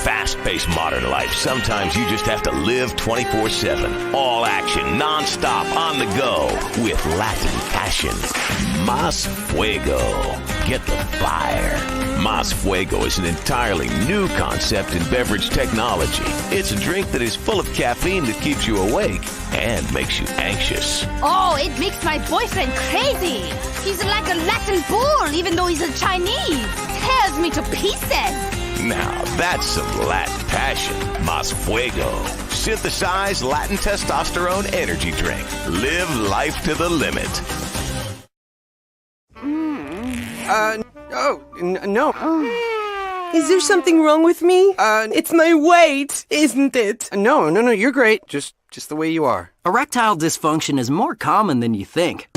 fast-paced modern life, sometimes you just have to live 24/7. All action, non-stop, on the go, with Latin passion. Más Fuego. Get the fire. Más Fuego is an entirely new concept in beverage technology. It's a drink that is full of caffeine that keeps you awake and makes you anxious. Oh, it makes my boyfriend crazy. He's like a Latin bull, even though he's a Chinese. Tears me to pieces. Now that's some Latin passion. Más Fuego. Synthesized Latin testosterone energy drink. Live life to the limit. No. Is there something wrong with me? It's my weight, isn't it? No, you're great. Just the way you are. Erectile dysfunction is more common than you think,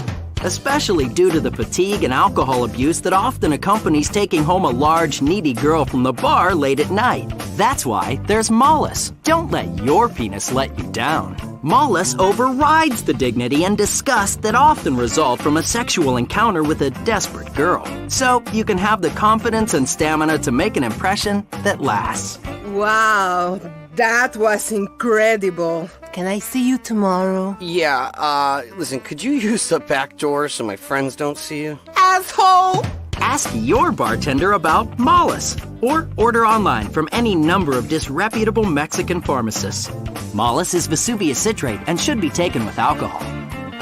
especially due to the fatigue and alcohol abuse that often accompanies taking home a large, needy girl from the bar late at night. That's why there's Mollus. Don't let your penis let you down. Mollus overrides the dignity and disgust that often result from a sexual encounter with a desperate girl. So you can have the confidence and stamina to make an impression that lasts. Wow, that was incredible. Can I see you tomorrow? Yeah, listen, could you use the back door so my friends don't see you? Asshole! Ask your bartender about Mollus, or order online from any number of disreputable Mexican pharmacists. Mollus is Vesuvius citrate and should be taken with alcohol.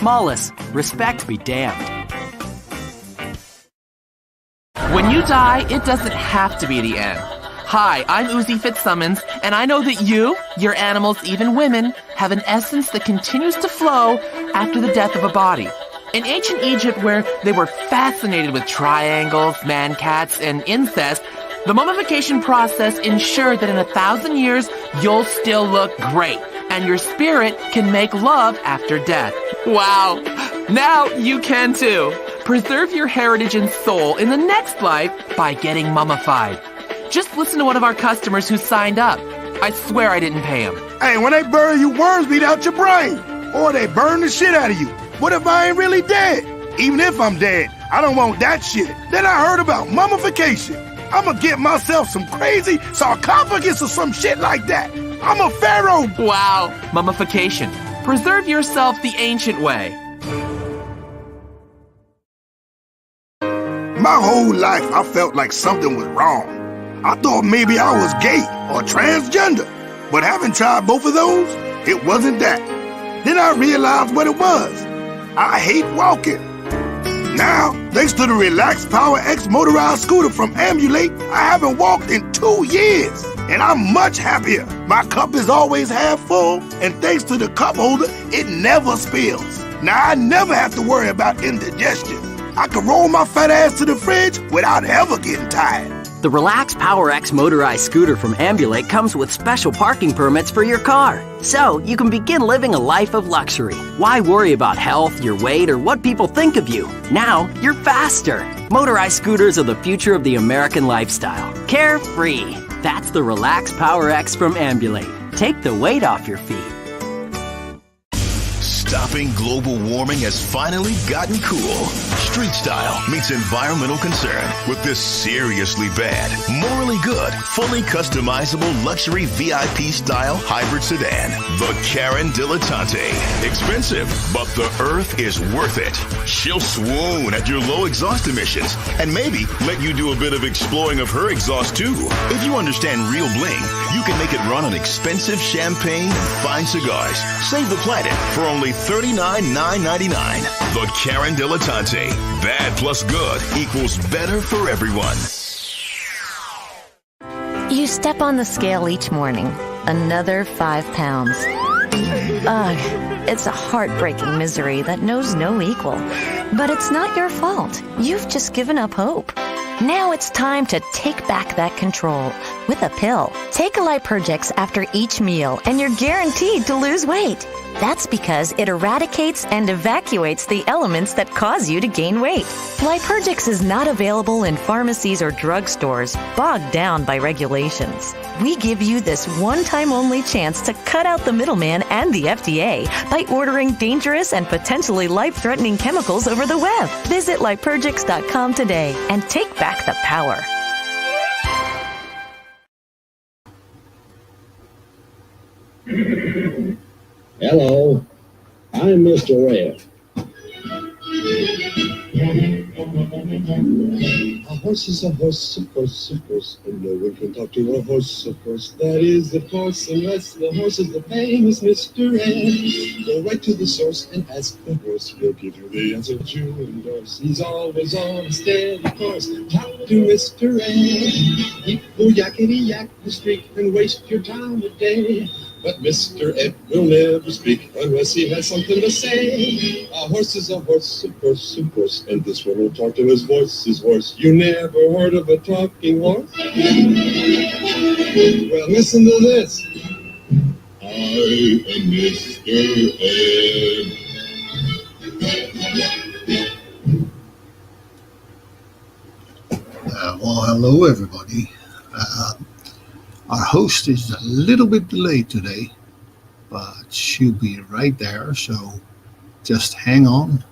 Mollus, respect be damned. When you die, it doesn't have to be the end. Hi, I'm Uzi Fitzsimmons, and I know that you, your animals, even women, have an essence that continues to flow after the death of a body. In ancient Egypt, where they were fascinated with triangles, man-cats, and incest, the mummification process ensured that in 1,000 years, you'll still look great, and your spirit can make love after death. Wow! Now you can too! Preserve your heritage and soul in the next life by getting mummified. Just listen to one of our customers who signed up. I swear I didn't pay him. Hey, when they bury you, worms beat out your brain. Or they burn the shit out of you. What if I ain't really dead? Even if I'm dead, I don't want that shit. Then I heard about mummification. I'ma get myself some crazy sarcophagus or some shit like that. I'm a pharaoh. Wow, mummification. Preserve yourself the ancient way. My whole life, I felt like something was wrong. I thought maybe I was gay or transgender. But having tried both of those, it wasn't that. Then I realized what it was. I hate walking. Now, thanks to the Relax Power X motorized scooter from Ambulate, I haven't walked in 2 years. And I'm much happier. My cup is always half full, and thanks to the cup holder, it never spills. Now I never have to worry about indigestion. I can roll my fat ass to the fridge without ever getting tired. The Relax Power X motorized scooter from Ambulate comes with special parking permits for your car, so you can begin living a life of luxury. Why worry about health, your weight, or what people think of you? Now, you're faster. Motorized scooters are the future of the American lifestyle. Carefree. That's the Relax Power X from Ambulate. Take the weight off your feet. Stopping global warming has finally gotten cool. Street style meets environmental concern with this seriously bad, morally good, fully customizable luxury VIP style hybrid sedan. The Karen Dilettante. Expensive, but the earth is worth it. She'll swoon at your low exhaust emissions and maybe let you do a bit of exploring of her exhaust too. If you understand real bling, you can make it run on expensive champagne and fine cigars. Save the planet for only $39,999. The Karen Dilettante. Bad plus good equals better for everyone. You step on the scale each morning. Another 5 pounds. Ugh, it's a heartbreaking misery that knows no equal. But it's not your fault. You've just given up hope. Now it's time to take back that control with a pill. Take a Lipergix after each meal and you're guaranteed to lose weight. That's because it eradicates and evacuates the elements that cause you to gain weight. Lipergix is not available in pharmacies or drugstores, bogged down by regulations. We give you this one-time only chance to cut out the middleman and the FDA by ordering dangerous and potentially life-threatening chemicals over the web. Visit Lipergix.com today and take back the power. Hello, I'm Mr. Red. A horse is a horse, of course, and no one can talk to a horse, of course. That is, of course, unless the horse is the famous Mr. Ed. Go right to the source and ask the horse. He'll give you the answer that you endorse. He's always on a steady course. Talk to Mr. Ed. He will yakety yak the streak and waste your time a day. But Mr. Ed will never speak unless he has something to say. A horse is a horse, of course, and this one will talk to his voice is hoarse. You never heard of a talking horse? Well, listen to this. I am Mr. Ed. Well, hello, everybody. Our host is a little bit delayed today, but she'll be right there, so just hang on.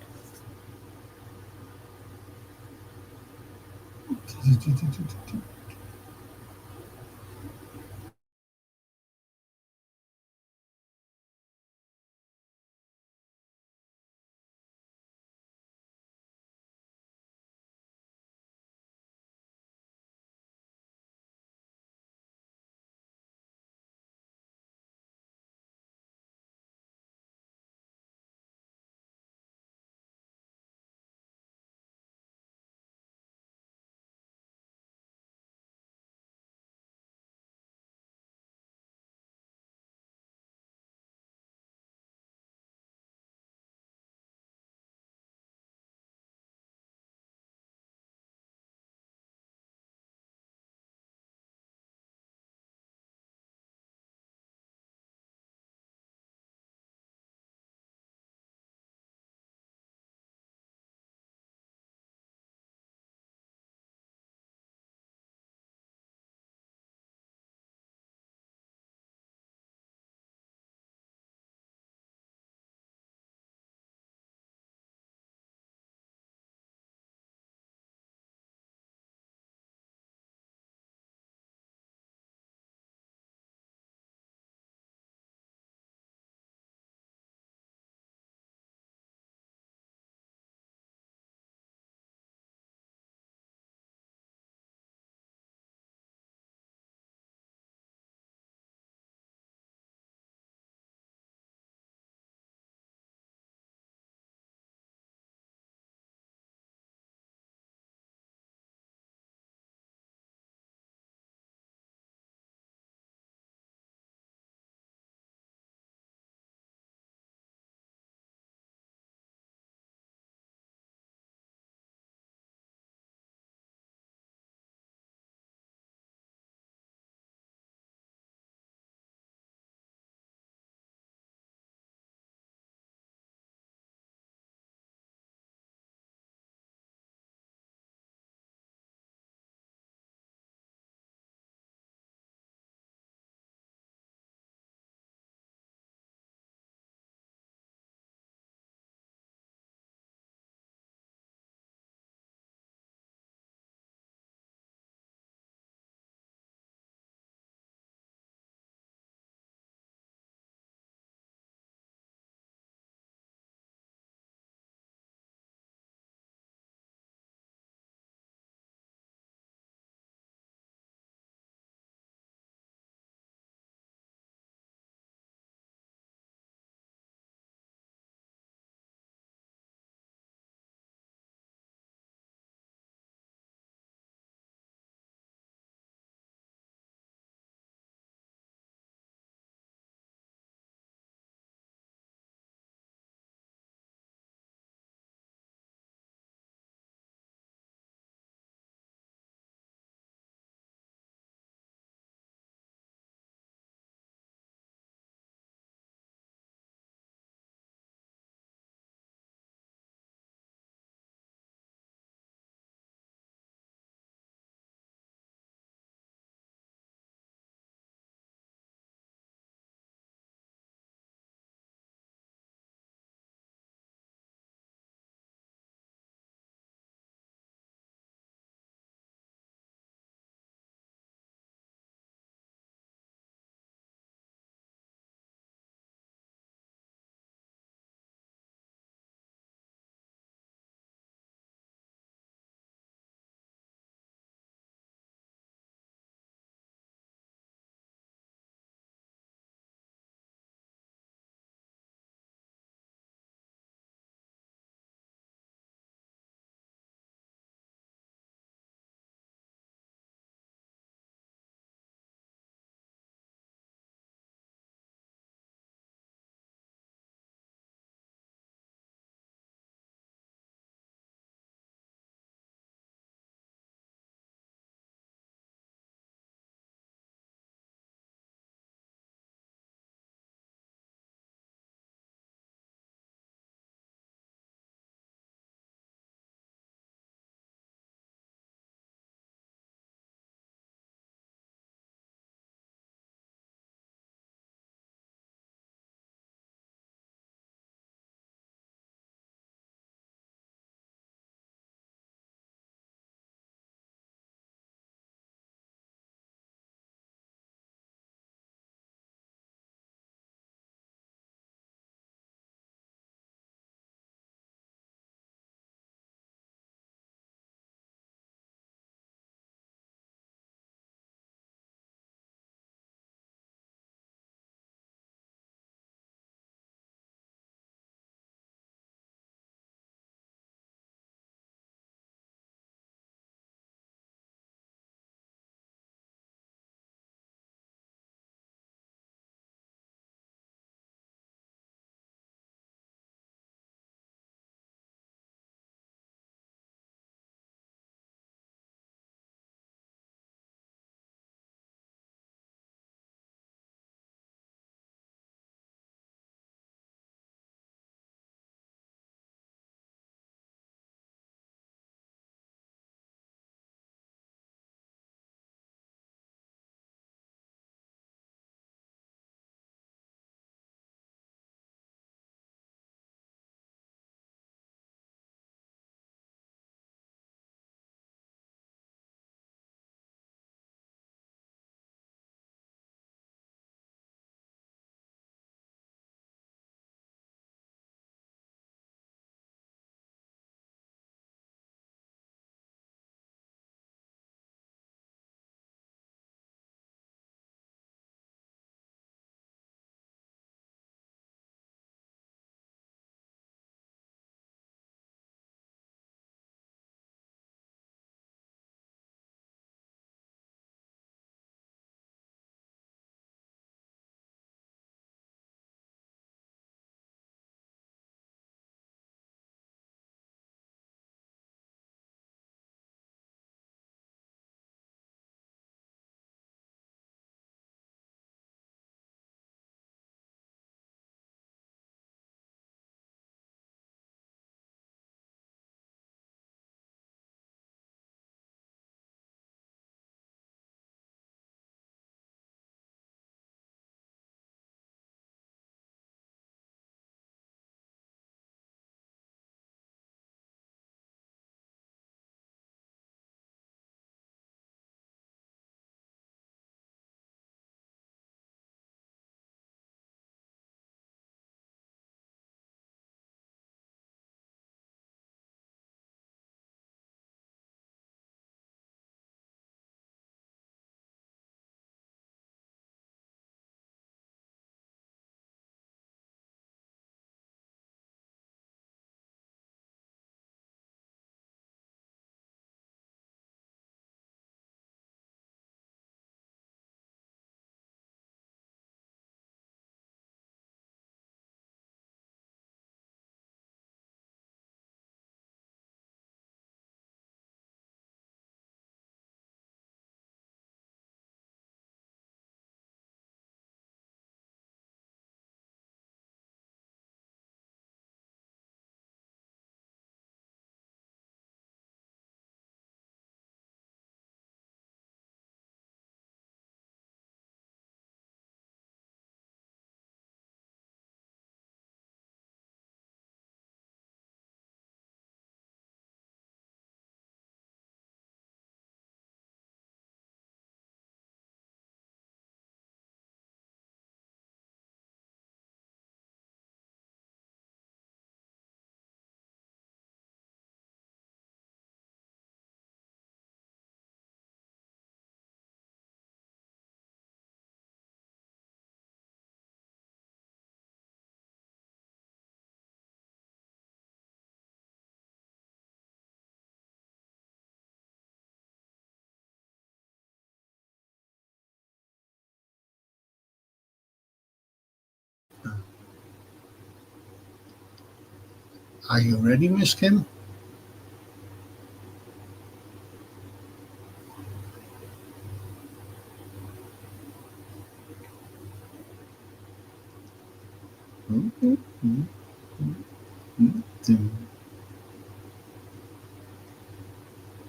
Are you ready, Miss Kim?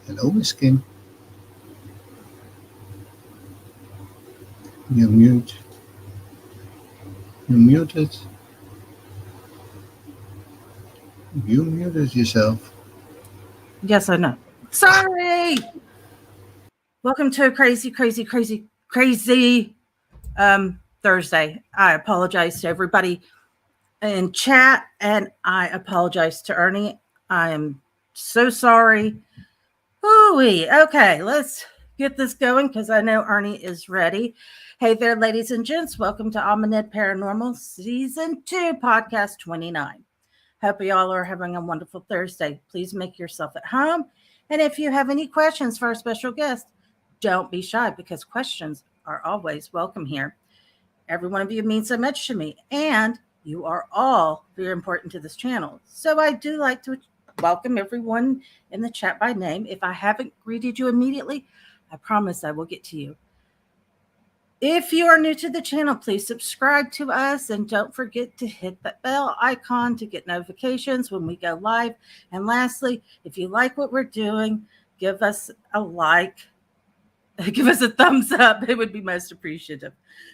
Hello, Miss Kim. You're mute. You're muted. You muted yourself. Yes, I know. Sorry. Welcome to a crazy Thursday. I apologize to everybody in chat, and I apologize to Ernie. I am so sorry. Ooh-wee. Okay, let's get this going because I know Ernie is ready. Hey there, ladies and gents. Welcome to Amusement Paranormal Season 2, Podcast 29. Hope you all are having a wonderful Thursday. Please make yourself at home. And if you have any questions for our special guest, don't be shy because questions are always welcome here. Every one of you means so much to me, and you are all very important to this channel. So I do like to welcome everyone in the chat by name. If I haven't greeted you immediately, I promise I will get to you. If you are new to the channel, please subscribe to us and don't forget to hit that bell icon to get notifications when we go live. And lastly, if you like what we're doing, give us a like, give us a thumbs up. It would be most appreciative.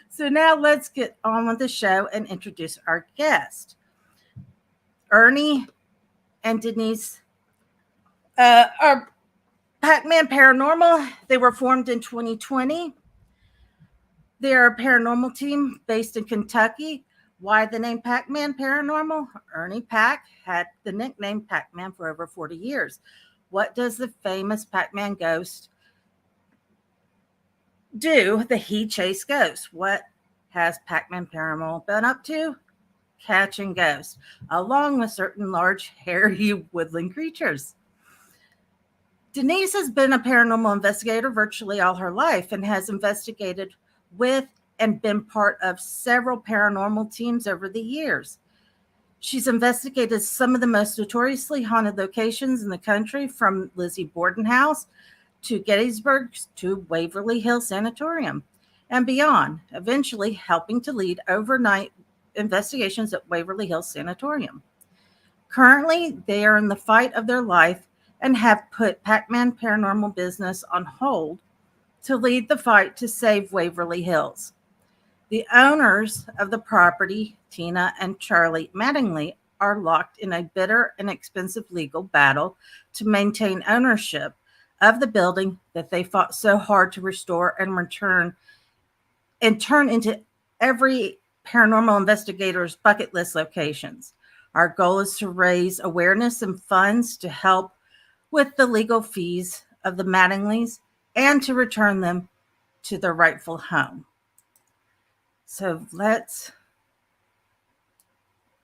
So now let's get on with the show and introduce our guest. Ernie and Denise are Packman Paranormal. They were formed in 2020. They're a paranormal team based in Kentucky. Why the name Packman Paranormal? Ernie Pack had the nickname Packman for over 40 years. What does the famous Packman ghost do that he chased ghosts? What has Packman Paranormal been up to? Catching ghosts, along with certain large, hairy woodland creatures. Denise has been a paranormal investigator virtually all her life and has investigated with and been part of several paranormal teams over the years. She's investigated some of the most notoriously haunted locations in the country, from Lizzie Borden House to Gettysburg to Waverly Hills Sanatorium and beyond, eventually helping to lead overnight investigations at Waverly Hills Sanatorium. Currently, they are in the fight of their life and have put Packman Paranormal business on hold to lead the fight to save Waverly Hills. The owners of the property, Tina and Charlie Mattingly, are locked in a bitter and expensive legal battle to maintain ownership of the building that they fought so hard to restore and turn into every paranormal investigator's bucket list locations. Our goal is to raise awareness and funds to help with the legal fees of the Mattinglys and to return them to their rightful home. So let's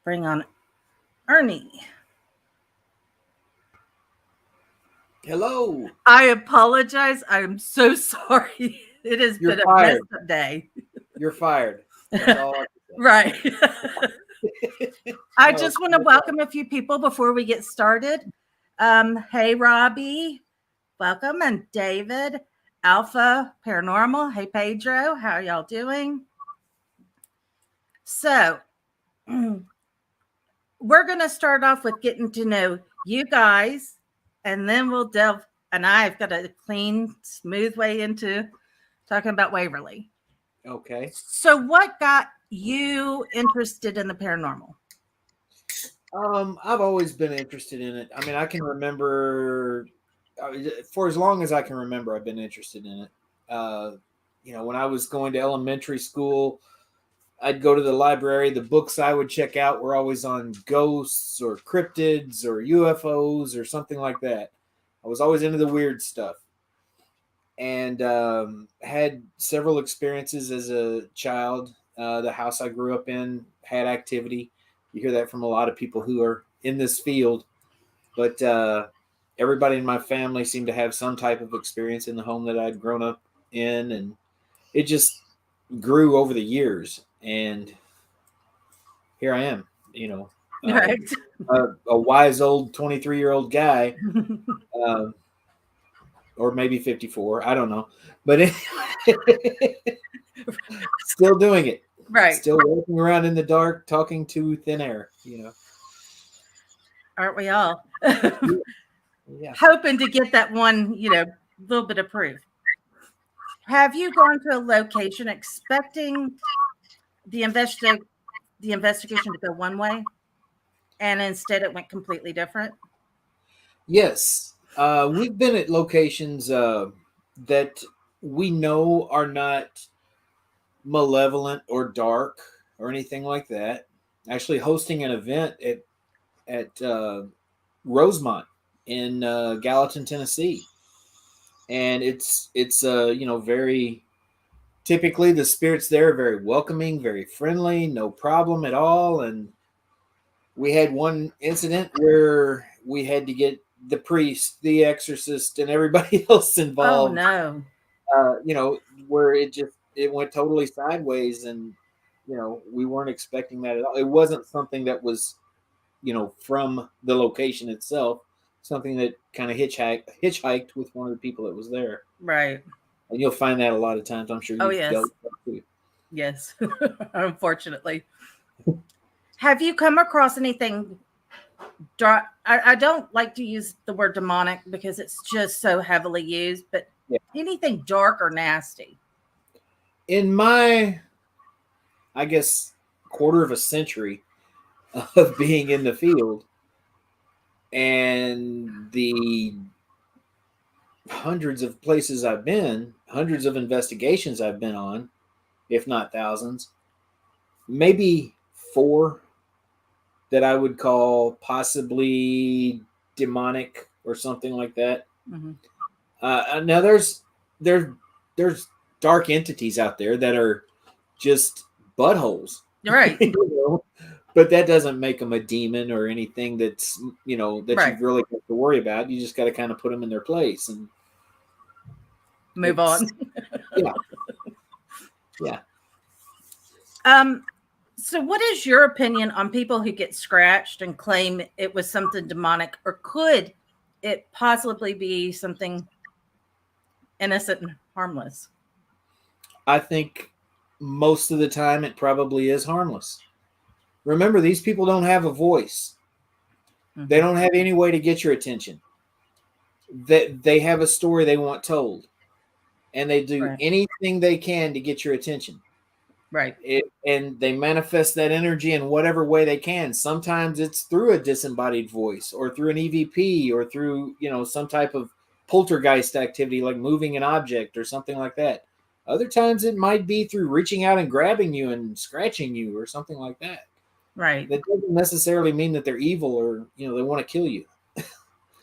bring on Ernie. Hello. I apologize. I am so sorry. It has been a messed up day. You're fired. That's all I can say. Right. I just want to welcome a few people before we get started. Hey, Robbie. Welcome. And David, Alpha Paranormal. Hey, Pedro. How are y'all doing? So we're going to start off with getting to know you guys, and then we'll delve, and I've got a clean, smooth way into talking about Waverly. Okay. So what got you interested in the paranormal? I've always been interested in it. I mean, I can remember for as long as I can remember, I've been interested in it. When I was going to elementary school, I'd go to the library. The books I would check out were always on ghosts or cryptids or UFOs or something like that. I was always into the weird stuff, and had several experiences as a child. The house I grew up in had activity. You hear that from a lot of people who are in this field, but everybody in my family seemed to have some type of experience in the home that I'd grown up in, and it just grew over the years. And here I am, Right. A wise old 23-year-old guy, or maybe 54. I don't know, but still doing it. Right. Still walking around in the dark, talking to thin air. Aren't we all? Yeah. Hoping to get that one, little bit of proof. Have you gone to a location expecting the investigation to go one way, and instead it went completely different? Yes. We've been at locations that we know are not malevolent or dark or anything like that. Actually hosting an event at Rosemont in Gallatin, Tennessee. And it's very typically the spirits there are very welcoming, very friendly, no problem at all. And we had one incident where we had to get the priest, the exorcist, and everybody else involved. Oh no! Where it went totally sideways, and we weren't expecting that at all. It wasn't something that was, from the location itself. Something that kind of hitchhiked with one of the people that was there. Right. And you'll find that a lot of times. I'm sure. Oh yes. Yes. Unfortunately. Have you come across anything dark? I don't like to use the word demonic because it's just so heavily used, but anything dark or nasty? In my, I guess, quarter of a century of being in the field and the hundreds of places I've been, hundreds of investigations I've been on, if not thousands, maybe 4 that I would call possibly demonic or something like that. Mm-hmm. Now there's dark entities out there that are just buttholes, right? But that doesn't make them a demon or anything that's that right. You really have to worry about. You just got to kind of put them in their place and move on. Yeah. So what is your opinion on people who get scratched and claim it was something demonic, or could it possibly be something innocent and harmless? I think most of the time it probably is harmless. Remember, these people don't have a voice. Mm-hmm. They don't have any way to get your attention. They have a story they want told, and they do anything they can to get your attention. Right. And they manifest that energy in whatever way they can. Sometimes it's through a disembodied voice or through an EVP or through, some type of poltergeist activity like moving an object or something like that. Other times it might be through reaching out and grabbing you and scratching you or something like that. Right. That doesn't necessarily mean that they're evil or, they want to kill you.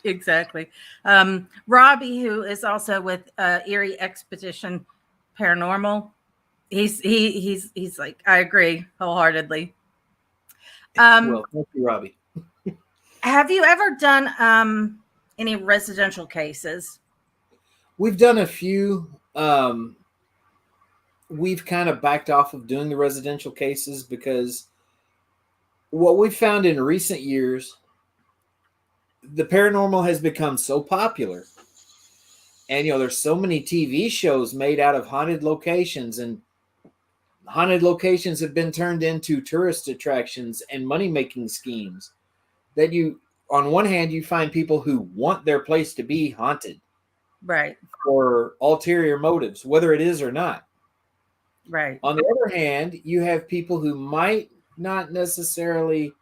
Exactly. Robbie, who is also with Erie Expedition Paranormal, he's like, I agree wholeheartedly. Well, thank you, Robbie. Have you ever done any residential cases? We've done a few. We've kind of backed off of doing the residential cases because what we've found in recent years, the paranormal has become so popular. And, there's so many TV shows made out of haunted locations, and haunted locations have been turned into tourist attractions and money-making schemes that on one hand, you find people who want their place to be haunted. Right. For ulterior motives, whether it is or not. Right. On the other hand, you have people who might not necessarily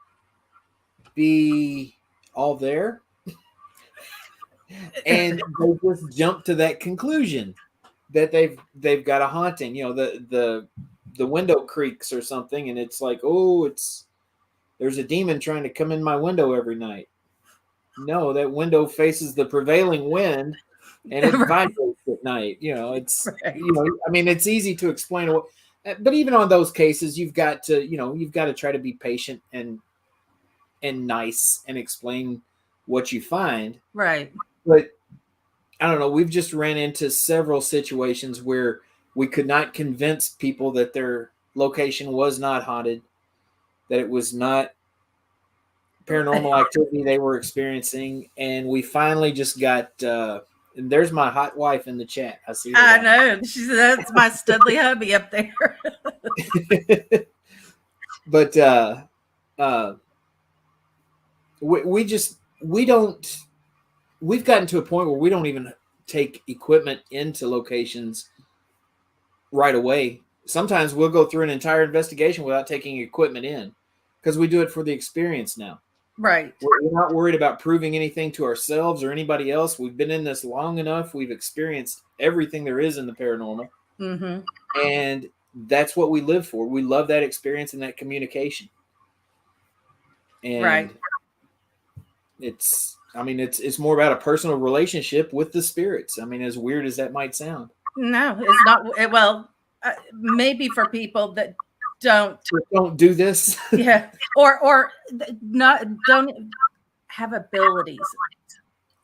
be all there. And they just jump to that conclusion that they've got a haunting. The window creaks or something, and it's like, there's a demon trying to come in my window every night. No, that window faces the prevailing wind, and it vibrates at night. It's it's easy to explain. But even on those cases, you've got to try to be patient and nice and explain what you find. Right. But I don't know. We've just ran into several situations where we could not convince people that their location was not haunted, that it was not paranormal activity they were experiencing, and we finally just got. And there's my hot wife in the chat. I see. I know. That's my Studley hubby up there. But we've gotten to a point where we don't even take equipment into locations right away. Sometimes we'll go through an entire investigation without taking equipment in because we do it for the experience now. Right. We're not worried about proving anything to ourselves or anybody else. We've been in this long enough. We've experienced everything there is in the paranormal. Mm-hmm. And that's what we live for. We love that experience and that communication. And right. It's more about a personal relationship with the spirits. I mean, as weird as that might sound. No, it's not. Well, maybe for people that don't do this. Yeah. Or don't have abilities.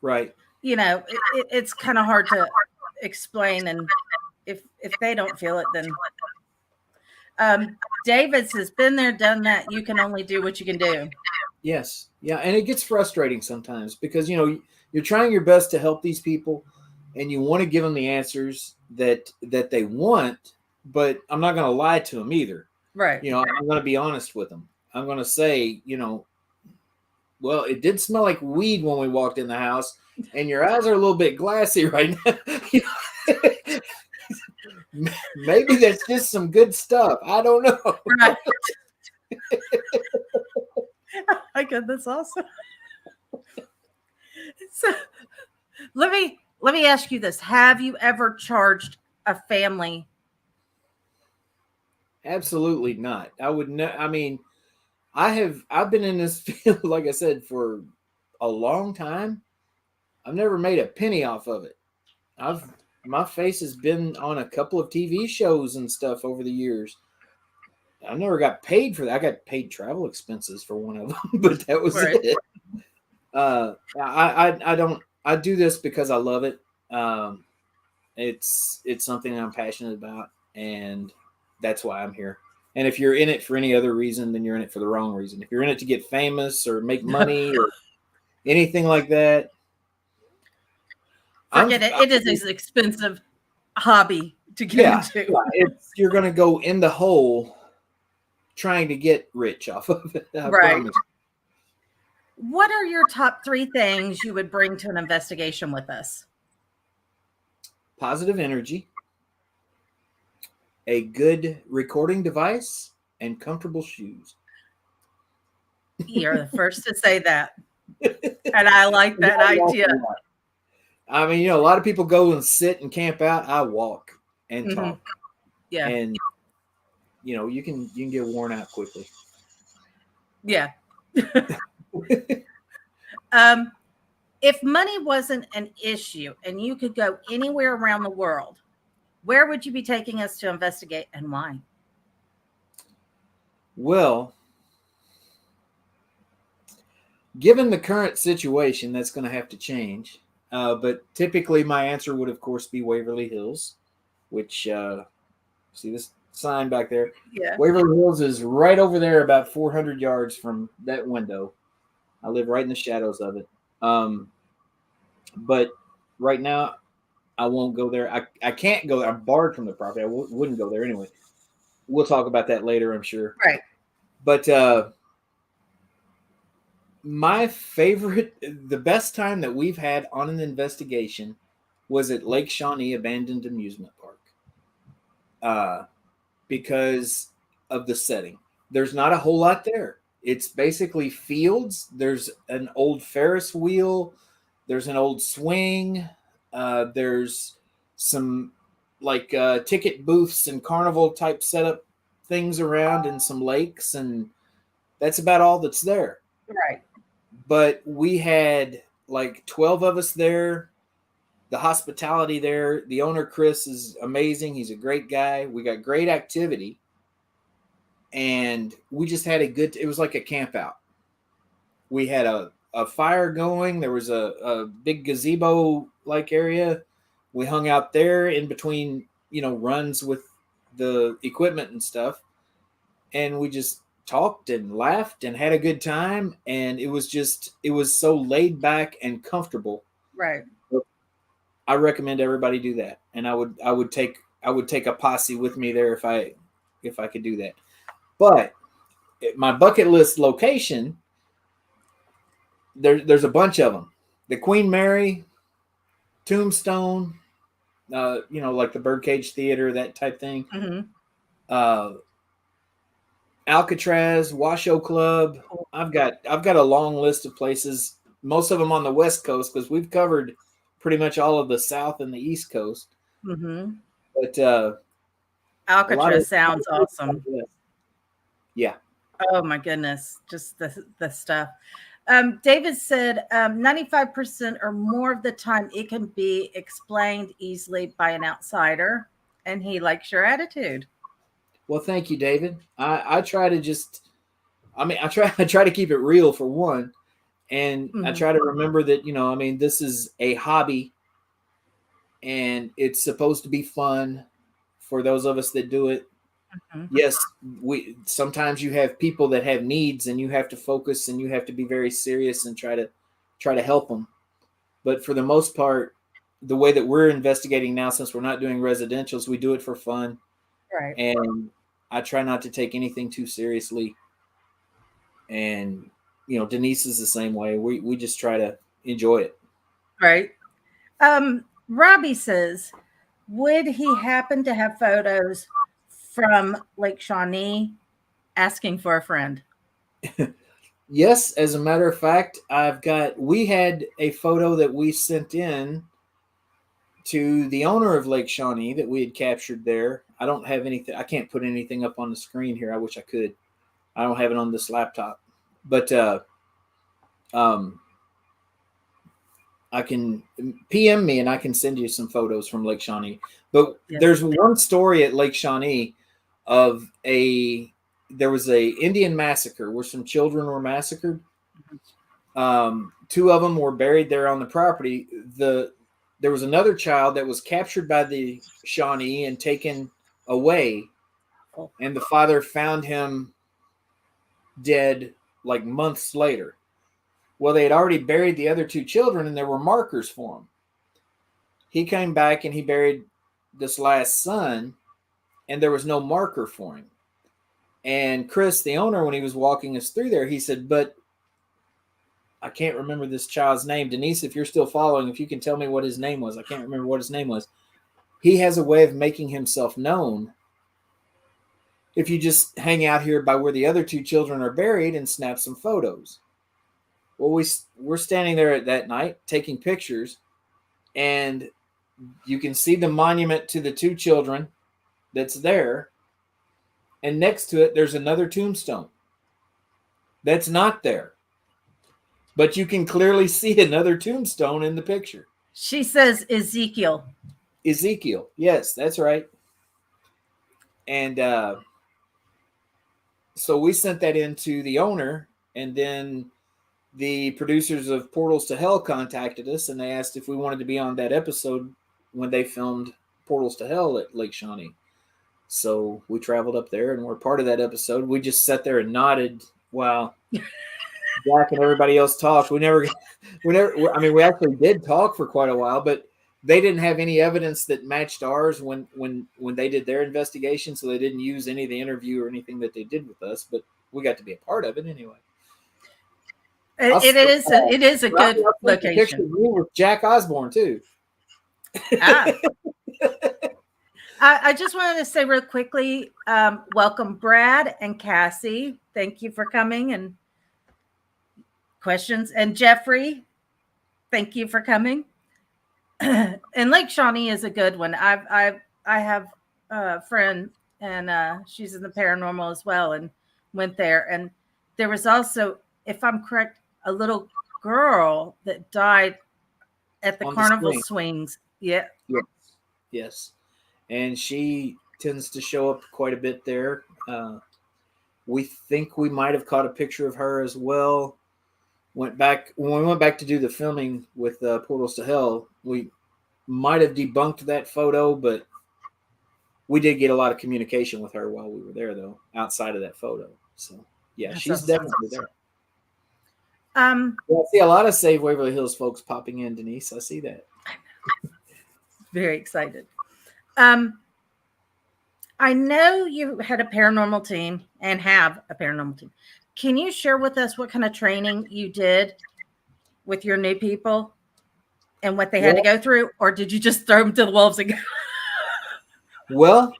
Right. You know, it's kind of hard to explain. And if they don't feel it, then Davis has been there, done that. You can only do what you can do. Yes. Yeah. And it gets frustrating sometimes because, you're trying your best to help these people and you want to give them the answers that they want, but I'm not going to lie to them either. Right. I'm going to be honest with them. I'm going to say, well, it did smell like weed when we walked in the house and your eyes are a little bit glassy right now. Maybe that's just some good stuff. I don't know. Right. Oh my God, that's awesome. So let me ask you this. Have you ever charged a family? Absolutely not. I would not. I mean, I've been in this field, like I said, for a long time. I've never made a penny off of it. My face has been on a couple of TV shows and stuff over the years. I never got paid for that. I got paid travel expenses for one of them, but that was right. it. I do this because I love it. It's something I'm passionate about, and that's why I'm here. And if you're in it for any other reason, then you're in it for the wrong reason. If you're in it to get famous or make money or anything like that, forget it. It is an expensive hobby to get into. You're going to go in the hole trying to get rich off of it. I promise. What are your top 3 things you would bring to an investigation with us? Positive energy, a good recording device, and comfortable shoes. You're the first to say that. And I like that idea. I mean, a lot of people go and sit and camp out. I walk and talk. Yeah. And you can get worn out quickly. Yeah. If money wasn't an issue and you could go anywhere around the world, where would you be taking us to investigate and why? Well, given the current situation, that's going to have to change. But typically my answer would, of course, be Waverly Hills, which, see this sign back there? Yeah. Waverly Hills is right over there, about 400 yards from that window. I live right in the shadows of it. But right now, I won't go there. I can't go there. I'm barred from the property. I wouldn't go there anyway. We'll talk about that later, I'm sure. Right. But my favorite, the best time that we've had on an investigation was at Lake Shawnee Abandoned Amusement Park. Because of the setting. There's not a whole lot there. It's basically fields. There's an old Ferris wheel. There's an old swing. There's some ticket booths and carnival type setup things around and some lakes. And that's about all that's there. Right. But we had 12 of us there. The hospitality there. The owner, Chris, is amazing. He's a great guy. We got great activity. And we just had it was like a camp out. We had a fire going. There was a big gazebo-like area. We hung out there in between, runs with the equipment and stuff. And we just talked and laughed and had a good time, and it was so laid back and comfortable. Right. I recommend everybody do that, and I would take a posse with me there if I could do that. But my bucket list location, there's a bunch of them. The Queen Mary, Tombstone, like the Birdcage Theater, that type thing. Mm-hmm. Alcatraz, Washoe Club. I've got a long list of places. Most of them on the West Coast because we've covered pretty much all of the South and the East Coast. Mm-hmm. But Alcatraz sounds awesome. Yeah. Oh my goodness, just the stuff. David said 95% or more of the time it can be explained easily by an outsider, and he likes your attitude. Well, thank you, David. I try to I try to keep it real for one, and I try to remember that this is a hobby, and it's supposed to be fun for those of us that do it. Yes, sometimes you have people that have needs, and you have to focus, and you have to be very serious and try to help them. But for the most part, the way that we're investigating now, since we're not doing residentials, we do it for fun. Right. And I try not to take anything too seriously. And Denise is the same way. We just try to enjoy it. Right. Robbie says, would he happen to have photos from Lake Shawnee asking for a friend? Yes, as a matter of fact, we had a photo that we sent in to the owner of Lake Shawnee that we had captured there. I don't have anything. I can't put anything up on the screen here. I wish I could. I don't have it on this laptop, but I can PM me and I can send you some photos from Lake Shawnee. But there's one story at Lake Shawnee of there was a Indian massacre where some children were massacred. Two of them were buried there on the property. There was another child that was captured by the Shawnee and taken away, and the father found him dead like months later. Well, they had already buried the other two children, and there were markers for him. He came back and he buried this last son, and there was no marker for him. And Chris, the owner, when he was walking us through there, he said, but I can't remember this child's name. Denise, if you're still following, if you can tell me what his name was. I can't remember what his name was. He has a way of making himself known if you just hang out here by where the other two children are buried and snap some photos. Well, we're standing there that night taking pictures, and you can see the monument to the two children that's there. And next to it, there's another tombstone that's not there. But you can clearly see another tombstone in the picture. She says Ezekiel. Ezekiel. Yes, that's right. And so we sent that in to the owner, and then the producers of Portals to Hell contacted us, and they asked if we wanted to be on that episode when they filmed Portals to Hell at Lake Shawnee. So we traveled up there, and we're part of that episode. We just sat there and nodded while Jack and everybody else talked. We actually did talk for quite a while, but they didn't have any evidence that matched ours when they did their investigation, so they didn't use any of the interview or anything that they did with us, but we got to be a part of it anyway. It is a good location. With Jack Osborne too. I just wanted to say real quickly, welcome Brad and Cassie. Thank you for coming and questions. And Jeffrey, thank you for coming. And Lake Shawnee is a good one. I have a friend, and she's in the paranormal as well, and went there. And there was also, if I'm correct, a little girl that died at the carnival swings. Yeah. Yes. And she tends to show up quite a bit there. We think we might have caught a picture of her as well. When we went back to do the filming with Portals to Hell, we might have debunked that photo, but we did get a lot of communication with her while we were there, though, outside of that photo. So Yeah, That she's sounds definitely there. Well, I see a lot of Save Waverly Hills folks popping in, Denise. I see that. Very excited. I know you had a paranormal team and have a paranormal team. Can you share with us what kind of training you did with your new people and what they had to go through? Or did you just throw them to the wolves and go? Well,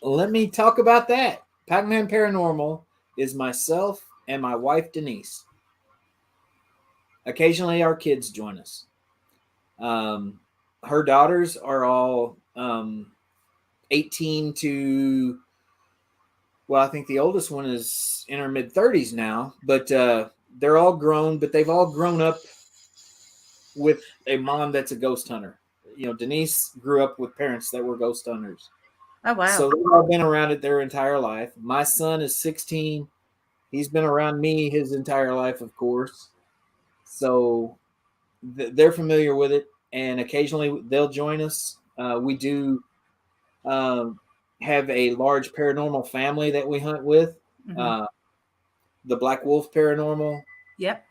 let me talk about that. Packman Paranormal is myself and my wife, Denise. Occasionally, our kids join us. Her daughters are all 18 to, well, I think the oldest one is in her mid-30s now, but they're all grown, but they've all grown up with a mom that's a ghost hunter. You know, Denise grew up with parents that were ghost hunters. Oh, wow. So they've all been around it their entire life. My son is 16. He's been around me his entire life, of course. So they're familiar with it, and occasionally they'll join us. We do have a large paranormal family that we hunt with. Mm-hmm. The Black Wolf Paranormal. Yep.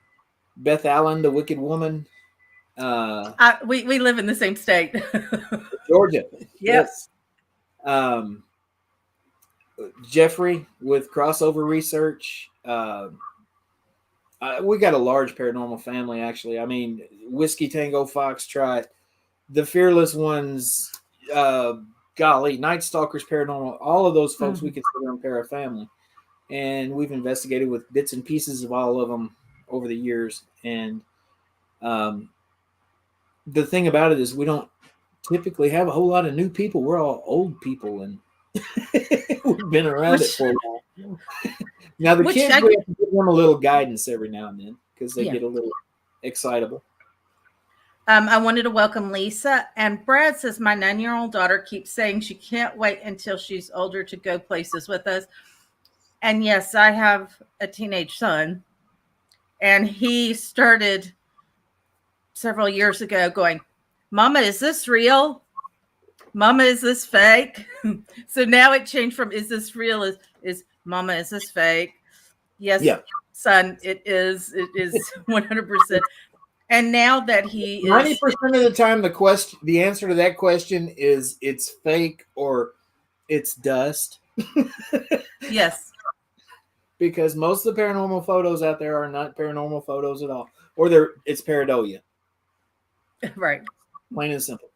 Beth Allen, the Wicked Woman. We live in the same state. Georgia. Yep. Yes. Jeffrey with Crossover Research. We got a large paranormal family, actually. I mean, Whiskey Tango Foxtrot, the Fearless Ones, golly, Night Stalkers Paranormal, all of those folks we consider them para family. And we've investigated with bits and pieces of all of them over the years. And the thing about it is we don't typically have a whole lot of new people. We're all old people, and we've been around it for a while. Now, the kids, we have to give them a little guidance every now and then because they get a little excitable. I wanted to welcome Lisa. And Brad says, my 9-year-old daughter keeps saying she can't wait until she's older to go places with us. And yes, I have a teenage son. And he started several years ago going, Mama, is this real? Mama, is this fake? So now it changed from, is this real? Is Mama, is this fake? Yes, son, it is 100%. And now that he is 90% of the time, the answer to that question is it's fake or it's dust. Yes. Because most of the paranormal photos out there are not paranormal photos at all. Or it's pareidolia. Right. Plain and simple.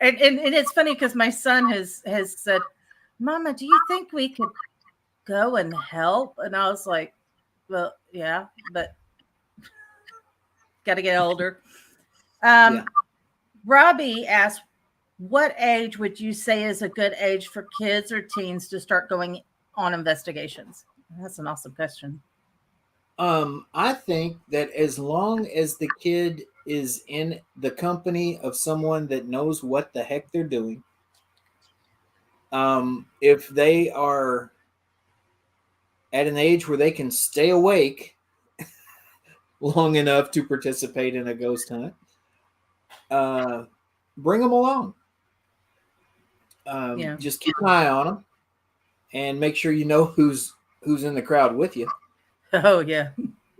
And it's funny because my son has said, Mama, do you think we could go and help? And I was like, well, yeah, but got to get older. Robbie asked, what age would you say is a good age for kids or teens to start going on investigations? That's an awesome question. I think that as long as the kid is in the company of someone that knows what the heck they're doing, if they are at an age where they can stay awake long enough to participate in a ghost hunt, bring them along. Just keep an eye on them and make sure you know who's in the crowd with you. Oh, yeah.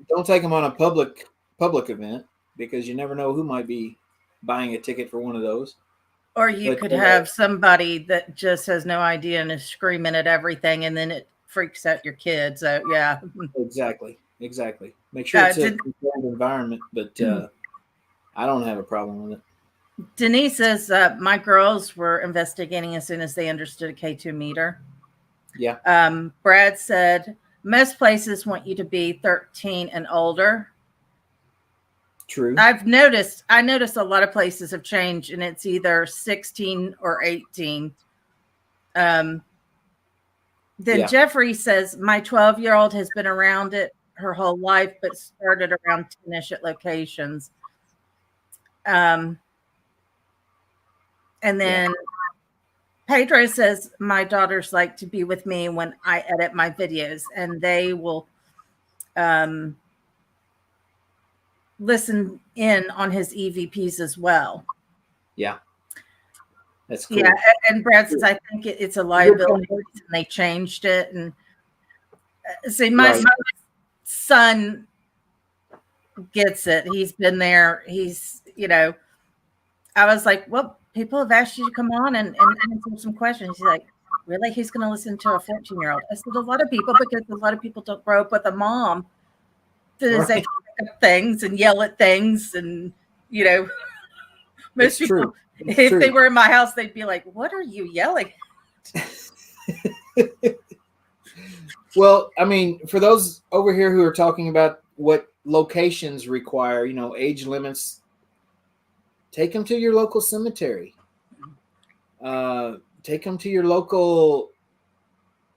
Don't take them on a public event because you never know who might be buying a ticket for one of those. Or you could have somebody that just has no idea and is screaming at everything, and then it freaks out your kids. So, yeah. Exactly. Make sure it's a controlled environment, but I don't have a problem with it. Denise says, my girls were investigating as soon as they understood a K2 meter. Yeah. Brad said, most places want you to be 13 and older. True. I noticed a lot of places have changed, and it's either 16 or 18. Then Jeffrey says, my 12-year-old has been around it her whole life, but started around 10-ish at locations. And then Pedro says, my daughters like to be with me when I edit my videos, and they will listen in on his EVPs as well. Yeah. That's cool. Yeah, and Brad says, I think it's a liability, and they changed it. And See, my son gets it. He's been there. He's, I was like, well, people have asked you to come on and answer some questions. He's like, really? He's going to listen to a 14-year-old? I said, a lot of people, because a lot of people don't grow up with a mom that is able to pick up things and yell at things. And, most people, if they were in my house, they'd be like, what are you yelling at? Well, I mean, for those over here who are talking about what locations require, age limits, take them to your local cemetery. Take them to your local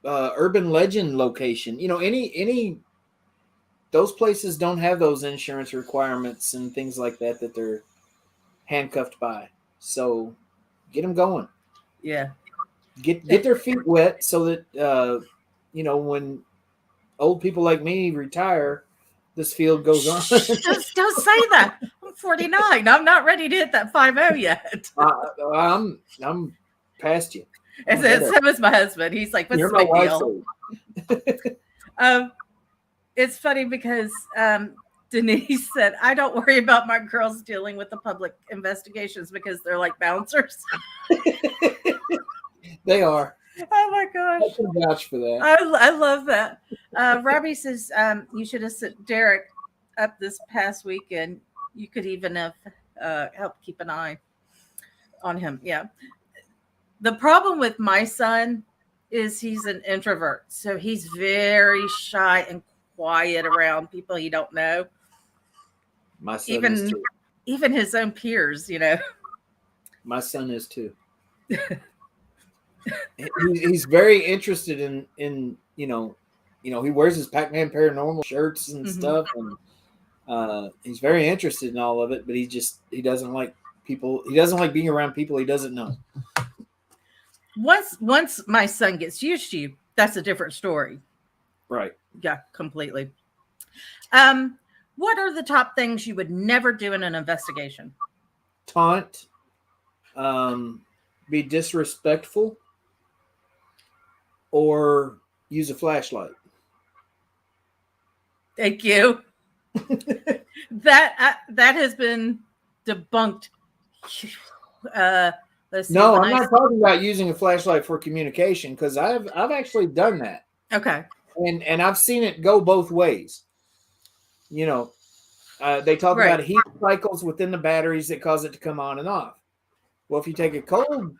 urban legend location. Any those places don't have those insurance requirements and things like that they're handcuffed by. So get them going. Yeah. Get their feet wet so that when old people like me retire, this field goes on. Don't say that. I'm 49. I'm not ready to hit that 50 yet. I'm past you. So is my husband. He's like, what's the big deal? It's funny because Denise said, I don't worry about my girls dealing with the public investigations because they're like bouncers. They are. Oh my gosh. I can vouch for that. I love that. Robbie says you should have sent Derek up this past weekend. You could even have helped keep an eye on him. Yeah. The problem with my son is he's an introvert. So he's very shy and quiet around people he don't know. My son is too. Even his own peers, My son is too. He's very interested in he wears his Packman Paranormal shirts and stuff, and he's very interested in all of it, but he doesn't like people. He doesn't like being around people he doesn't know. Once my son gets used to you, that's a different story. Right. Yeah, completely. What are the top things you would never do in an investigation? Taunt, be disrespectful, or use a flashlight. Thank you. That has been debunked. No, I'm not talking about using a flashlight for communication, because I've actually done that. Okay. And I've seen it go both ways. They talk about heat cycles within the batteries that cause it to come on and off. Well, if you take a cold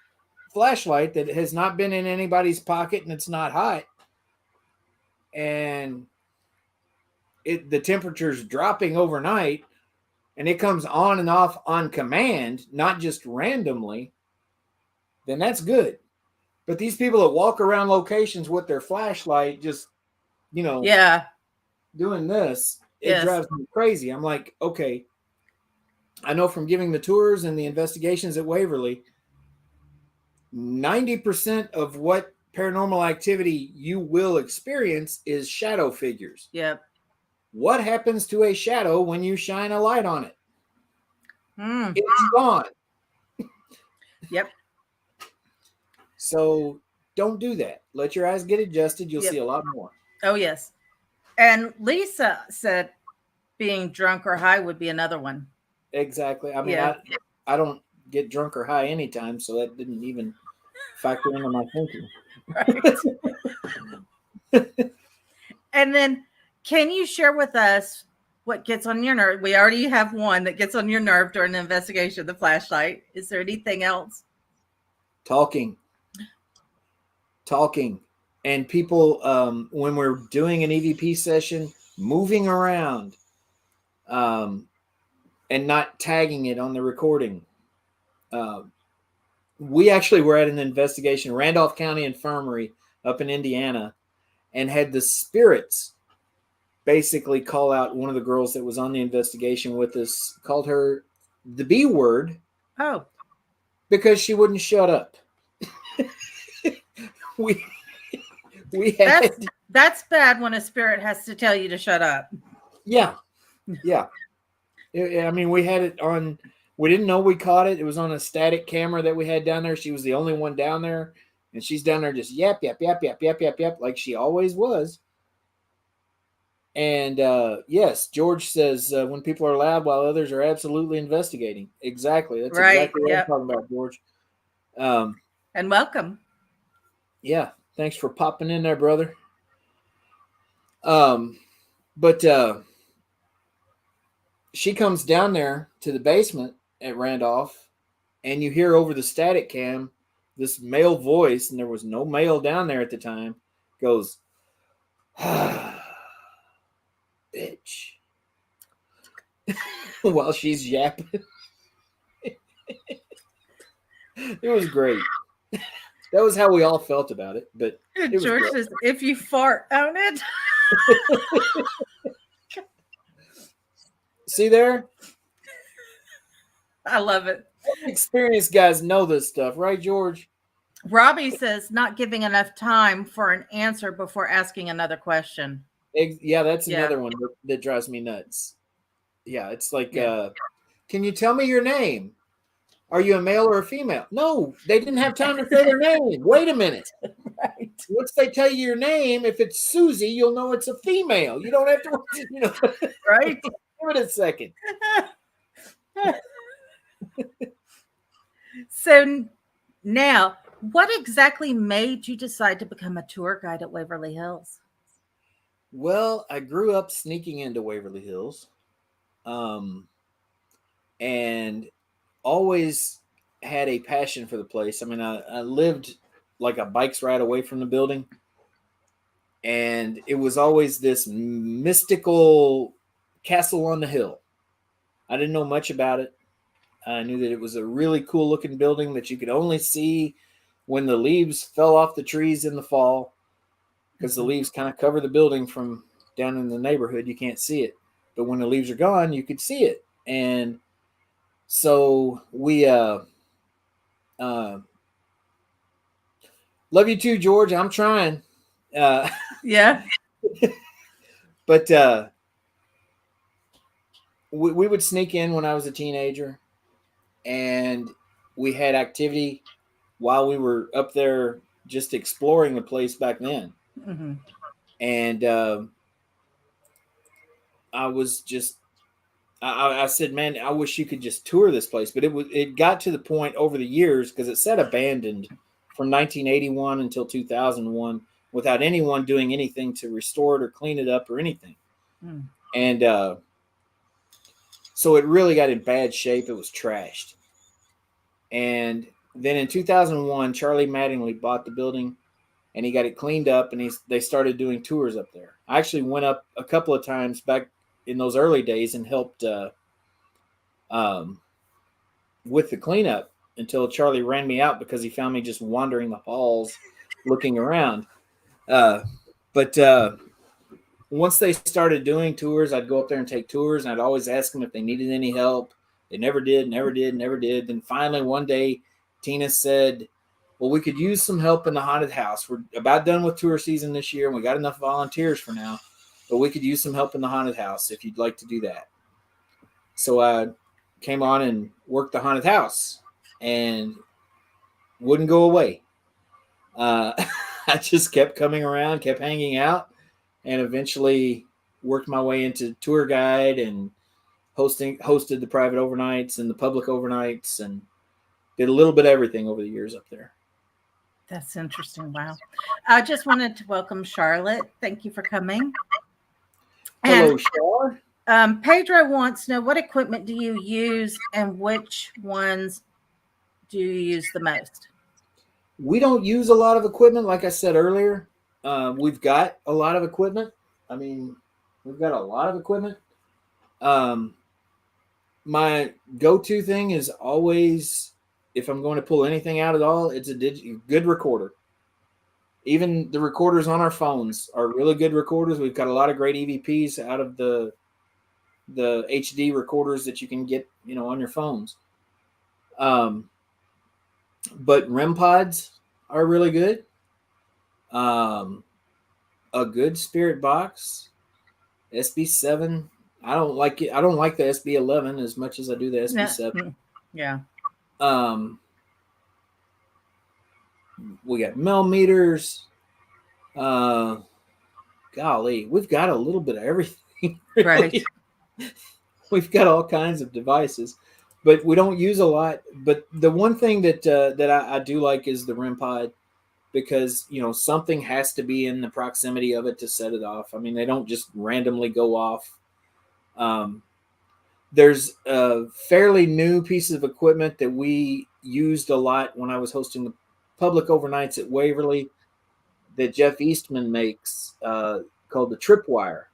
flashlight that has not been in anybody's pocket and it's not hot, and the temperature's dropping overnight, and it comes on and off on command, not just randomly, then that's good. But these people that walk around locations with their flashlight just, doing this, it drives me crazy. I'm like, okay, I know from giving the tours and the investigations at Waverly, 90% of what paranormal activity you will experience is shadow figures. Yep. What happens to a shadow when you shine a light on it? It's gone. Yep. So don't do that. Let your eyes get adjusted. You'll see a lot more. Oh, yes. And Lisa said being drunk or high would be another one. Exactly. I mean, I don't get drunk or high anytime, so that didn't even factor into my thinking. Right. And then can you share with us what gets on your nerve? We already have one that gets on your nerve during the investigation, the flashlight. Is there anything else? Talking. And people, when we're doing an EVP session, moving around and not tagging it on the recording. We actually were at an investigation, Randolph County Infirmary up in Indiana, and had the spirits basically call out one of the girls that was on the investigation with us, called her the B word. Oh. Because she wouldn't shut up. We had that's bad when a spirit has to tell you to shut up. Yeah. I mean, we had it on. We didn't know we caught it. It was on a static camera that we had down there. She was the only one down there, and she's down there just yap, like she always was. And yes, George says when people are loud while others are absolutely investigating. Exactly. That's Right, exactly what I'm talking about, George. And welcome. Yeah. Thanks for popping in there, brother. But she comes down there to the basement at Randolph, and you hear over the static cam this male voice, and there was no male down there at the time, goes, bitch. While she's yapping. It was great. That was how we all felt about it. But it George was says, if you fart, own it. See there? I love it. Experienced guys know this stuff, right, George? Robbie says, not giving enough time for an answer before asking another question. Yeah, that's another one that drives me nuts. Yeah, it's like, can you tell me your name? Are you a male or a female? No, they didn't have time to say their name. Wait a minute. Right. Once they tell you your name, if it's Susie, you'll know it's a female. You don't have to, Right? Give it a second. So now, what exactly made you decide to become a tour guide at Waverly Hills? Well, I grew up sneaking into Waverly Hills, and always had a passion for the place. I mean, I lived like a bike's ride away from the building, and it was always this mystical castle on the hill. I didn't know much about it. I knew that it was a really cool looking building that you could only see when the leaves fell off the trees in the fall, because the leaves kind of cover the building from down in the neighborhood. You can't see it. But when the leaves are gone, you could see it. And so we love you too, George. I'm trying. Yeah. But we would sneak in when I was a teenager, and we had activity while we were up there just exploring the place back then. Mm-hmm. And I was just, I said, man, I wish you could just tour this place. But it got to the point over the years, because it sat abandoned from 1981 until 2001 without anyone doing anything to restore it or clean it up or anything. Mm. And so it really got in bad shape. It was trashed. And then in 2001, Charlie Mattingly bought the building, and he got it cleaned up, and they started doing tours up there. I actually went up a couple of times back in those early days and helped with the cleanup until Charlie ran me out because he found me just wandering the halls looking around. But once they started doing tours, I'd go up there and take tours, and I'd always ask them if they needed any help. They never did. Then finally one day, Tina said, well, we could use some help in the haunted house. We're about done with tour season this year, and we got enough volunteers for now, but we could use some help in the haunted house if you'd like to do that. So I came on and worked the haunted house, and wouldn't go away. I just kept coming around, kept hanging out, and eventually worked my way into tour guide and hosted the private overnights and the public overnights, and did a little bit of everything over the years up there. That's interesting. Wow. I just wanted to welcome Charlotte. Thank you for coming. Hello, Char. Pedro wants to know, what equipment do you use and which ones do you use the most? We don't use a lot of equipment. Like I said earlier, we've got a lot of equipment. I mean, we've got a lot of equipment. My go-to thing is always, if I'm going to pull anything out at all, it's a good recorder. Even the recorders on our phones are really good recorders. We've got a lot of great EVPs out of the HD recorders that you can get, on your phones. But REM pods are really good. A good spirit box, SB7. I don't like it. I don't like the SB11 as much as I do the SB7. Yeah. We got millimeters. Gosh, golly, we've got a little bit of everything. Really. Right. We've got all kinds of devices, but we don't use a lot. But the one thing that I do like is the REM pod, because something has to be in the proximity of it to set it off. I mean, they don't just randomly go off. There's a fairly new piece of equipment that we used a lot when I was hosting the public overnights at Waverly that Jeff Eastman makes, called the Tripwire.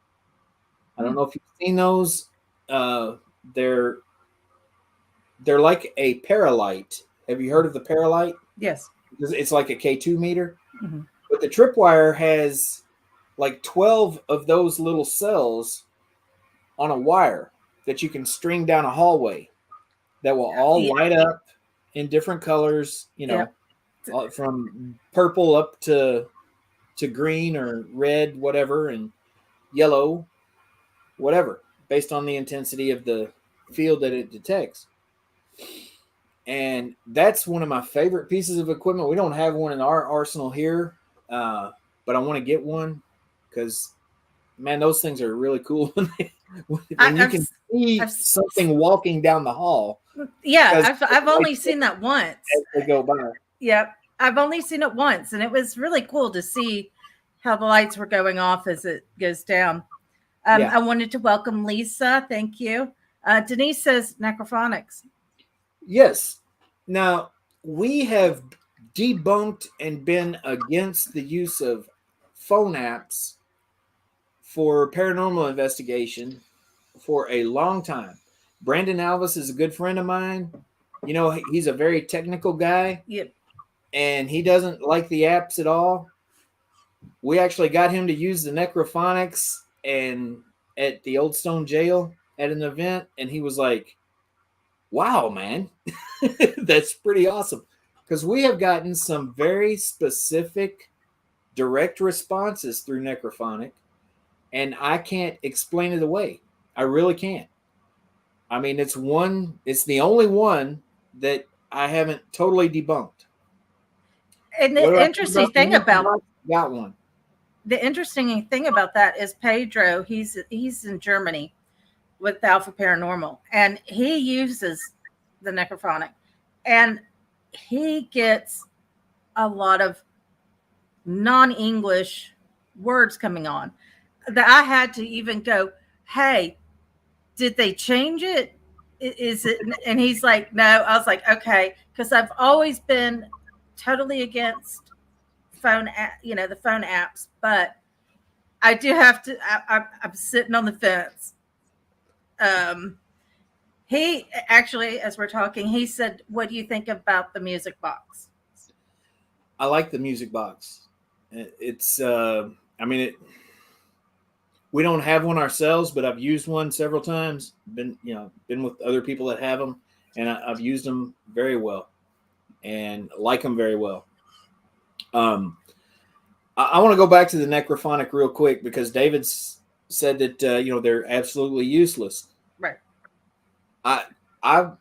I don't know if you've seen those. They're like a Paralight. Have you heard of the Paralight? Yes. It's like a K2 meter. Mm-hmm. But the Tripwire has like 12 of those little cells on a wire that you can string down a hallway that will all light up in different colors, from purple up to green or red, whatever, and yellow, whatever, based on the intensity of the field that it detects. And that's one of my favorite pieces of equipment. We don't have one in our arsenal here, but I want to get one because, man, those things are really cool when you can see something walking down the hall. Yeah, I've only seen that once. As they go by. Yep, I've only seen it once, and it was really cool to see how the lights were going off as it goes down. I wanted to welcome Lisa. Thank you. Denise says necrophonics. Yes. Now, we have debunked and been against the use of phone apps for paranormal investigation for a long time. Brandon Alvis is a good friend of mine. He's a very technical guy. Yep. And he doesn't like the apps at all. We actually got him to use the necrophonics and at the Old Stone Jail at an event, and he was like, wow, man, that's pretty awesome. Because we have gotten some very specific direct responses through necrophonic, and I can't explain it away. I really can't. I mean, it's the only one that I haven't totally debunked. And the interesting thing about got one. The interesting thing about that is Pedro, he's in Germany with Alpha Paranormal, and he uses the necrophonic, and he gets a lot of non-English words coming on that I had to even go, hey, did they change it? Is it? And he's like, no. I was like, okay, because I've always been totally against the phone apps, but I do have to. I'm sitting on the fence. He actually, as we're talking, he said, "What do you think about the music box?" I like the music box. It's, we don't have one ourselves, but I've used one several times. Been with other people that have them, and I've used them very well, and like them very well. I want to go back to the necrophonic real quick because David's said that they're absolutely useless. Right. I'm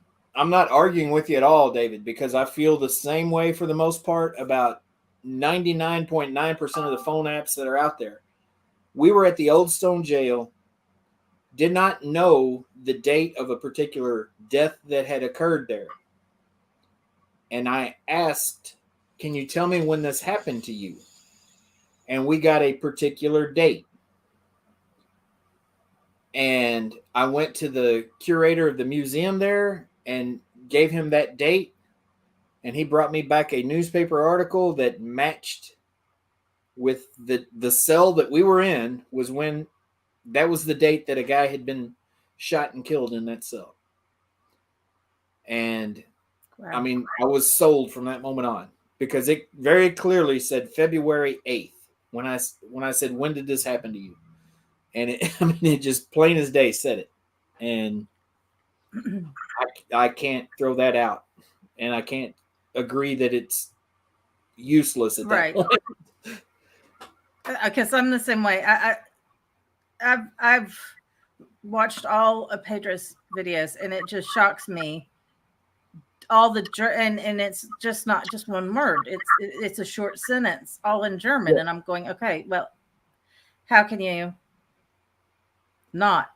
not arguing with you at all, David, because I feel the same way for the most part about 99.9% of the phone apps that are out there. We were at the Old Stone Jail, did not know the date of a particular death that had occurred there. And I asked, can you tell me when this happened to you? And we got a particular date. And I went to the curator of the museum there and gave him that date. And he brought me back a newspaper article that matched with the cell that we were in. That was the date that a guy had been shot and killed in that cell. And wow. I mean, I was sold from that moment on because it very clearly said February 8th when I said, when did this happen to you? And it just plain as day said it. And I can't throw that out. And I can't agree that it's useless at that point. Because I'm the same way. I've watched all of Pedro's videos, and it just shocks me. And it's just not just one word. It's a short sentence, all in German, and I'm going, okay, well, How can you not?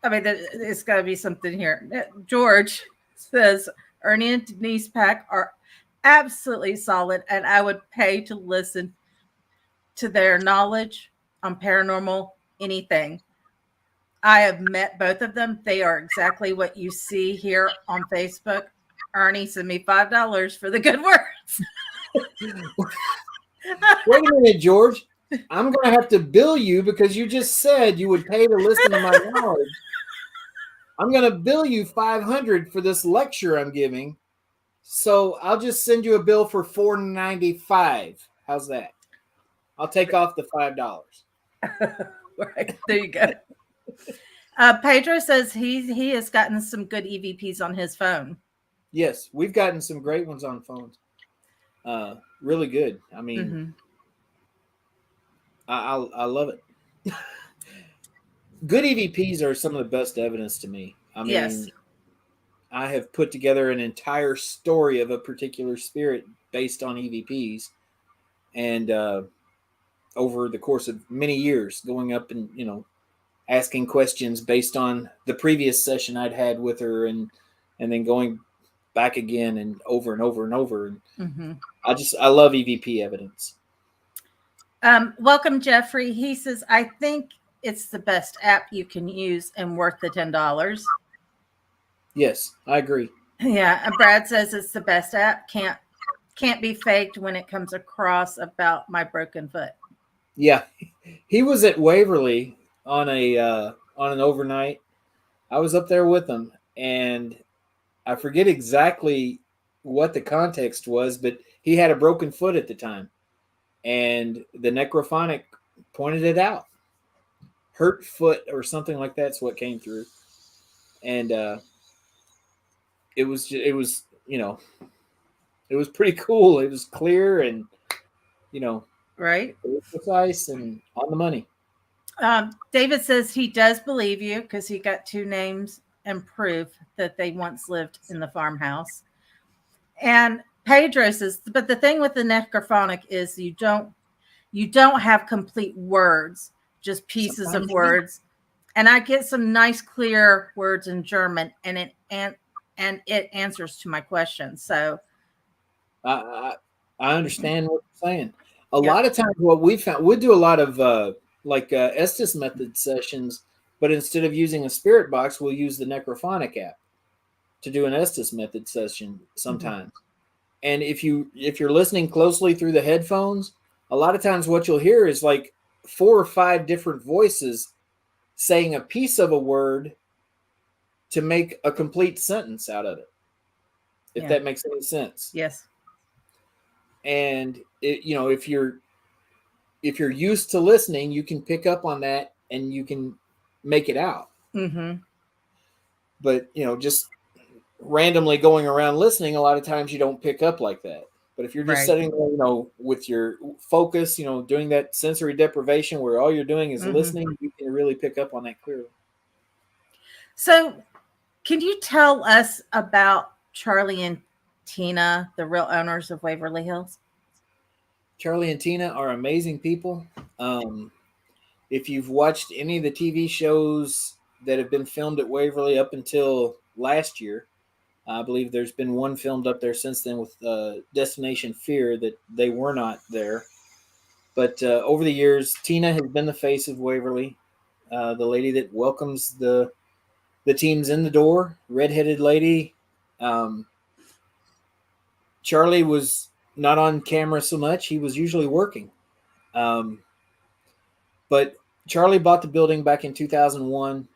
I mean, it's got to be something here. George says Ernie and Denise Pack are absolutely solid, and I would pay to listen to their knowledge on paranormal anything. I have met both of them. They are exactly what you see here on Facebook. Ernie, send me $5 for the good words. Wait a minute, George. I'm going to have to bill you because you just said you would pay to listen to my knowledge. I'm going to bill you $500 for this lecture I'm giving. So I'll just send you a bill for $4.95. How's that? I'll take off the $5. Right, there you go. Pedro says he has gotten some good EVPs on his phone. Yes, we've gotten some great ones on phones. Really good. I mean, I love it. Good EVPs are some of the best evidence to me. I mean, yes. I have put together an entire story of a particular spirit based on EVPs, and over the course of many years, going up and asking questions based on the previous session I'd had with her, and then going back again and over and over and over. And I love EVP evidence. Welcome, Jeffrey. He says, I think it's the best app you can use and worth the $10. Yes, I agree. Yeah, and Brad says it's the best app. Can't be faked when it comes across about my broken foot. Yeah, he was at Waverly on an overnight. I was up there with him, and I forget exactly what the context was, but he had a broken foot at the time, and the necrophonic pointed it out. Hurt foot or something like that's what came through, and it was pretty cool. It was clear and right, it was precise and on the money. David says he does believe you because he got 2 names and proof that they once lived in the farmhouse. And Pedro says, but the thing with the necrophonic is you don't have complete words, just pieces of words. And I get some nice, clear words in German, and it answers to my question. So I understand what you're saying. A lot of times what we found, we do a lot of Estes method sessions, but instead of using a spirit box, we'll use the necrophonic app to do an Estes method session sometimes. And if you're listening closely through the headphones, a lot of times what you'll hear is like 4 or 5 different voices saying a piece of a word to make a complete sentence out of it. If that makes any sense. Yes. And if you're used to listening, you can pick up on that and you can make it out. But just randomly going around listening, a lot of times you don't pick up like that. But if you're just sitting there, with your focus, doing that sensory deprivation where all you're doing is listening, you can really pick up on that clearly. So can you tell us about Charlie and Tina, the real owners of Waverly Hills? Charlie and Tina are amazing people. If you've watched any of the TV shows that have been filmed at Waverly up until last year, I believe there's been one filmed up there since then with Destination Fear that they were not there. But over the years, Tina has been the face of Waverly, the lady that welcomes the teams in the door, redheaded lady. Charlie was not on camera so much. He was usually working. But Charlie bought the building back in 2001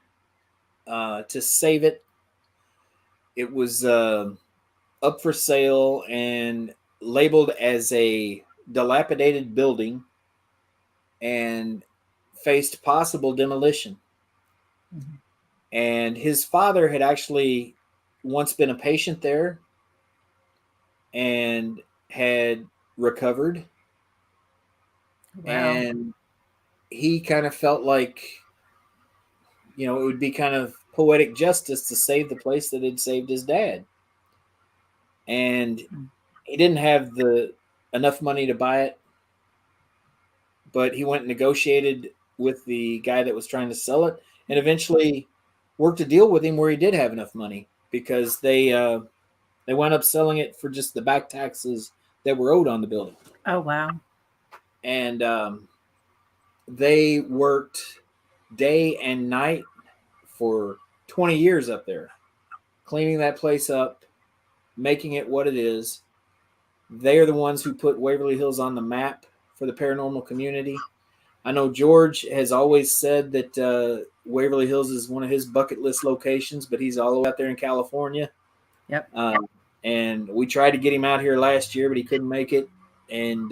to save it. It was up for sale and labeled as a dilapidated building and faced possible demolition. And his father had actually once been a patient there and had recovered. Wow. And he kind of felt like, it would be kind of poetic justice to save the place that had saved his dad. And he didn't have enough money to buy it, but he went and negotiated with the guy that was trying to sell it, and eventually worked a deal with him where he did have enough money, because they wound up selling it for just the back taxes that were owed on the building. Oh, wow. And they worked day and night for 20 years up there, cleaning that place up, making it what it is. They are the ones who put Waverly Hills on the map for the paranormal community. I know George has always said that Waverly Hills is one of his bucket list locations, but he's all the way out there in California. Yep. And we tried to get him out here last year, but he couldn't make it. And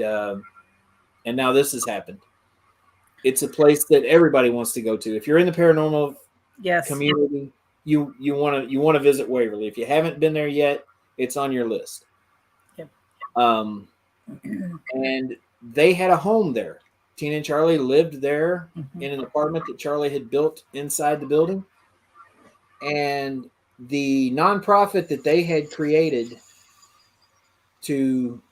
now this has happened. It's a place that everybody wants to go to. If you're in the paranormal community, you want to visit Waverly. If you haven't been there yet, it's on your list. Yep. And they had a home there. Tina and Charlie lived there in an apartment that Charlie had built inside the building. And the nonprofit that they had created to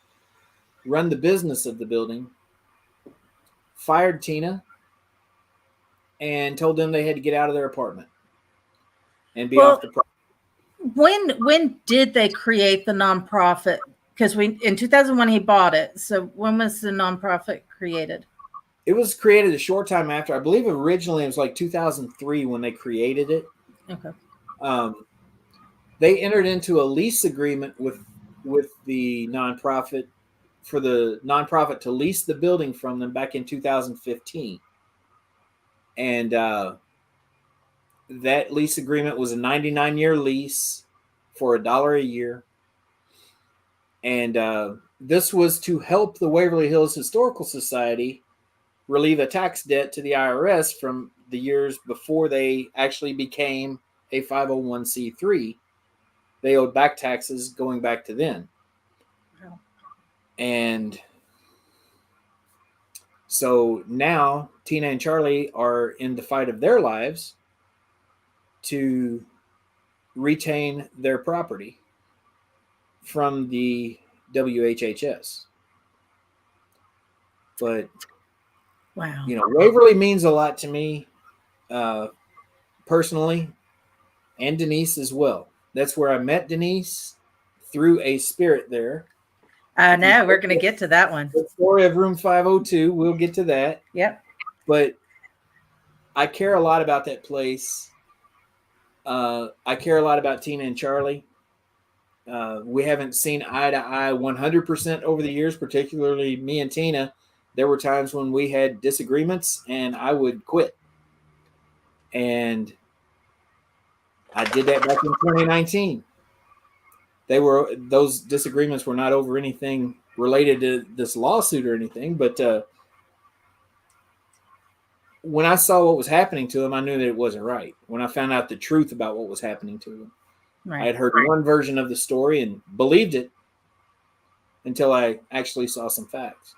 run the business of the building fired Tina and told them they had to get out of their apartment and be off the property. When did they create the nonprofit? Because in 2001 he bought it. So when was the nonprofit created? It was created a short time after. I believe originally it was like 2003 when they created it. Okay. They entered into a lease agreement with the nonprofit for the nonprofit to lease the building from them back in 2015. And that lease agreement was a 99-year lease for $1 a year. And this was to help the Waverly Hills Historical Society relieve a tax debt to the IRS from the years before they actually became a 501c3. They owed back taxes going back to then. Wow. And so now Tina and Charlie are in the fight of their lives to retain their property from the WHHS. But, wow, Waverly means a lot to me personally, and Denise as well. That's where I met Denise, through a spirit there. I know, we're going to get to that one. The story of room 502, we'll get to that. Yep. But I care a lot about that place. I care a lot about Tina and Charlie. We haven't seen eye to eye 100% over the years, particularly me and Tina. There were times when we had disagreements and I would quit. And I did that back in 2019. Those disagreements were not over anything related to this lawsuit or anything, but when I saw what was happening to him, I knew that it wasn't right. When I found out the truth about what was happening to him, right. I had heard one version of the story and believed it until I actually saw some facts.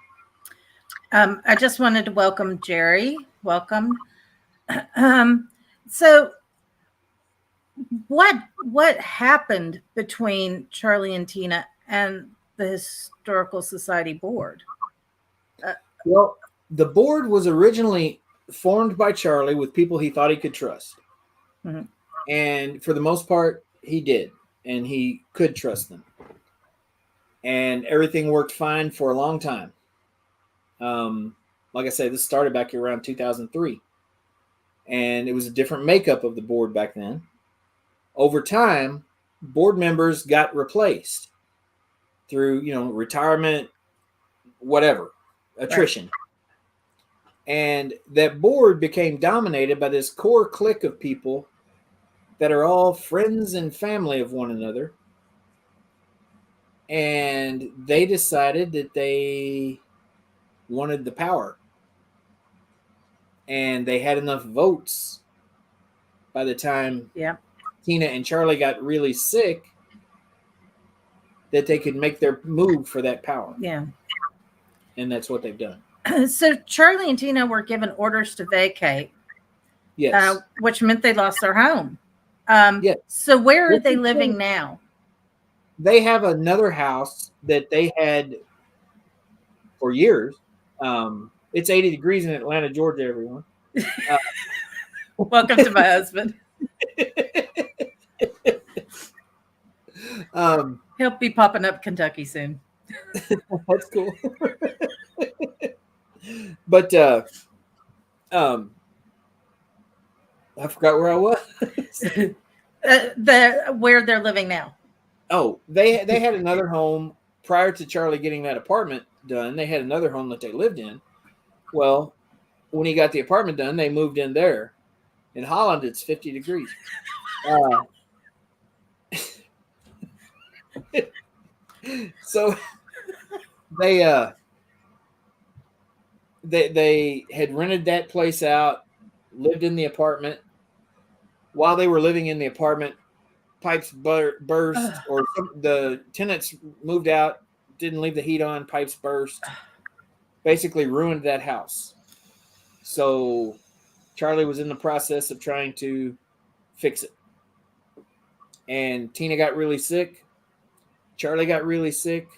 I just wanted to welcome Jerry. Welcome. So what happened between Charlie and Tina and the Historical Society board? Well, the board was originally formed by Charlie with people he thought he could trust. Mm-hmm. And for the most part, he did. And he could trust them. And everything worked fine for a long time. Like I say, this started back around 2003. And it was a different makeup of the board back then. Over time, board members got replaced through, retirement, whatever, attrition. Right. And that board became dominated by this core clique of people that are all friends and family of one another. And they decided that they wanted the power. And they had enough votes by the time Tina and Charlie got really sick that they could make their move for that power. Yeah. And that's what they've done. So Charlie and Tina were given orders to vacate. Yes. Which meant they lost their home. Yes. So where are they living now? They have another house that they had for years. It's 80 degrees in Atlanta, Georgia, everyone. Welcome to my husband. He'll be popping up Kentucky soon. That's cool. But I forgot where I was. Where they're living now. Oh, they had another home prior to Charlie getting that apartment done. They had another home that they lived in. Well, when he got the apartment done, they moved in there. In Holland, it's 50 degrees. So they had rented that place out, lived in the apartment. While they were living in the apartment, pipes burst, or the tenants moved out, didn't leave the heat on, pipes burst, basically ruined that house. So Charlie was in the process of trying to fix it. And Tina got really sick. Charlie got really sick.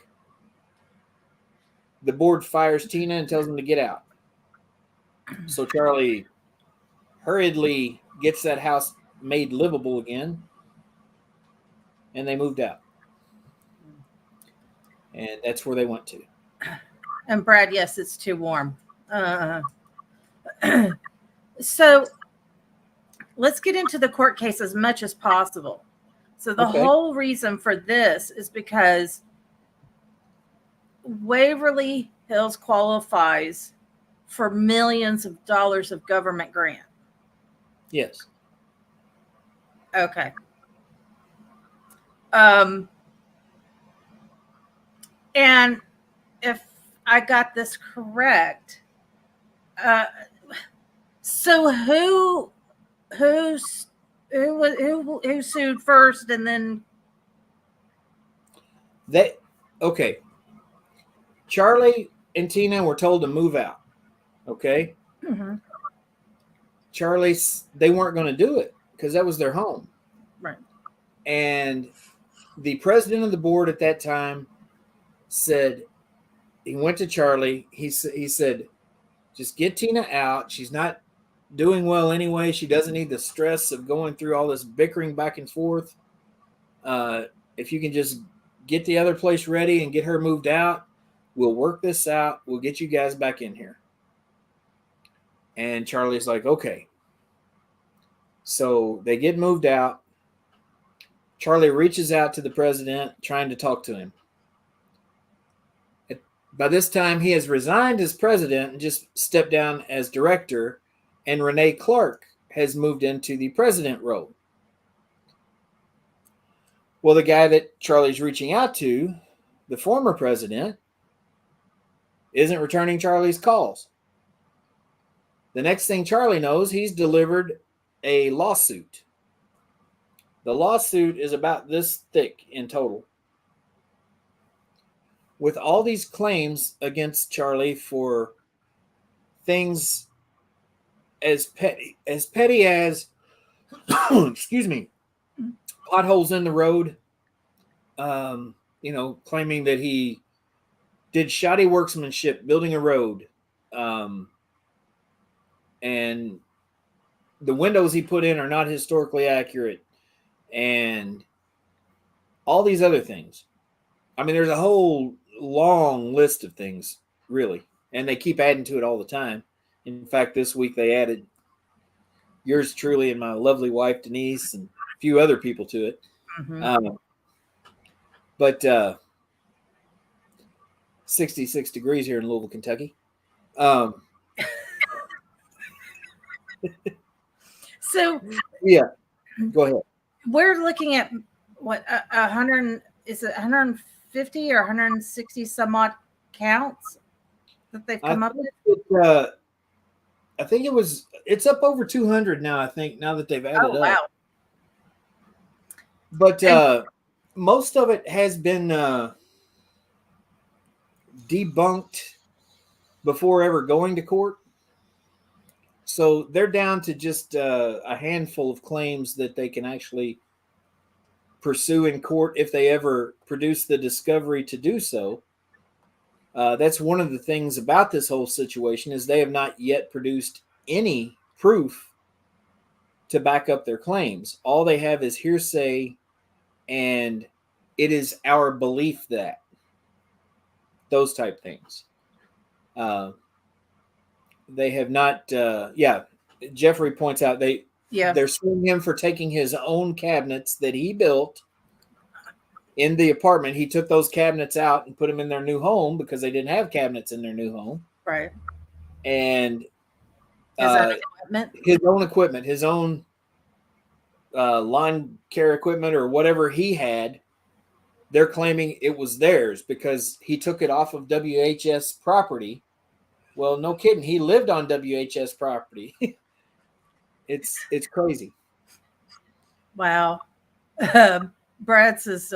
The board fires Tina and tells him to get out. So Charlie hurriedly gets that house made livable again. And they moved out. And that's where they went to. And Brad, yes, it's too warm. So let's get into the court case as much as possible. So the whole reason for this is because Waverly Hills qualifies for millions of dollars of government grant. Yes. Okay. And if I got this correct, so who sued first, and then okay. Charlie and Tina were told to move out. Okay. Mm-hmm. They weren't going to do it because that was their home. Right. And the president of the board at that time said, he went to Charlie. He said, just get Tina out. She's not doing well anyway. She doesn't need the stress of going through all this bickering back and forth. If you can just get the other place ready and get her moved out, we'll work this out. We'll get you guys back in here. And Charlie's like, okay. So they get moved out. Charlie reaches out to the president, trying to talk to him. By this time, he has resigned as president and just stepped down as director, and Renee Clark has moved into the president role. Well, the guy that Charlie's reaching out to, the former president, isn't returning Charlie's calls. The next thing Charlie knows, he's delivered a lawsuit. The lawsuit is about this thick in total, with all these claims against Charlie for things as petty as excuse me, potholes in the road, claiming that he did shoddy workmanship building a road, and the windows he put in are not historically accurate, and all these other things. I mean, there's a whole long list of things, really, and they keep adding to it all the time. In fact, this week they added yours truly and my lovely wife, Denise, and a few other people to it. Mm-hmm. But 66 degrees here in Louisville, Kentucky. So yeah, go ahead. We're looking at what 100 is it 150 or 160 some odd counts that they've come up with? I think it's up over 200 now, I think, now that they've added up. Wow. But most of it has been debunked before ever going to court. So they're down to just a handful of claims that they can actually pursue in court if they ever produce the discovery to do so. That's one of the things about this whole situation is they have not yet produced any proof to back up their claims. All they have is hearsay, and it is our belief that those type things. They have not. Jeffrey points out they're suing him for taking his own cabinets that he built in the apartment. He took those cabinets out and put them in their new home because they didn't have cabinets in their new home. Right. And his own equipment, his own lawn care equipment or whatever he had, they're claiming it was theirs because he took it off of WHS property. Well, no kidding. He lived on WHS property. It's crazy. Wow. Brad says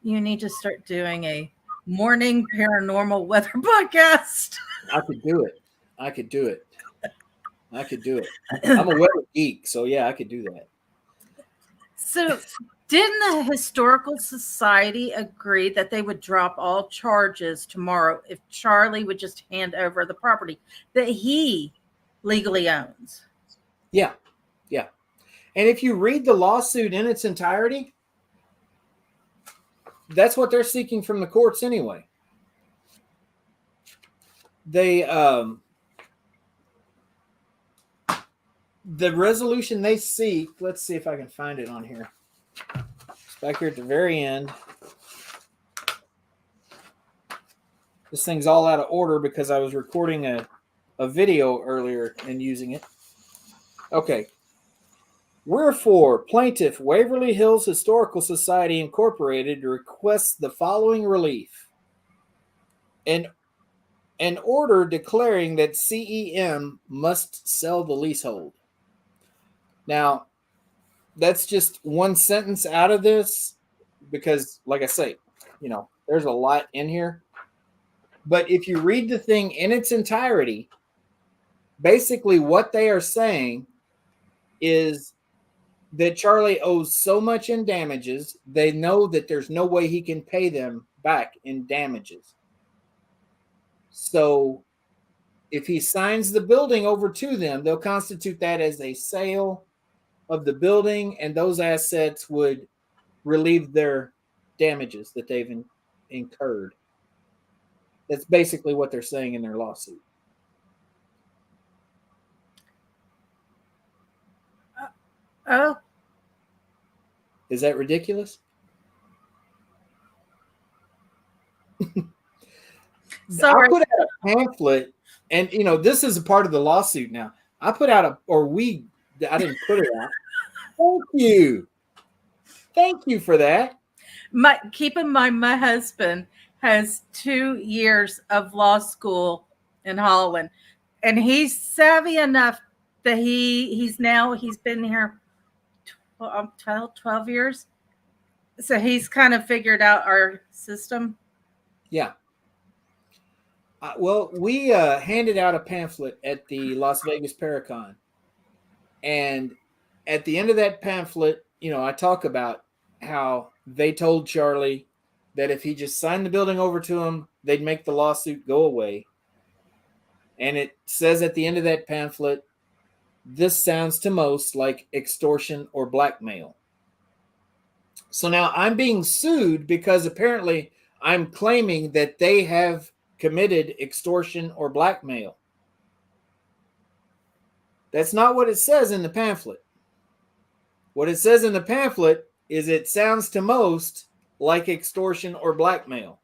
you need to start doing a morning paranormal weather podcast. I could do it. I'm a weather geek, so yeah, I could do that. So didn't the Historical Society agree that they would drop all charges tomorrow if Charlie would just hand over the property that he legally owns? Yeah. And if you read the lawsuit in its entirety, that's what they're seeking from the courts anyway. They the resolution they seek, let's see if I can find it on here. It's back here at the very end. This thing's all out of order because I was recording a video earlier and using it. Okay. Wherefore, Plaintiff Waverly Hills Historical Society Incorporated requests the following relief. An order declaring that CEM must sell the leasehold. Now, that's just one sentence out of this because, like I say, there's a lot in here. But if you read the thing in its entirety, basically what they are saying is that Charlie owes so much in damages, they know that there's no way he can pay them back in damages. So if he signs the building over to them, they'll constitute that as a sale of the building, and those assets would relieve their damages that they've incurred. That's basically what they're saying in their lawsuit. Oh. Is that ridiculous? Sorry. I put out a pamphlet, and this is a part of the lawsuit now. I put out I didn't put it out. Thank you for that. Keep in mind, my husband has 2 years of law school in Holland, and he's savvy enough that he's been here 12 years. So he's kind of figured out our system. Yeah. Well, we handed out a pamphlet at the Las Vegas Paracon. And at the end of that pamphlet, I talk about how they told Charlie that if he just signed the building over to him, they'd make the lawsuit go away. And it says at the end of that pamphlet, this sounds to most like extortion or blackmail. So now I'm being sued because apparently I'm claiming that they have committed extortion or blackmail. That's not what it says in the pamphlet. What it says in the pamphlet is it sounds to most like extortion or blackmail.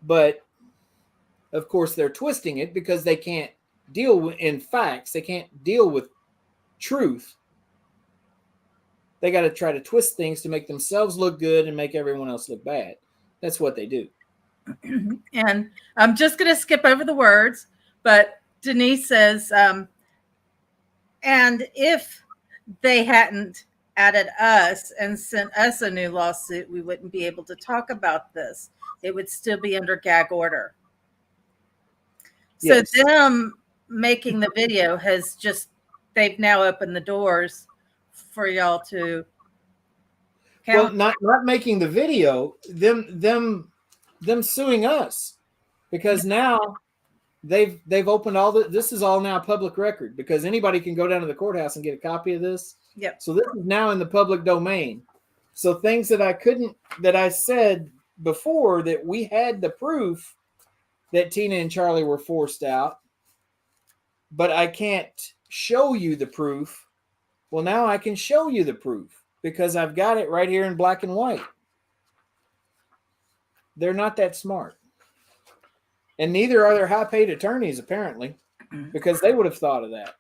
But, of course, they're twisting it because they can't deal in facts. They can't deal with truth. They got to try to twist things to make themselves look good and make everyone else look bad. That's what they do. And I'm just going to skip over the words, but Denise says, and if they hadn't added us and sent us a new lawsuit, we wouldn't be able to talk about this. It would still be under gag order. Yes. So them making the video they've now opened the doors for y'all to count. Well, not making the video, them suing us. because now they've opened all this is all now public record because anybody can go down to the courthouse and get a copy of this. Yep. So this is now in the public domain. So things that I said before that we had the proof that Tina and Charlie were forced out, but I can't show you the proof. Well, now I can show you the proof because I've got it right here in black and white. They're not that smart. And neither are their high-paid attorneys, apparently, because they would have thought of that.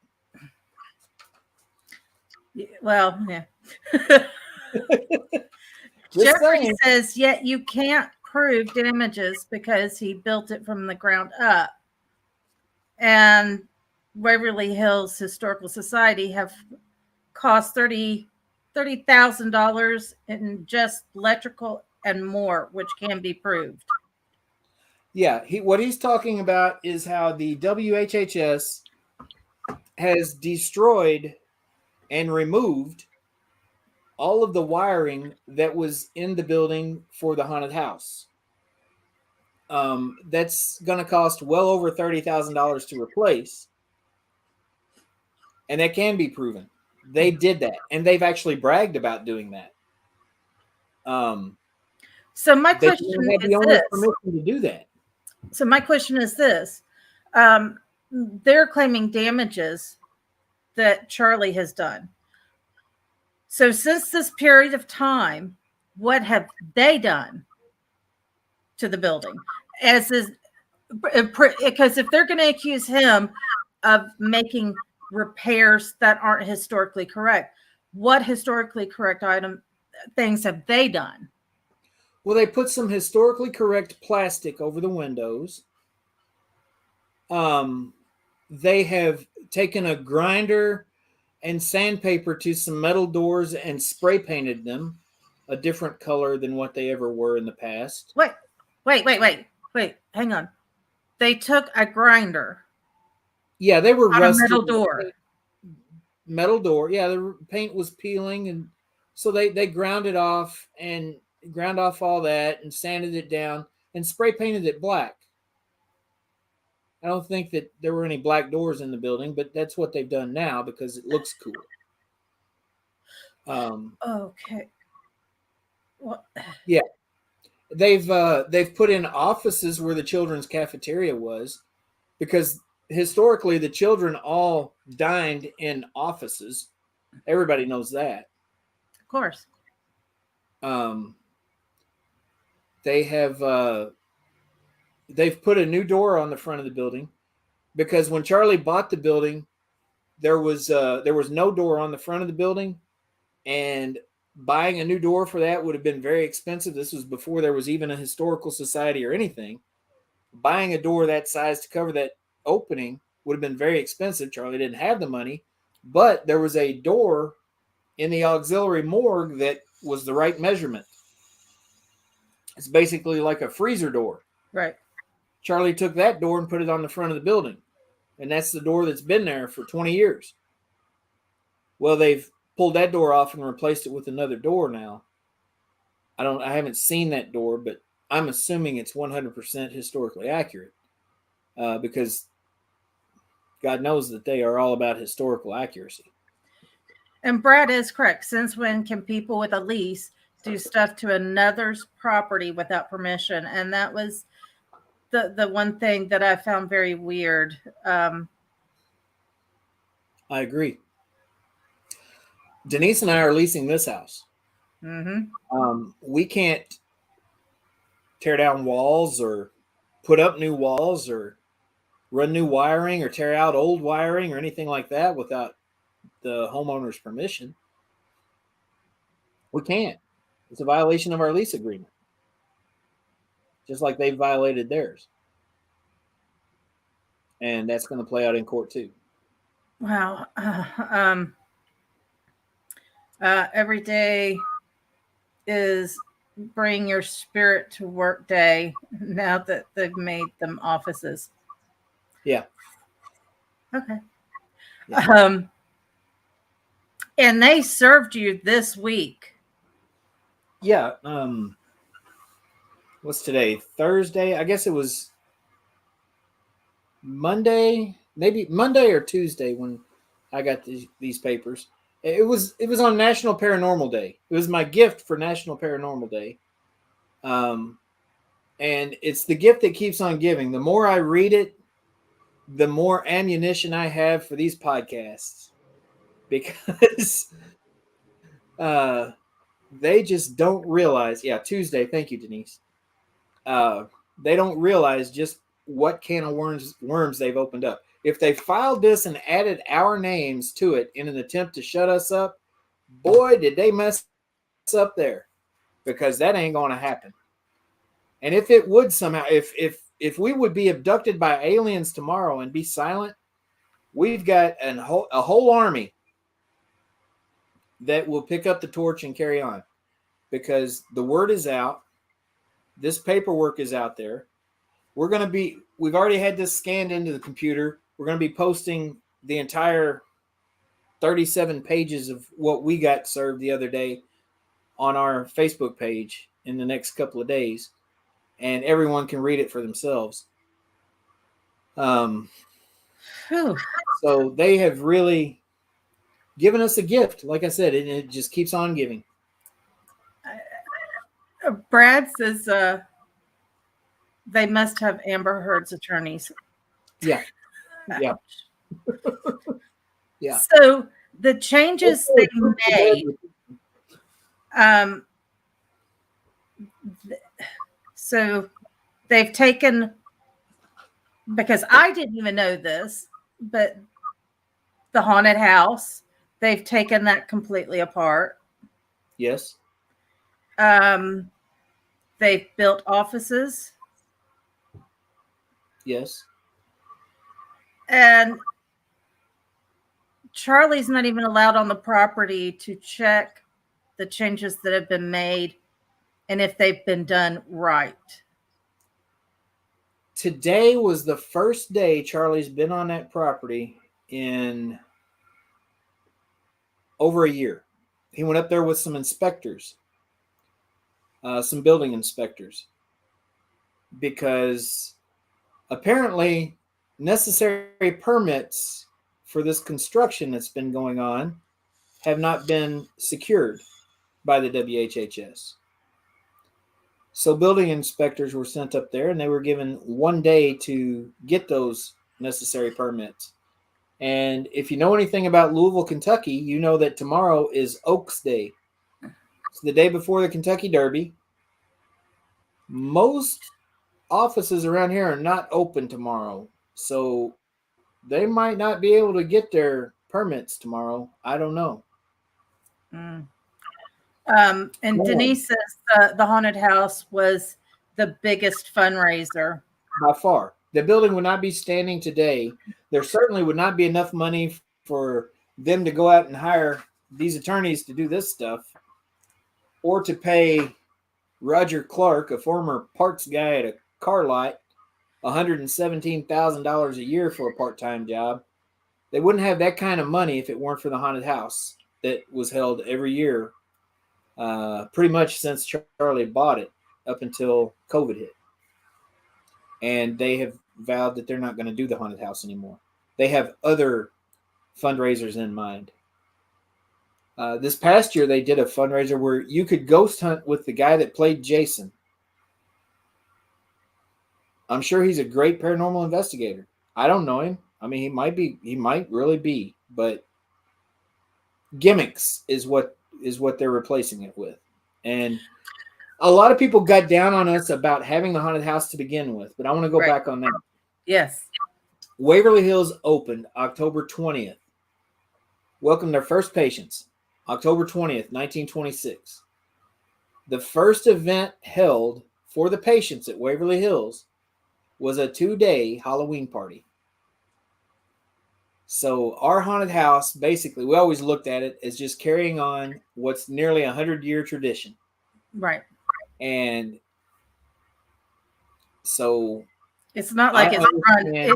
Well, yeah. Jeffrey says, yet you can't prove damages because he built it from the ground up. And Waverly Hills Historical Society have cost $30,000 in just electrical and more, which can be proved. Yeah, what he's talking about is how the WHHS has destroyed and removed all of the wiring that was in the building for the haunted house. That's going to cost well over $30,000 to replace. And that can be proven. They did that. And they've actually bragged about doing that. So my question is this. Permission to do that. So my question is this. They're claiming damages that Charlie has done. So since this period of time, what have they done to the building? Because if they're going to accuse him of making repairs that aren't historically correct, what historically correct things have they done? Well, they put some historically correct plastic over the windows. They have taken a grinder and sandpaper to some metal doors and spray painted them a different color than what they ever were in the past. Wait, hang on. They took a grinder. Yeah, they were rusty. A metal door. Metal door. Yeah, the paint was peeling, and so they ground it off and ground off all that and sanded it down and spray painted it black. I don't think that there were any black doors in the building, but that's what they've done now because it looks cool. Okay. What? Yeah. They've put in offices where the children's cafeteria was because historically the children all dined in offices. Everybody knows that. Of course. They've put a new door on the front of the building because when Charlie bought the building, there was no door on the front of the building, and buying a new door for that would have been very expensive. This was before there was even a historical society or anything. Buying a door that size to cover that opening would have been very expensive. Charlie didn't have the money, but there was a door in the auxiliary morgue that was the right measurement. It's basically like a freezer door. Right. Charlie took that door and put it on the front of the building. And that's the door that's been there for 20 years. Well, they've pulled that door off and replaced it with another door now. I haven't seen that door, but I'm assuming it's 100% historically accurate. Because God knows that they are all about historical accuracy. And Brad is correct. Since when can people with a lease do stuff to another's property without permission? And that was the one thing that I found very weird. I agree. Denise and I are leasing this house. Mm-hmm. We can't tear down walls or put up new walls or run new wiring or tear out old wiring or anything like that without the homeowner's permission. We can't. It's a violation of our lease agreement. Just like they've violated theirs. And that's going to play out in court too. Wow. Every day is bring your spirit to work day now that they've made them offices. Yeah. Okay. Yeah. And they served you this week. Yeah. What's today? Thursday? I guess it was Monday, maybe Monday or Tuesday when I got these papers. It was on National Paranormal Day. It was my gift for National Paranormal Day. And it's the gift that keeps on giving. The more I read it, the more ammunition I have for these podcasts, because they just don't realize. Yeah, Tuesday. Thank you, Denise. They don't realize just what can of worms they've opened up. If they filed this and added our names to it in an attempt to shut us up, boy, did they mess up there, because that ain't going to happen. And if it would somehow, if we would be abducted by aliens tomorrow and be silent, we've got a whole army that will pick up the torch and carry on, because the word is out. This paperwork is out there. We've already had this scanned into the computer. We're going to be posting the entire 37 pages of what we got served the other day on our Facebook page in the next couple of days, and everyone can read it for themselves. So they have really given us a gift. Like I said, it just keeps on giving. Brad says they must have Amber Heard's attorneys. Yeah. Yeah. Yeah. So the changes they made, so they've taken, because I didn't even know this, but the haunted house, they've taken that completely apart. Yes. They've built offices. Yes. And Charlie's not even allowed on the property to check the changes that have been made and if they've been done right. Today was the first day Charlie's been on that property in over a year. He went up there with some inspectors, some building inspectors, because apparently necessary permits for this construction that's been going on have not been secured by the WHHS. So building inspectors were sent up there, and they were given 1 day to get those necessary permits. And if you know anything about Louisville, Kentucky, you know that tomorrow is Oaks Day. It's the day before the Kentucky Derby. Most offices around here are not open tomorrow, so they might not be able to get their permits tomorrow. I don't know. And Denise says the haunted house was the biggest fundraiser. By far. The building would not be standing today. There certainly would not be enough money for them to go out and hire these attorneys to do this stuff, or to pay Roger Clark, a former parts guy at a car lot, $117,000 a year for a part-time job. They wouldn't have that kind of money if it weren't for the haunted house that was held every year, pretty much since Charlie bought it up until COVID hit. And they have vowed that they're not going to do the haunted house anymore. They have other fundraisers in mind. This past year, they did a fundraiser where you could ghost hunt with the guy that played Jason. I'm sure he's a great paranormal investigator. I don't know him. I mean, he might really be, but gimmicks is what they're replacing it with. And a lot of people got down on us about having the haunted house to begin with, but I want to go back on that. Yes. Waverly Hills opened October 20th. Welcomed their first patients, October 20th, 1926. The first event held for the patients at Waverly Hills was a 2-day Halloween party. So our haunted house, basically, we always looked at it as just carrying on what's nearly 100-year tradition. Right. And so it's not like it's run.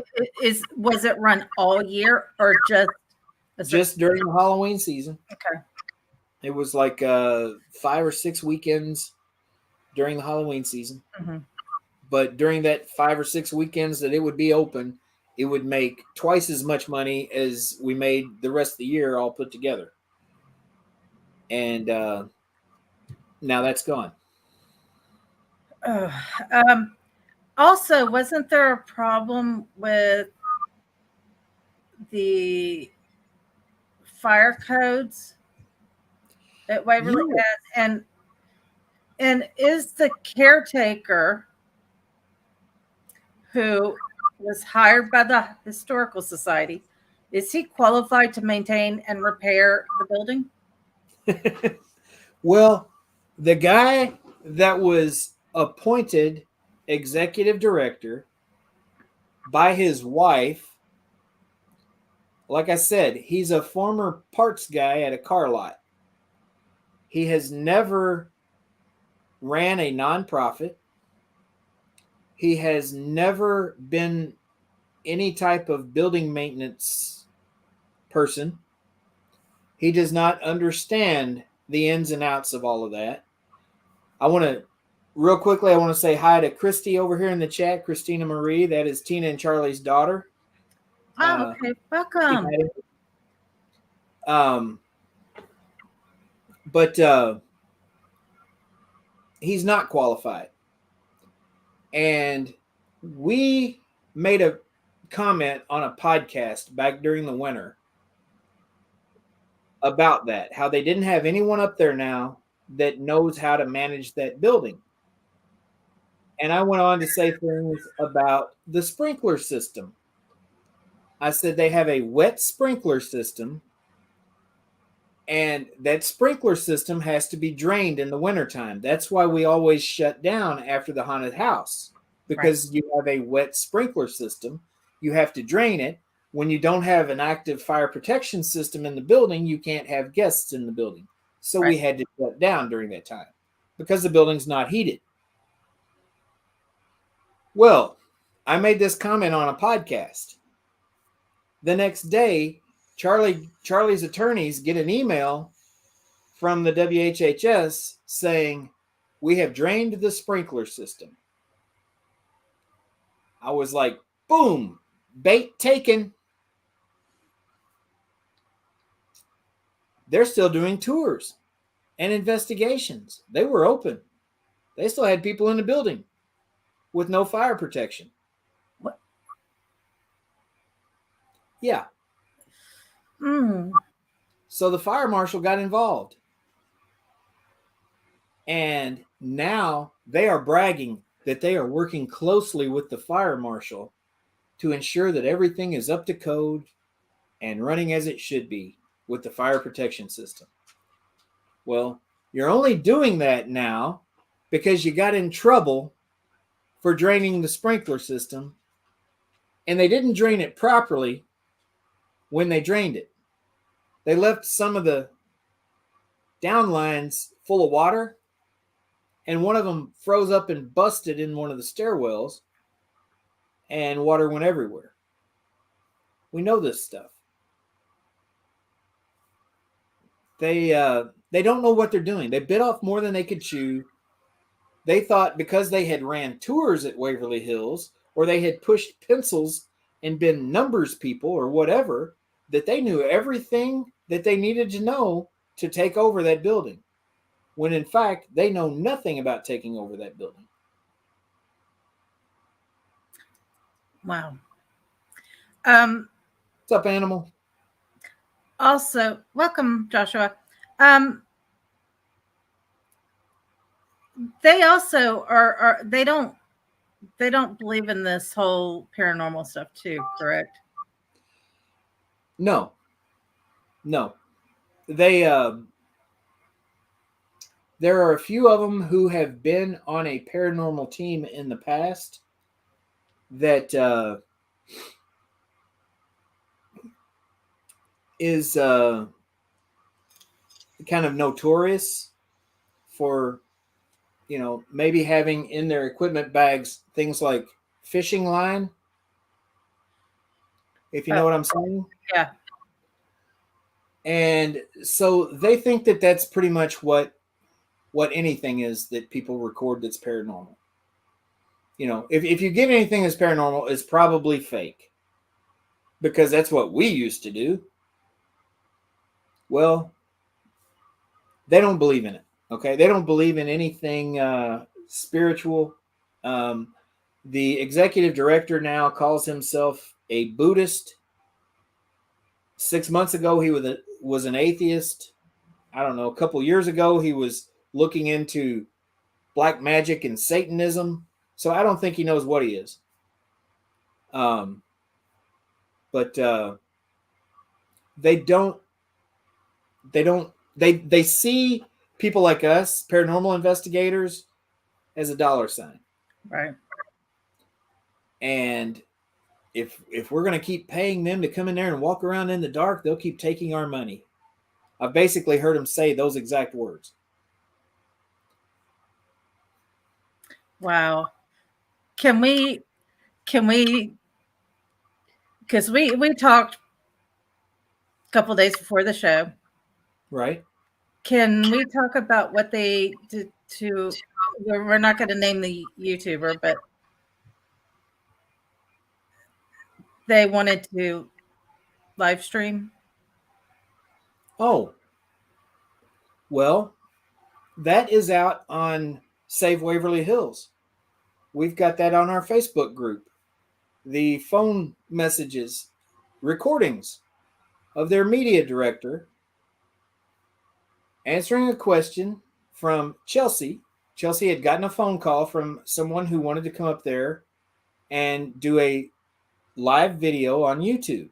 Was it run all year or just during the Halloween season? Okay. It was like 5 or 6 weekends during the Halloween season. Mm-hmm. But during that 5 or 6 weekends that it would be open, it would make twice as much money as we made the rest of the year all put together. And now that's gone. Also, wasn't there a problem with the fire codes at Waverly? Yeah. And is the caretaker who was hired by the Historical Society, is he qualified to maintain and repair the building? Well, the guy that was appointed executive director by his wife, like I said, he's a former parts guy at a car lot. He has never ran a nonprofit. He has never been any type of building maintenance person. He does not understand the ins and outs of all of that. I want to say hi to Christy over here in the chat, Christina Marie. That is Tina and Charlie's daughter. Oh, okay. Welcome. But he's not qualified. And we made a comment on a podcast back during the winter about that, how they didn't have anyone up there now that knows how to manage that building. And I went on to say things about the sprinkler system. I said they have a wet sprinkler system, and that sprinkler system has to be drained in the wintertime. That's why we always shut down after the haunted house, because you have a wet sprinkler system. You have to drain it. When you don't have an active fire protection system in the building, you can't have guests in the building. So we had to shut down during that time because the building's not heated. Well, I made this comment on a podcast. The next day, Charlie's attorneys get an email from the WHHS saying, we have drained the sprinkler system. I was like, boom, bait taken. They're still doing tours and investigations. They were open. They still had people in the building with no fire protection. What? Yeah. So the fire marshal got involved. And now they are bragging that they are working closely with the fire marshal to ensure that everything is up to code and running as it should be with the fire protection system. Well, you're only doing that now because you got in trouble for draining the sprinkler system, and they didn't drain it properly when they drained it. They left some of the downlines full of water, and one of them froze up and busted in one of the stairwells, and water went everywhere. We know this stuff. They don't know what they're doing. They bit off more than they could chew. They thought because they had ran tours at Waverly Hills, or they had pushed pencils and been numbers people or whatever, that they knew everything that they needed to know to take over that building, when in fact they know nothing about taking over that building. Wow. What's up, Animal? Also, welcome, Joshua. They also are they don't believe in this whole paranormal stuff too, correct? No. They there are a few of them who have been on a paranormal team in the past that is kind of notorious for, maybe having in their equipment bags things like fishing line, if you know what I'm saying. Yeah. And so they think that that's pretty much what anything is that people record that's paranormal. If you get anything that's paranormal, it's probably fake. because that's what we used to do. Well, they don't believe in it. Okay, they don't believe in anything spiritual. The executive director now calls himself a Buddhist. 6 months ago, he was an atheist. I don't know. A couple years ago, he was looking into black magic and Satanism. So I don't think he knows what he is. But they see people like us, paranormal investigators, as a dollar sign. Right. And if we're going to keep paying them to come in there and walk around in the dark, they'll keep taking our money. I've basically heard him say those exact words. Wow. Can we, because we talked a couple days before the show. Right. Can we talk about what they did to, we're not going to name the YouTuber, but they wanted to live stream? Oh. Well, that is out on Save Waverly Hills. We've got that on our Facebook group. The phone messages, recordings of their media director answering a question from Chelsea. Chelsea had gotten a phone call from someone who wanted to come up there and do a live video on YouTube.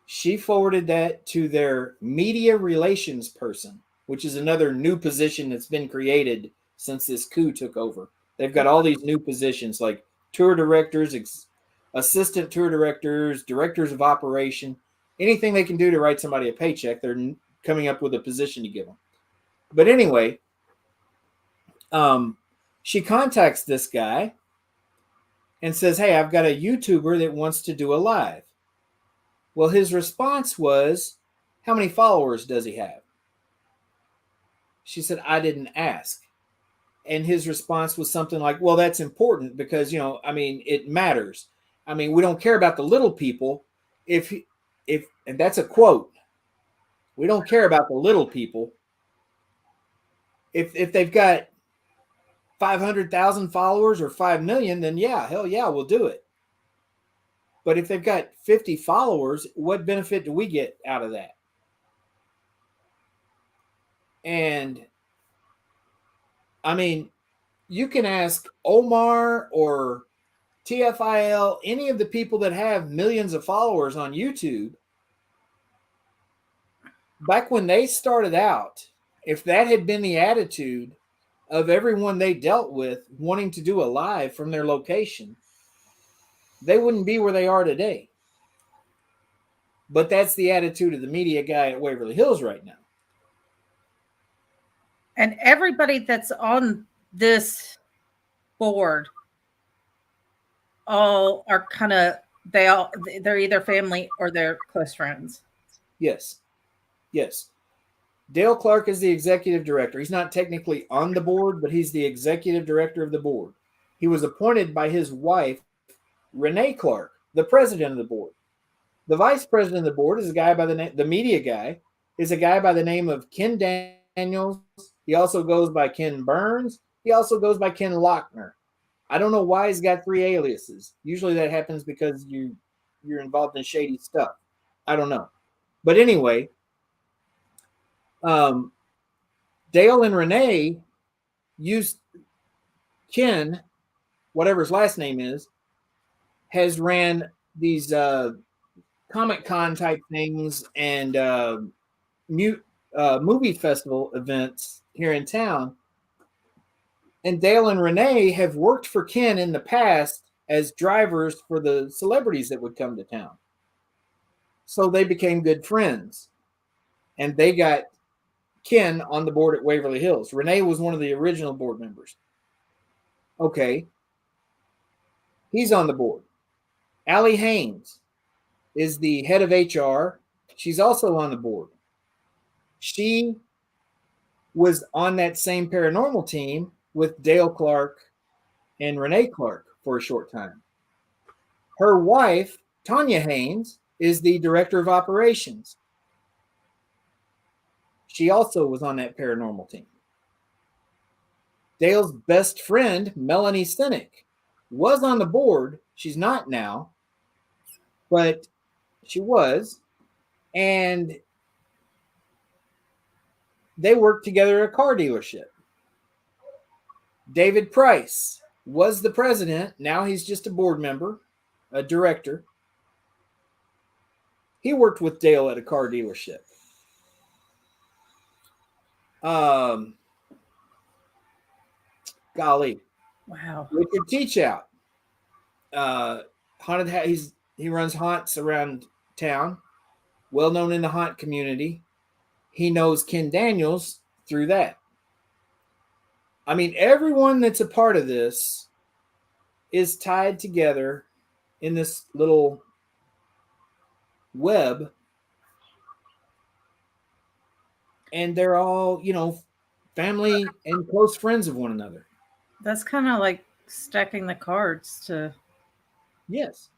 She forwarded that to their media relations person, which is another new position that's been created since this coup took over. They've got all these new positions like tour directors, assistant tour directors, directors of operation, anything they can do to write somebody a paycheck. They're coming up with a position to give them. But anyway, she contacts this guy and says, hey, I've got a YouTuber that wants to do a live. Well, his response was, how many followers does he have? She said, I didn't ask. And his response was something like, well, that's important because, it matters. I mean, we don't care about the little people. And that's a quote. We don't care about the little people. If they've got 500,000 followers or 5 million, then hell yeah, we'll do it. But if they've got 50 followers, what benefit do we get out of that? And I mean, you can ask Omar or TFIL, any of the people that have millions of followers on YouTube. Back when they started out, if that had been the attitude of everyone they dealt with wanting to do a live from their location, they wouldn't be where they are today. But that's the attitude of the media guy at Waverly Hills right now. And everybody that's on this board all are they're either family or they're close friends. Yes. Dale Clark is the executive director. He's not technically on the board, but he's the executive director of the board. He was appointed by his wife, Renee Clark, the president of the board. The vice president of the board is a guy by the name, the media guy, is a guy by the name of Ken Daniels. He also goes by Ken Burns. He also goes by Ken Lochner. I don't know why he's got 3 aliases. Usually that happens because you're involved in shady stuff. I don't know. But anyway, Dale and Renee used Ken, whatever his last name is, has ran these Comic Con type things and movie festival events here in town. And Dale and Renee have worked for Ken in the past as drivers for the celebrities that would come to town. So they became good friends. And they got Ken on the board at Waverly Hills. Renee was one of the original board members. Okay. He's on the board. Allie Haynes is the head of HR. She's also on the board. She was on that same paranormal team with Dale Clark and Renee Clark for a short time. Her wife Tanya Haynes is the director of operations. She also was on that paranormal team. Dale's best friend, Melanie Sinek, was on the board. She's not now, but she was. And they worked together at a car dealership. David Price was the president. Now he's just a board member, a director. He worked with Dale at a car dealership. Golly. Wow. Richard Teachout. He runs haunts around town. Well known in the haunt community. He knows Ken Daniels through that. I mean, everyone that's a part of this is tied together in this little web. And they're all, family and close friends of one another. That's kind of like stacking the cards to. Yes.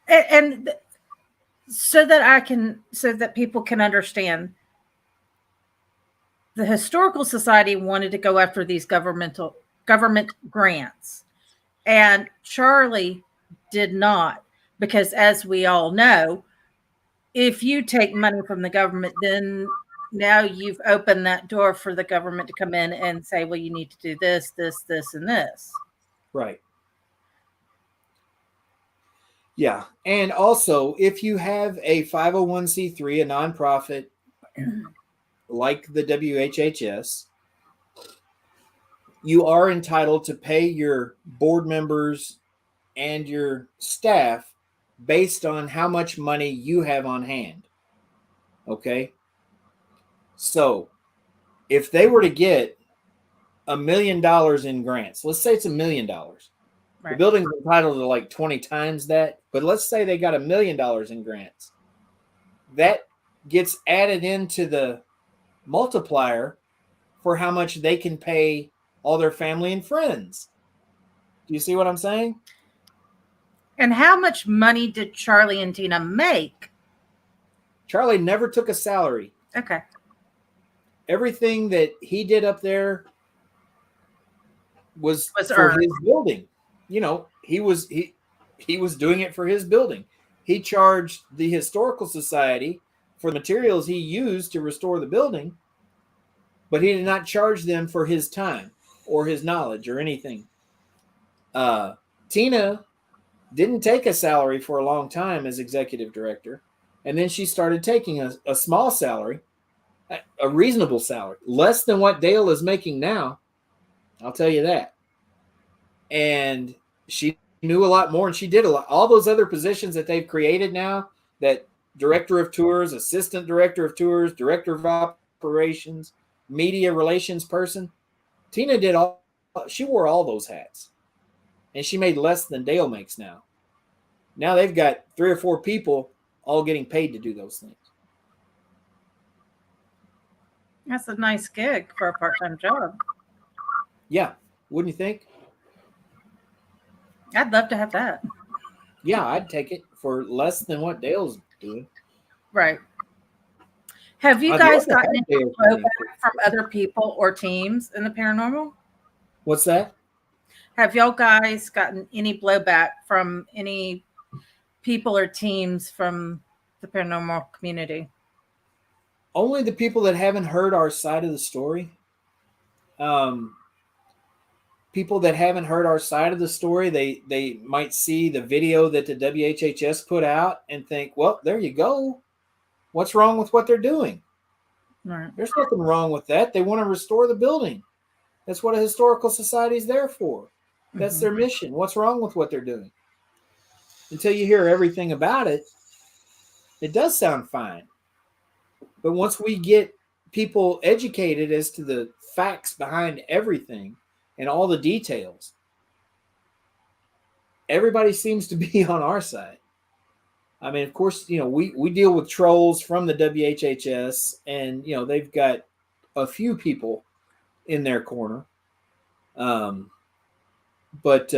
And so that people can understand, the Historical Society wanted to go after these government grants, and Charlie did not, because as we all know, if you take money from the government, then now you've opened that door for the government to come in and say, well, you need to do this, this, this, and this. Right. Yeah. And also, if you have a 501c3, a nonprofit like the WHHS, you are entitled to pay your board members and your staff based on how much money you have on hand. Okay? So, if they were to get $1 million in grants, let's say it's $1 million. Right. The building's entitled to like 20 times that, but let's say they got $1 million in grants. That gets added into the multiplier for how much they can pay all their family and friends. Do you see what I'm saying? And how much money did Charlie and Tina make? Charlie never took a salary. Okay. Everything that he did up there was for earned. His building. He was doing it for his building. He charged the Historical Society for the materials he used to restore the building, but he did not charge them for his time or his knowledge or anything. Tina didn't take a salary for a long time as executive director, and then she started taking a small salary, a reasonable salary, less than what Dale is making now. I'll tell you that. And she knew a lot more, and she did a lot. All those other positions that they've created now, that director of tours, assistant director of tours, director of operations, media relations person, Tina did all. She wore all those hats, and she made less than Dale makes now. Now they've got 3 or 4 people all getting paid to do those things. That's a nice gig for a part-time job. Yeah, wouldn't you think? I'd love to have that. Yeah, I'd take it for less than what Dale's doing. Right. Have you guys gotten any blowback from other people or teams in the paranormal? What's that? Have y'all guys gotten any blowback from any people or teams from the paranormal community? Only the people that haven't heard our side of the story. People that haven't heard our side of the story, they might see the video that the WHHS put out and think, well, there you go. What's wrong with what they're doing? Right. There's nothing wrong with that. They want to restore the building. That's what a historical society is there for. That's their mission. What's wrong with what they're doing? Until you hear everything about it, it does sound fine. But once we get people educated as to the facts behind everything and all the details, everybody seems to be on our side. I mean, of course, we deal with trolls from the WHHS, and, they've got a few people in their corner. But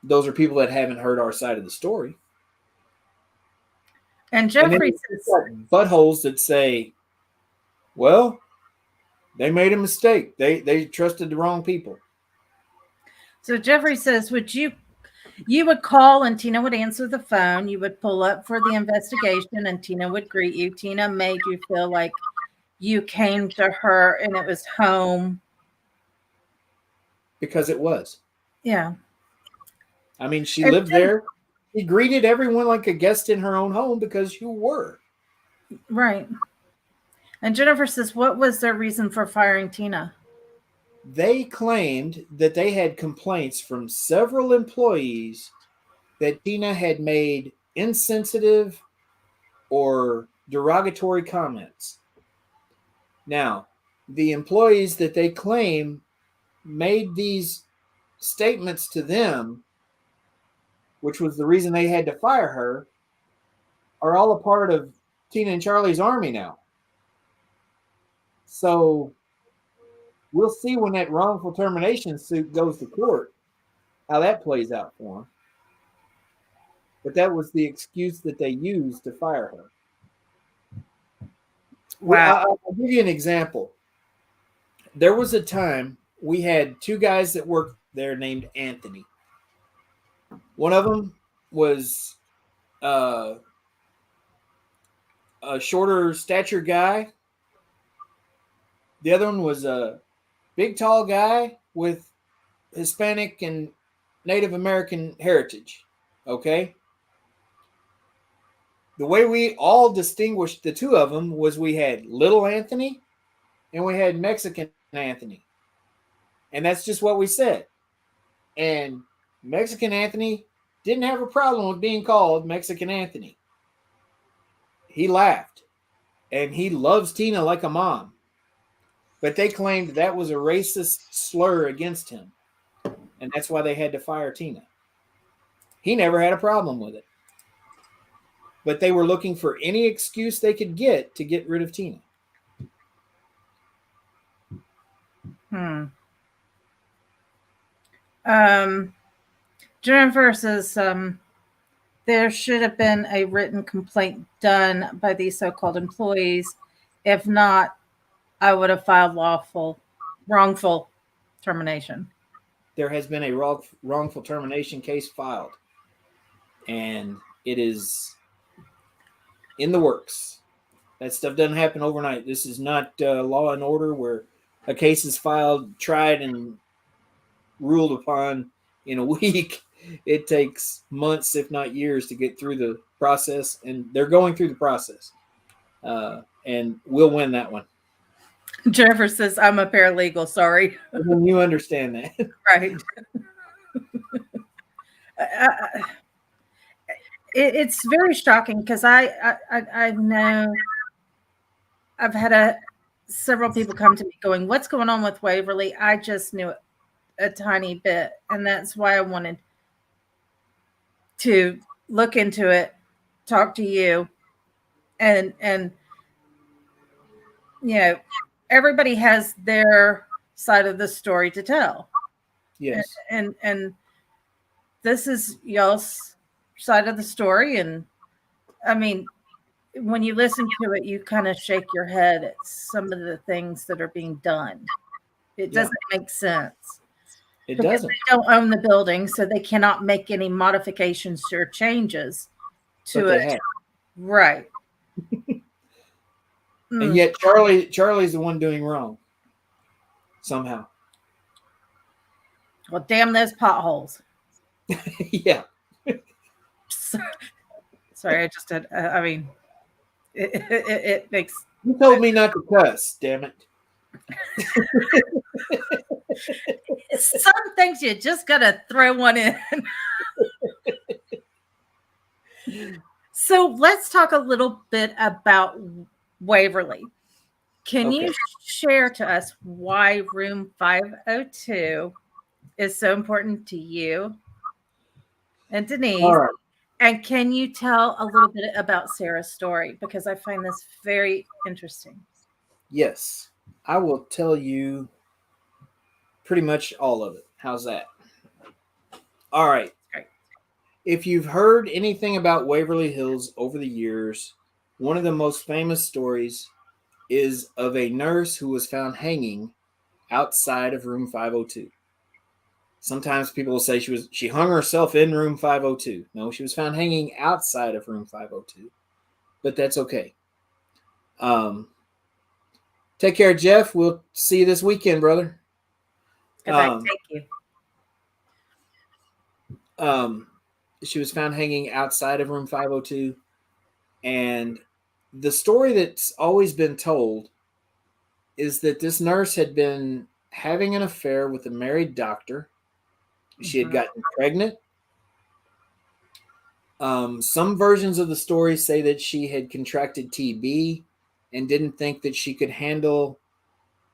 those are people that haven't heard our side of the story. And Jeffrey says, buttholes that say, well, they made a mistake. They trusted the wrong people. So Jeffrey says, you would call and Tina would answer the phone. You would pull up for the investigation and Tina would greet you. Tina made you feel like you came to her and it was home. Because it was. Yeah. I mean, she lived there. She greeted everyone like a guest in her own home because you were. Right. And Jennifer says, what was their reason for firing Tina? They claimed that they had complaints from several employees that Tina had made insensitive or derogatory comments. Now, the employees that they claim made these statements to them, which was the reason they had to fire her, are all a part of Tina and Charlie's army now. So we'll see when that wrongful termination suit goes to court, how that plays out for them. But that was the excuse that they used to fire her. Wow. I'll give you an example. There was a time we had two guys that worked there named Anthony. One of them was a shorter stature guy. The other one was a big, tall guy with Hispanic and Native American heritage. Okay? The way we all distinguished the two of them was we had Little Anthony and we had Mexican Anthony. And that's just what we said. And Mexican Anthony didn't have a problem with being called Mexican Anthony. He laughed. And he loves Tina like a mom. But they claimed that was a racist slur against him. And that's why they had to fire Tina. He never had a problem with it. But they were looking for any excuse they could get to get rid of Tina. Jennifer says there should have been a written complaint done by these so-called employees. If not, I would have filed wrongful termination. There has been a wrongful termination case filed. And it is in the works. That stuff doesn't happen overnight. This is not Law and Order where a case is filed, tried, and ruled upon in a week. It takes months, if not years, to get through the process. And they're going through the process. And we'll win that one. Jennifer says, I'm a paralegal. Sorry. You understand that. Right. It's very shocking because I know I've had several people come to me going, what's going on with Waverly? I just knew a tiny bit. And that's why I wanted to look into it, talk to you. And you know, everybody has their side of the story to tell. Yes. And this is y'all's side of the story. And I mean, when you listen to it, you kind of shake your head at some of the things that are being done. It doesn't make sense. It because doesn't. They don't own the building, so they cannot make any modifications or changes to it. Right. And yet Charlie's the one doing wrong. Somehow. Well, damn those potholes. Yeah. Sorry, I just had, I mean, it makes... You told me not to cuss, damn it. Some things you just got to throw one in. So let's talk a little bit about Waverly. Can you share to us why room 502 is so important to you and Denise? All right. And can you tell a little bit about Sarah's story? Because I find this very interesting. Yes. I will tell you pretty much all of it. How's that? All right. Great. If you've heard anything about Waverly Hills over the years, one of the most famous stories is of a nurse who was found hanging outside of room 502. Sometimes people will say she hung herself in room 502. No, she was found hanging outside of room 502. But that's okay. Take care, Jeff. We'll see you this weekend, brother. Goodbye. Thank you. She was found hanging outside of room 502. And the story that's always been told is that this nurse had been having an affair with a married doctor. She had gotten pregnant. Some versions of the story say that she had contracted TB and didn't think that she could handle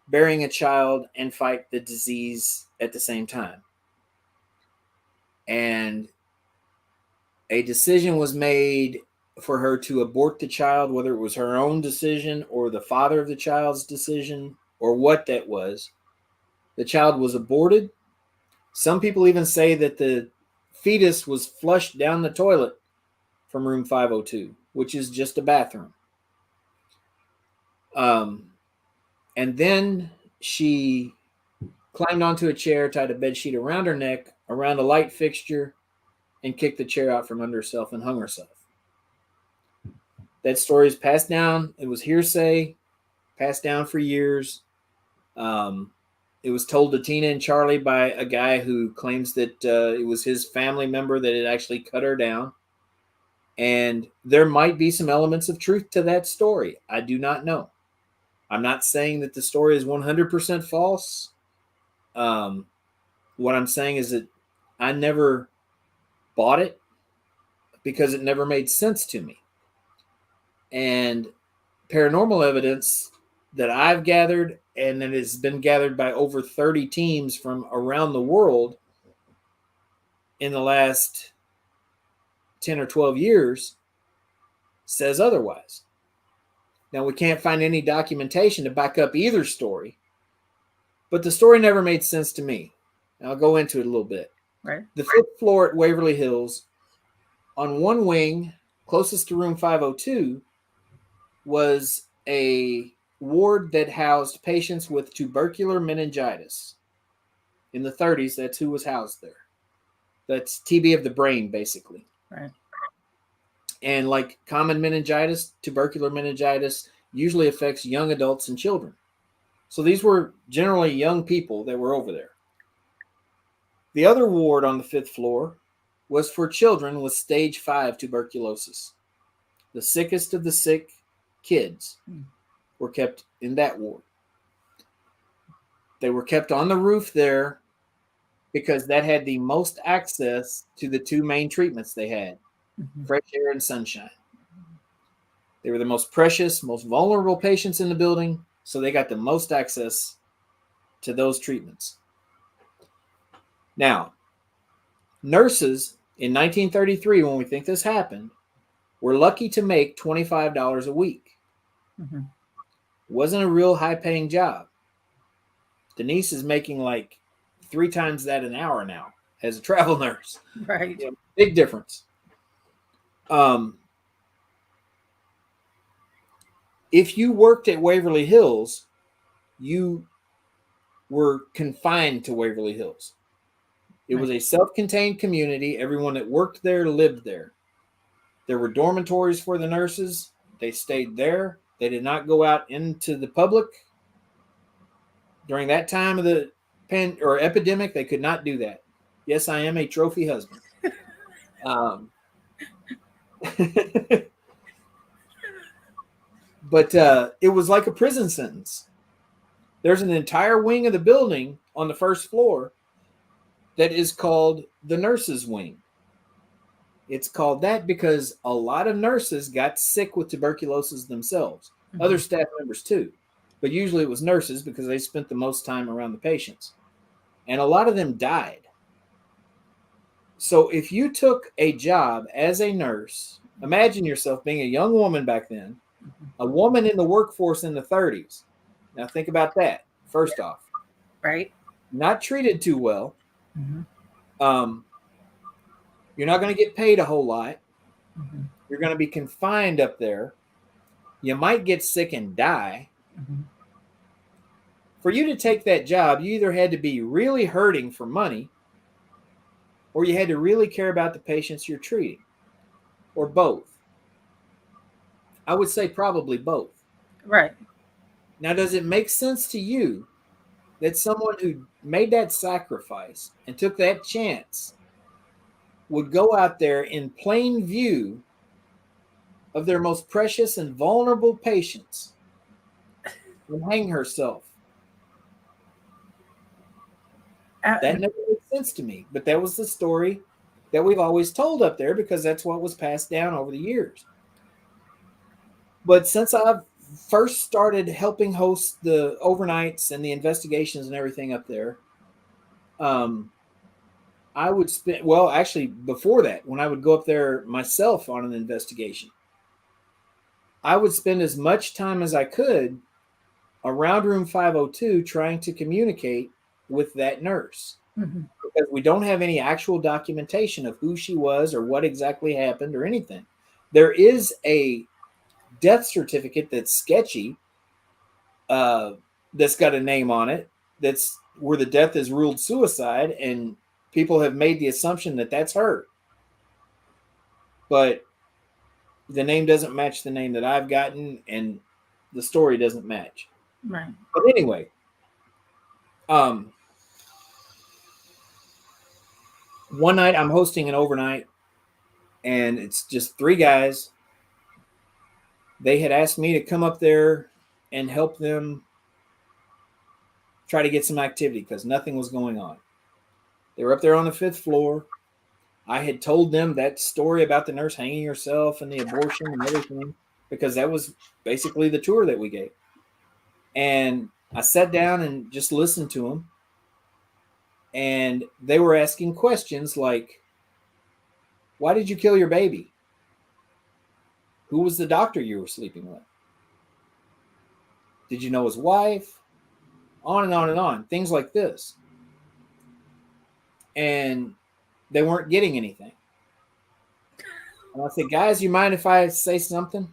bearing a child and fight the disease at the same time. And a decision was made for her to abort the child, whether it was her own decision or the father of the child's decision or what that was. The child was aborted. Some people even say that the fetus was flushed down the toilet from room 502, which is just a bathroom. And then she climbed onto a chair, tied a bedsheet around her neck, around a light fixture, and kicked the chair out from under herself and hung herself. That story is passed down. It was hearsay, passed down for years. It was told to Tina and Charlie by a guy who claims that it was his family member that had actually cut her down. And there might be some elements of truth to that story. I do not know. I'm not saying that the story is 100% false. What I'm saying is that I never bought it because it never made sense to me. And paranormal evidence that I've gathered and that has been gathered by over 30 teams from around the world in the last 10 or 12 years says otherwise. Now, we can't find any documentation to back up either story, but the story never made sense to me. And I'll go into it a little bit. Right. The 5th floor at Waverly Hills, on one wing, closest to room 502, was a ward that housed patients with tubercular meningitis. In the 30s, that's who was housed there. That's TB of the brain, basically. Right. And like common meningitis, tubercular meningitis usually affects young adults and children. So these were generally young people that were over there. The other ward on the 5th floor was for children with stage 5 tuberculosis. The sickest of the sick kids were kept in that ward. They were kept on the roof there because that had the most access to the two main treatments they had, fresh air and sunshine. They were the most precious, most vulnerable patients in the building, so they got the most access to those treatments. Now, nurses in 1933, when we think this happened, were lucky to make $25 a week. It wasn't a real high-paying job. Denise is making like 3 times that an hour now as a travel nurse. Right. You know, big difference. If you worked at Waverly Hills, you were confined to Waverly Hills. It was a self-contained community. Everyone that worked there lived there. There were dormitories for the nurses. They stayed there. They did not go out into the public. During that time of the epidemic, they could not do that. Yes, I am a trophy husband. But it was like a prison sentence. There's an entire wing of the building on the 1st floor that is called the nurses' wing. It's called that because a lot of nurses got sick with tuberculosis themselves. Other staff members too. But usually it was nurses because they spent the most time around the patients. And a lot of them died. So if you took a job as a nurse, imagine yourself being a young woman back then, a woman in the workforce in the 30s. Now think about that, first off. Right. Not treated too well. You're not going to get paid a whole lot. You're going to be confined up there. You might get sick and die. For you to take that job, you either had to be really hurting for money, or you had to really care about the patients you're treating, or both. I would say probably both. Right. Now, does it make sense to you that someone who made that sacrifice and took that chance would go out there in plain view of their most precious and vulnerable patients and hang herself? That never made sense to me, but that was the story that we've always told up there because that's what was passed down over the years. But since I've first started helping host the overnights and the investigations and everything up there, I would spend, well, actually before that, when I would go up there myself on an investigation, I would spend as much time as I could around room 502 trying to communicate with that nurse. Because we don't have any actual documentation of who she was or what exactly happened or anything. There is a death certificate that's sketchy, that's got a name on it, that's where the death is ruled suicide, and people have made the assumption that that's her. But the name doesn't match the name that I've gotten, and the story doesn't match. Right. But anyway, one night I'm hosting an overnight, and it's just 3 guys. They had asked me to come up there and help them try to get some activity because nothing was going on. They were up there on the 5th floor. I had told them that story about the nurse hanging herself and the abortion and everything because that was basically the tour that we gave. And I sat down and just listened to them. And they were asking questions like, why did you kill your baby? Who was the doctor you were sleeping with? Did you know his wife? On and on and on. Things like this. And they weren't getting anything. And I said, guys, you mind if I say something?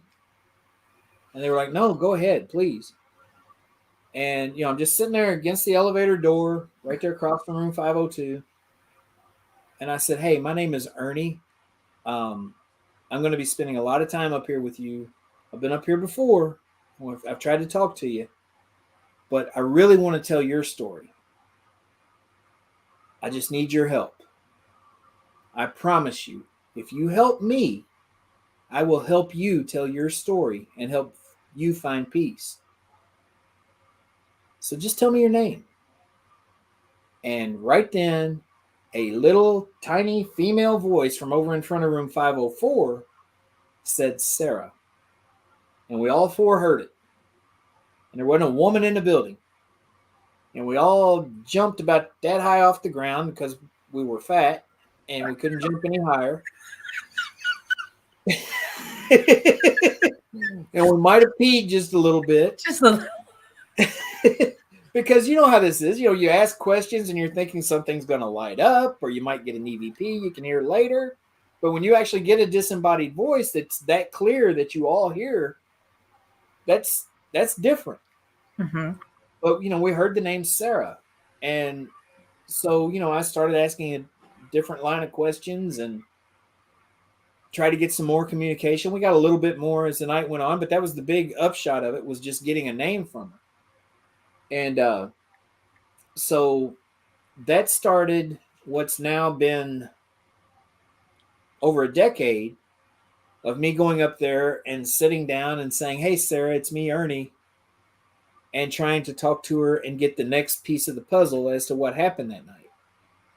And they were like, no, go ahead, please. And, I'm just sitting there against the elevator door, right there across from room 502. And I said, hey, my name is Ernie. I'm going to be spending a lot of time up here with you. I've been up here before. I've tried to talk to you. But I really want to tell your story. I just need your help. I promise you, if you help me, I will help you tell your story and help you find peace. So just tell me your name. And right then, a little tiny female voice from over in front of room 504 said Sarah. And we all 4 heard it. And there wasn't a woman in the building. And we all jumped about that high off the ground because we were fat and we couldn't jump any higher. And we might have peed just a little bit. Just a little. Because you know how this is. You ask questions and you're thinking something's going to light up, or you might get an EVP you can hear later. But when you actually get a disembodied voice that's that clear that you all hear, that's different. But, we heard the name Sarah. And so, I started asking a different line of questions and tried to get some more communication. We got a little bit more as the night went on, but that was the big upshot of it, was just getting a name from her. And so that started what's now been over a decade of me going up there and sitting down and saying, hey, Sarah, it's me, Ernie, and trying to talk to her and get the next piece of the puzzle as to what happened that night.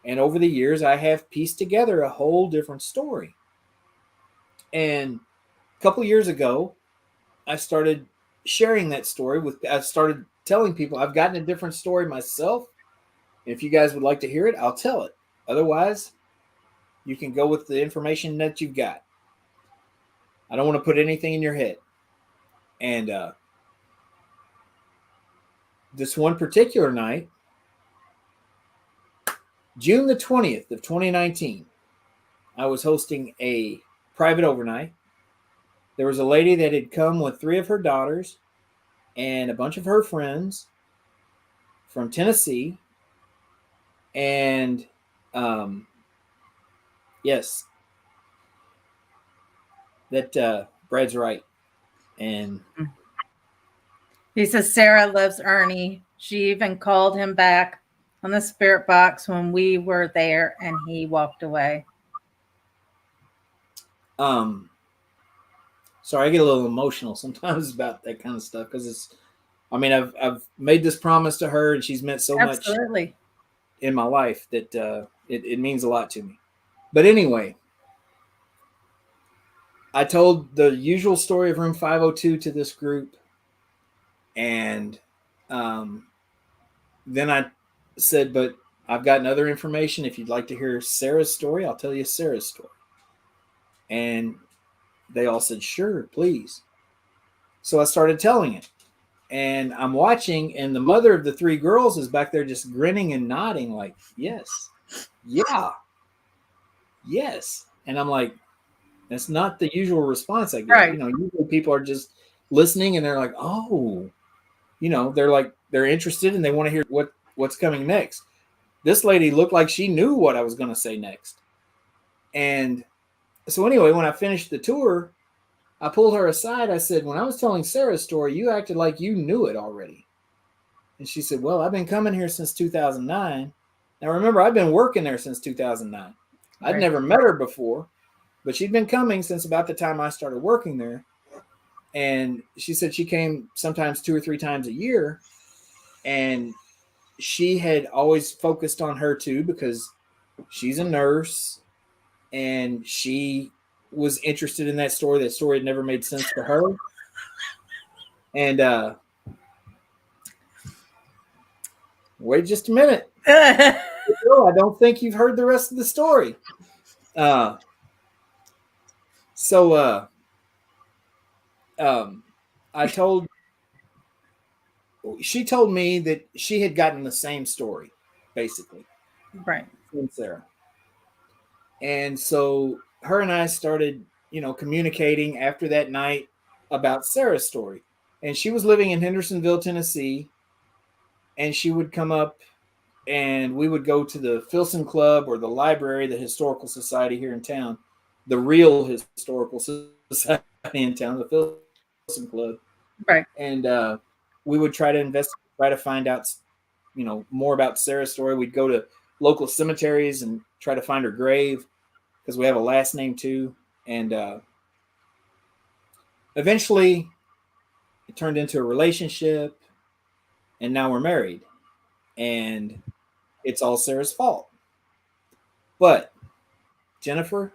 And over the years, I have pieced together a whole different story. And a couple years ago, I started sharing that story I started telling people I've gotten a different story myself. If you guys would like to hear it, I'll tell it. Otherwise, you can go with the information that you've got. I don't want to put anything in your head. And this one particular night, June the 20th of 2019, I was hosting a private overnight. There was a lady that had come with 3 of her daughters and a bunch of her friends from Tennessee. And yes, that Brad's right. And he says Sarah loves Ernie. She even called him back on the spirit box when we were there, and he walked away. Sorry, I get a little emotional sometimes about that kind of stuff because it's. I mean, I've made this promise to her, and she's meant so much in my life that it means a lot to me. But anyway, I told the usual story of room 502 to this group, and then I said, but I've gotten other information. If you'd like to hear Sarah's story, I'll tell you Sarah's story. And they all said, sure, please. So I started telling it. And I'm watching, and the mother of the 3 girls is back there just grinning and nodding like, yes, yeah, yes. And I'm like, that's not the usual response I get. Right. You know, usually people are just listening and they're like, oh, you know, they're interested and they want to hear what's coming next. This lady looked like she knew what I was going to say next. And so anyway, when I finished the tour, I pulled her aside. I said, when I was telling Sarah's story, you acted like you knew it already. And she said, well, I've been coming here since 2009. Now, remember, I've been working there since 2009. I'd never met her before, but she'd been coming since about the time I started working there. And she said she came sometimes 2 or 3 times a year. And she had always focused on her too, because she's a nurse and she was interested in that story. That story had never made sense to her. And wait just a minute. I don't think you've heard the rest of the story. She told me that she had gotten the same story, basically. Right. From Sarah. And so her and I started, communicating after that night about Sarah's story. And she was living in Hendersonville, Tennessee. And she would come up and we would go to the Filson Club or the library, the historical society here in town, the real historical society in town, the Filson Club. Right. And we would try to investigate, try to find out, more about Sarah's story. We'd go to local cemeteries and try to find her grave because we have a last name too. And eventually it turned into a relationship and now we're married and it's all Sarah's fault. But Jennifer,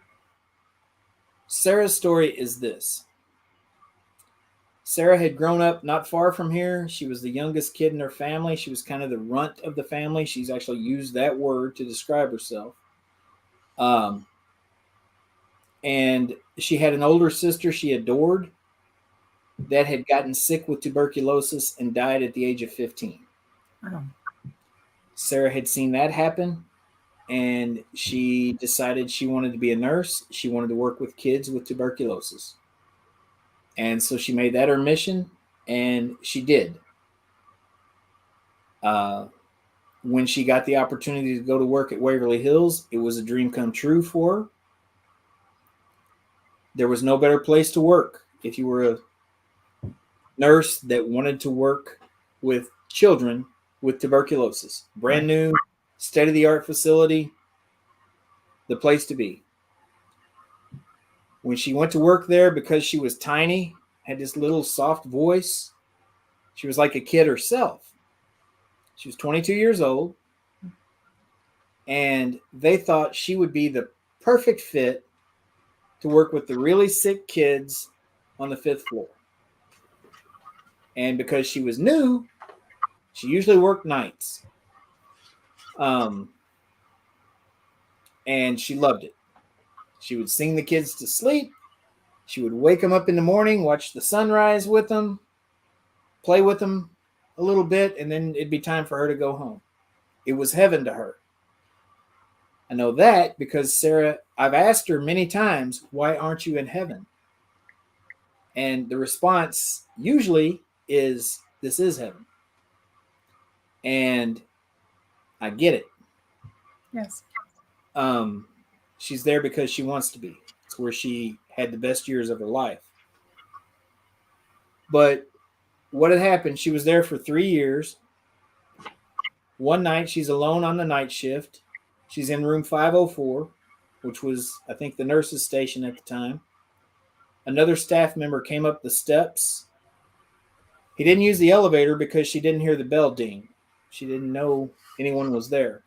Sarah's story is this. Sarah had grown up not far from here. She was the youngest kid in her family. She was kind of the runt of the family. She's actually used that word to describe herself. And she had an older sister she adored that had gotten sick with tuberculosis and died at the age of 15. Oh. Sarah had seen that happen, and she decided she wanted to be a nurse. She wanted to work with kids with tuberculosis. And so she made that her mission, and she did. When she got the opportunity to go to work at Waverly Hills, it was a dream come true for her. There was no better place to work if you were a nurse that wanted to work with children with tuberculosis. Brand new, state-of-the-art facility, the place to be. When she went to work there, because she was tiny, had this little soft voice, she was like a kid herself. She was 22 years old, and they thought she would be the perfect fit to work with the really sick kids on the 5th floor. And because she was new, she usually worked nights. And she loved it. She would sing the kids to sleep. She would wake them up in the morning, watch the sunrise with them, play with them a little bit, and then it'd be time for her to go home. It was heaven to her. I know that because Sarah I've asked her many times, why aren't you in heaven? And the response usually is, this is heaven. And I get it. Yes. She's there because she wants to be. It's where she had the best years of her life. But what had happened, she was there for 3 years. One night, she's alone on the night shift. She's in room 504, which was, I think, the nurse's station at the time. Another staff member came up the steps. He didn't use the elevator because she didn't hear the bell ding. She didn't know anyone was there.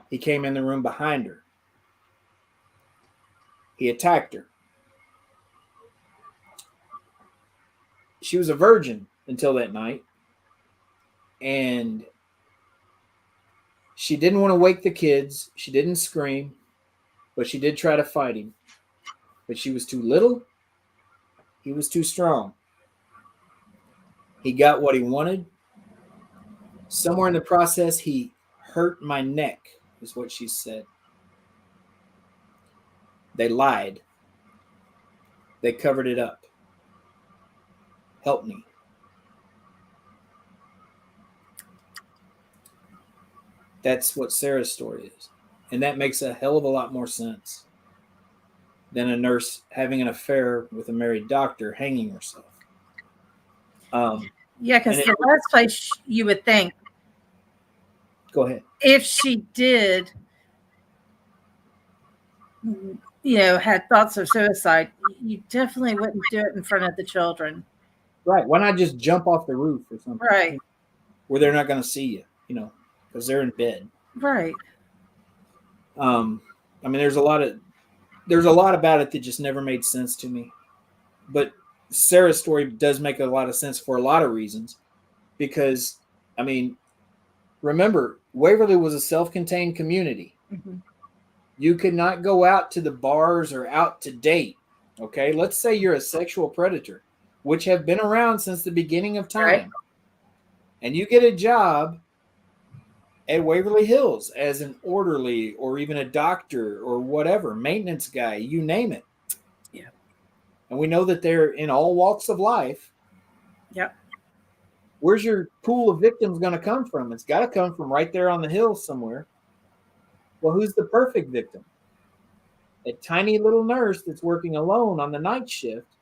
He came in the room behind her. He attacked her. She was a virgin until that night. And she didn't want to wake the kids. She didn't scream. But she did try to fight him. But she was too little. He was too strong. He got what he wanted. Somewhere in the process, he hurt my neck, is what she said. They lied. They covered it up. Help me. That's what Sarah's story is. And that makes a hell of a lot more sense than a nurse having an affair with a married doctor hanging herself. Yeah, because the last place you would think, go ahead, if she did, had thoughts of suicide, you definitely wouldn't do it in front of the children. Right. Why not just jump off the roof or something? Right. Where they're not going to see you, because they're in bed. Right. There's a lot about it that just never made sense to me. But Sarah's story does make a lot of sense for a lot of reasons. Because, remember, Waverly was a self-contained community. Mm-hmm. You could not go out to the bars or out to date. Okay? Let's say you're a sexual predator, which have been around since the beginning of time. Right. And you get a job at Waverly Hills as an orderly or even a doctor or whatever, maintenance guy, you name it. Yeah. And we know that they're in all walks of life. Yep. Where's your pool of victims going to come from? It's got to come from right there on the hill somewhere. Well, who's the perfect victim? A tiny little nurse that's working alone on the night shift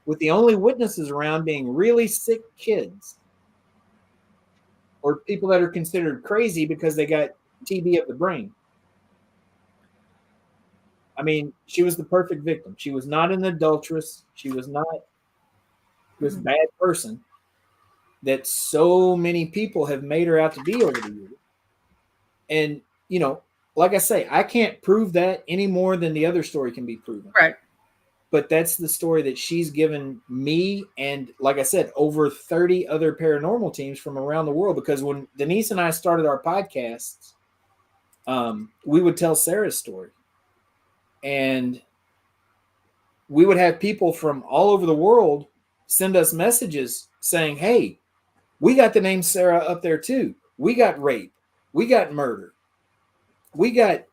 with the only witnesses around being really sick kids. Or people that are considered crazy because they got TB of the brain. She was the perfect victim. She was not an adulteress. She was not this bad person that so many people have made her out to be over the years. And, like I say, I can't prove that any more than the other story can be proven. Right. But that's the story that she's given me and, like I said, over 30 other paranormal teams from around the world. Because when Denise and I started our podcasts, we would tell Sarah's story. And we would have people from all over the world send us messages saying, hey, we got the name Sarah up there too. We got rape. We got murder. We got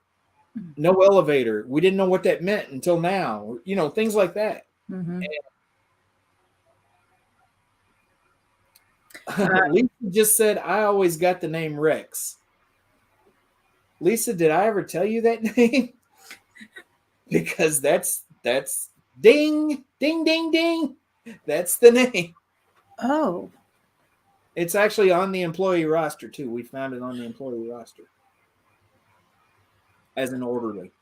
no elevator. We didn't know what that meant until now. Things like that. Mm-hmm. Lisa just said, I always got the name Rex. Lisa, did I ever tell you that name? Because that's ding, ding, ding, ding. That's the name. Oh. It's actually on the employee roster too. We found it on the employee roster. As an orderly.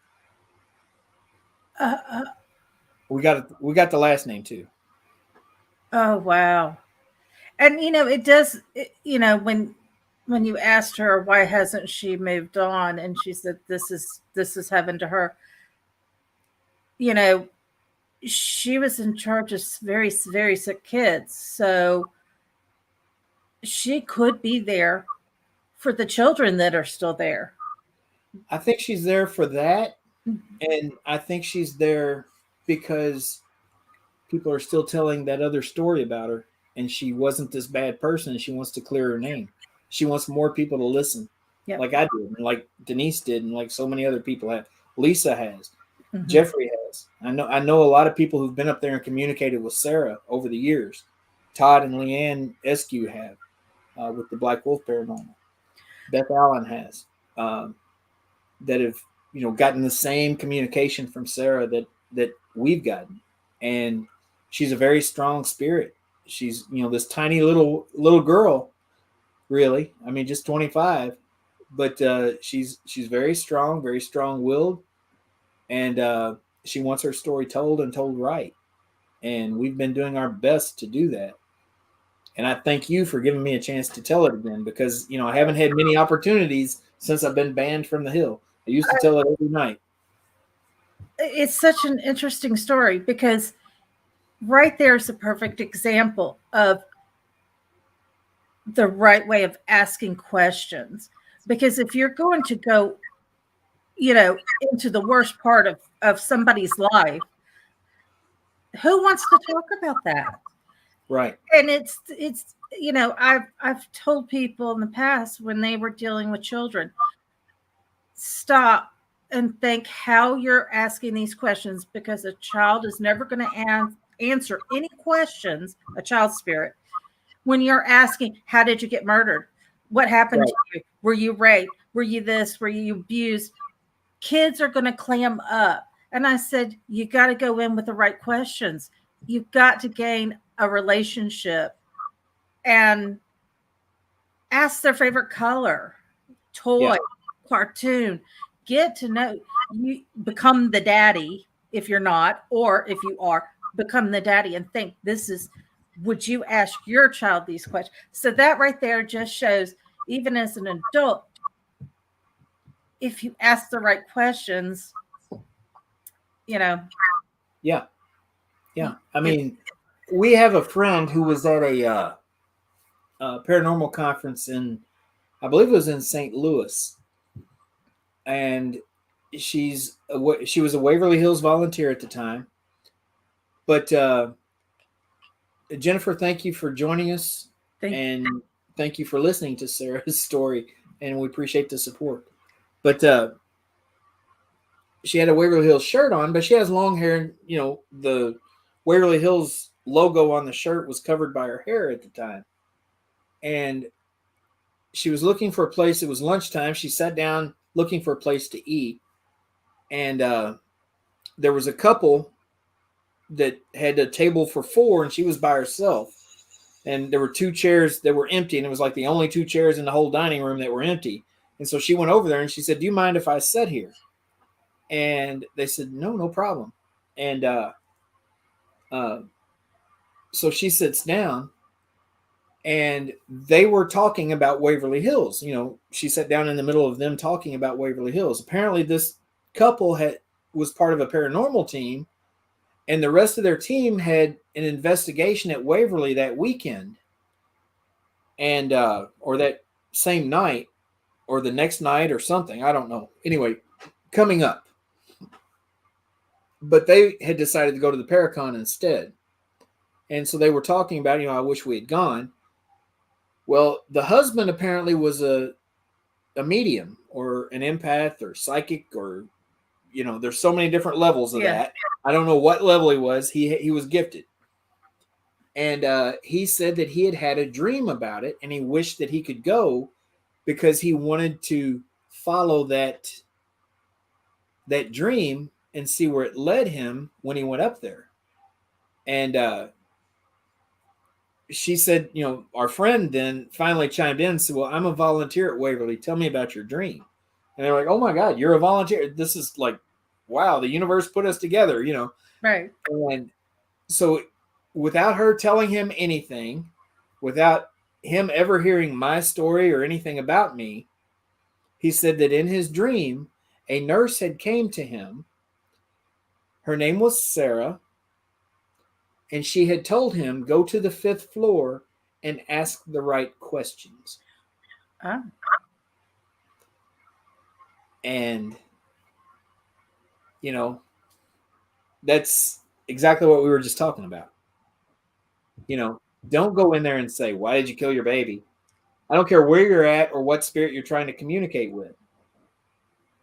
We got the last name too. Oh, wow. And, it does, when you asked her, why hasn't she moved on? And she said, this is heaven to her. She was in charge of very, very sick kids. So she could be there for the children that are still there. I think she's there for that. And I think she's there because people are still telling that other story about her. And she wasn't this bad person. And she wants to clear her name. She wants more people to listen. Yep. like I did, and like Denise did, and like so many other people have. Lisa has. Mhm. Jeffrey has. I know a lot of people who've been up there and communicated with Sarah over the years. Todd and Leanne Eskew have with the Black Wolf Paranormal. Beth Allen has that have gotten the same communication from Sarah that we've gotten, and she's a very strong spirit. She's this tiny little girl, really. I mean, just 25, but she's very strong-willed, and she wants her story told and told right. And we've been doing our best to do that. And I thank you for giving me a chance to tell it again, because I haven't had many opportunities since I've been banned from the Hill. I used to tell it every night. It's such an interesting story, because right there's a perfect example of the right way of asking questions. Because if you're going to go, into the worst part of somebody's life, who wants to talk about that? Right. And it's I've told people in the past when they were dealing with children, stop and think how you're asking these questions, because a child is never going to answer any questions, a child spirit, when you're asking, how did you get murdered? What happened to you? Were you raped? Were you this? Were you abused? Kids are going to clam up. And I said, you got to go in with the right questions. You've got to gain a relationship and ask their favorite color, toy, cartoon. Get to know you. Become the daddy if you're not, or if you are, become the daddy and think would you ask your child these questions? So that right there just shows, even as an adult, if you ask the right questions, Yeah. I mean, we have a friend who was at a paranormal conference I believe it was in St. Louis, and she was a Waverly Hills volunteer at the time. But Jennifer, thank you for joining us, and thank you for listening to Sarah's story, and we appreciate the support. But she had a Waverly Hills shirt on, but she has long hair, and the Waverly Hills logo on the shirt was covered by her hair at the time. And she was looking for a place. It was lunchtime. She sat down looking for a place to eat. And there was a couple that had a table for 4, and she was by herself. And there were 2 chairs that were empty, and it was like the only 2 chairs in the whole dining room that were empty. And so she went over there and she said, "Do you mind if I sit here?" And they said, no problem. And so she sits down, and they were talking about Waverly Hills. She sat down in the middle of them talking about Waverly Hills. Apparently this couple was part of a paranormal team, and the rest of their team had an investigation at Waverly that weekend, and or that same night, or the next night, or something. I don't know. Anyway, coming up. But they had decided to go to the Paracon instead. And so they were talking about, I wish we had gone. Well, the husband apparently was a medium, or an empath, or psychic, or, there's so many different levels of that. I don't know what level he was. He was gifted. And he said that he had a dream about it, and he wished that he could go because he wanted to follow that dream and see where it led him when he went up there. And she said, our friend then finally chimed in and said, "Well, I'm a volunteer at Waverly. Tell me about your dream." And they're like, "Oh my God, you're a volunteer." This is like, wow, the universe put us together, Right. And so without her telling him anything, without him ever hearing my story or anything about me, he said that in his dream, a nurse had came to him. Her name was Sarah, and she had told him, "Go to the 5th floor and ask the right questions." And, that's exactly what we were just talking about. Don't go in there and say, "Why did you kill your baby?" I don't care where you're at or what spirit you're trying to communicate with.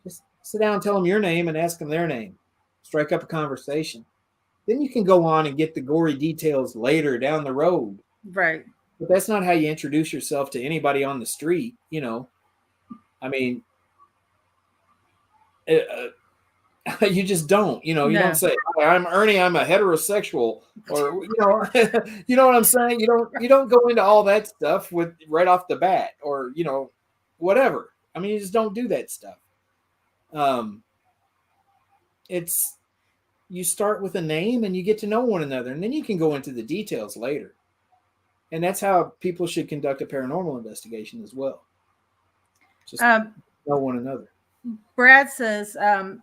Just sit down and tell them your name and ask them their name. Strike up a conversation. Then you can go on and get the gory details later down the road. Right. But that's not how you introduce yourself to anybody on the street, you know. I mean, you just don't, you know. You don't say, "Hi, I'm Ernie. I'm a heterosexual," or you know, you know what I'm saying. You don't go into all that stuff with right off the bat, or you know, whatever. I mean, you just don't do that stuff. It's you start with a name and you get to know one another, and then you can go into the details later. And that's how people should conduct a paranormal investigation as well. Just know one another. Brad says that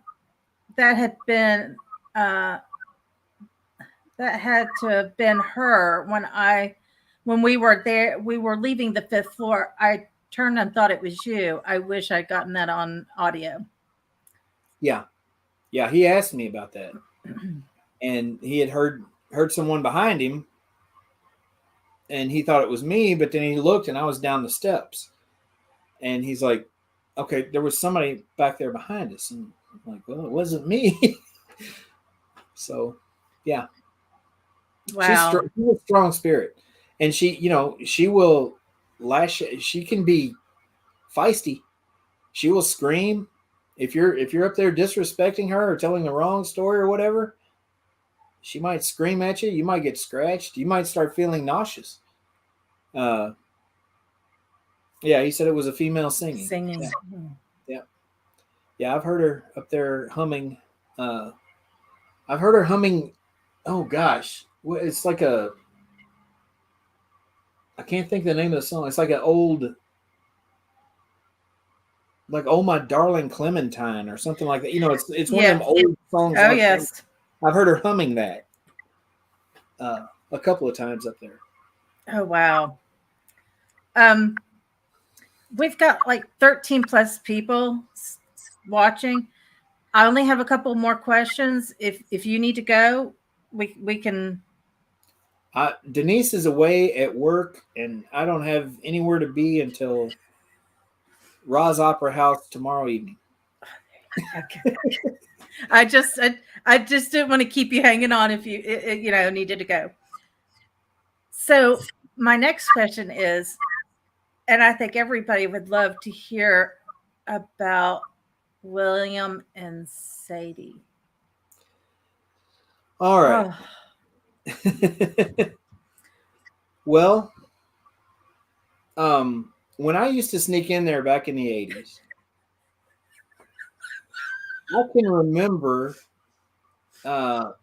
had been that had to have been her when we were there. We were leaving the 5th floor. I turned and thought it was you. I wish I'd gotten that on audio. Yeah. He asked me about that, and he had heard someone behind him. And he thought it was me, but then he looked and I was down the steps. And he's like, okay, there was somebody back there behind us. And I'm like, well, it wasn't me. So, yeah. Wow. She's a strong spirit. And she, you know, she will she can be feisty. She will scream. If you're up there disrespecting her or telling the wrong story or whatever, she might scream at you. You might get scratched. You might start feeling nauseous. Yeah, he said it was a female singing. Yeah, I've heard her up there humming. I've heard her humming. Oh gosh, it's like I can't think of the name of the song. It's like an old, like "Oh My Darling Clementine" or something like that. You know, it's one of them old songs. Oh yes. I've heard her humming that a couple of times up there. Oh, wow. We've got like 13 plus people watching. I only have a couple more questions. If you need to go, we can. Denise is away at work, and I don't have anywhere to be until Ra's Opera House tomorrow evening. Okay. I just didn't want to keep you hanging on if you needed to go. So my next question is, and I think everybody would love to hear about William and Sadie. All right. Well, when I used to sneak in there back in the 80s, I can remember a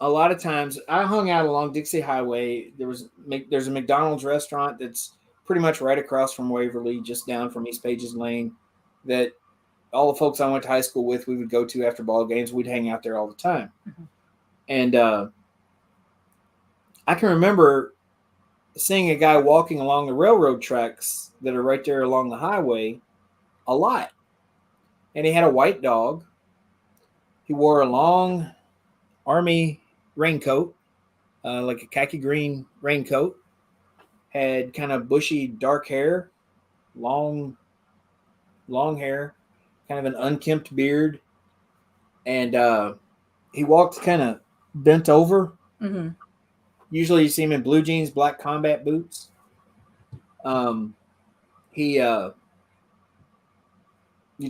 lot of times I hung out along Dixie Highway. There's a McDonald's restaurant that's pretty much right across from Waverly, just down from East Pages Lane, that all the folks I went to high school with, we would go to after ball games. We'd hang out there all the time. Mm-hmm. And I can remember seeing a guy walking along the railroad tracks that are right there along the highway a lot. And he had a white dog. He wore a long army raincoat, like a khaki green raincoat. Had kind of bushy, dark hair, long hair, kind of an unkempt beard. And he walked kind of bent over. Mm-hmm. Usually you see him in blue jeans, black combat boots. You'd see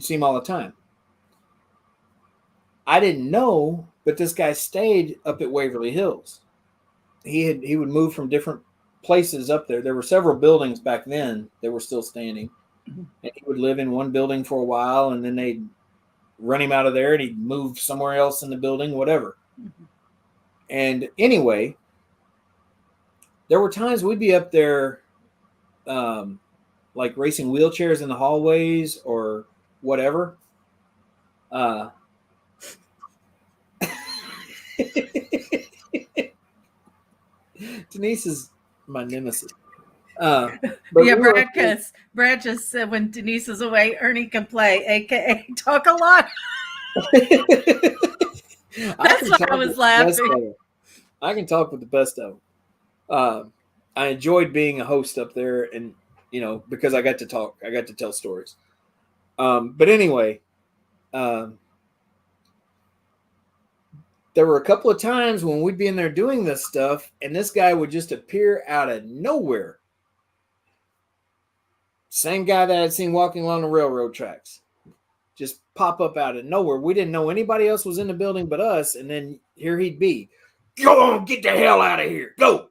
him all the time. I didn't know, but this guy stayed up at Waverly Hills. He would move from different places up there. There were several buildings back then that were still standing. Mm-hmm. And he would live in one building for a while, and then they'd run him out of there and he'd move somewhere else in the building, whatever. Mm-hmm. And anyway, there were times we'd be up there like racing wheelchairs in the hallways or whatever. Denise is my nemesis. Yeah, Brad just said when Denise is away, Ernie can play, aka talk a lot. That's why I was laughing. I can talk with the best of them. I enjoyed being a host up there, and because I got to talk, I got to tell stories. But anyway, there were a couple of times when we'd be in there doing this stuff, and this guy would just appear out of nowhere. Same guy that I'd seen walking along the railroad tracks. Just pop up out of nowhere. We didn't know anybody else was in the building but us, and then here he'd be. Go on, get the hell out of here. Go.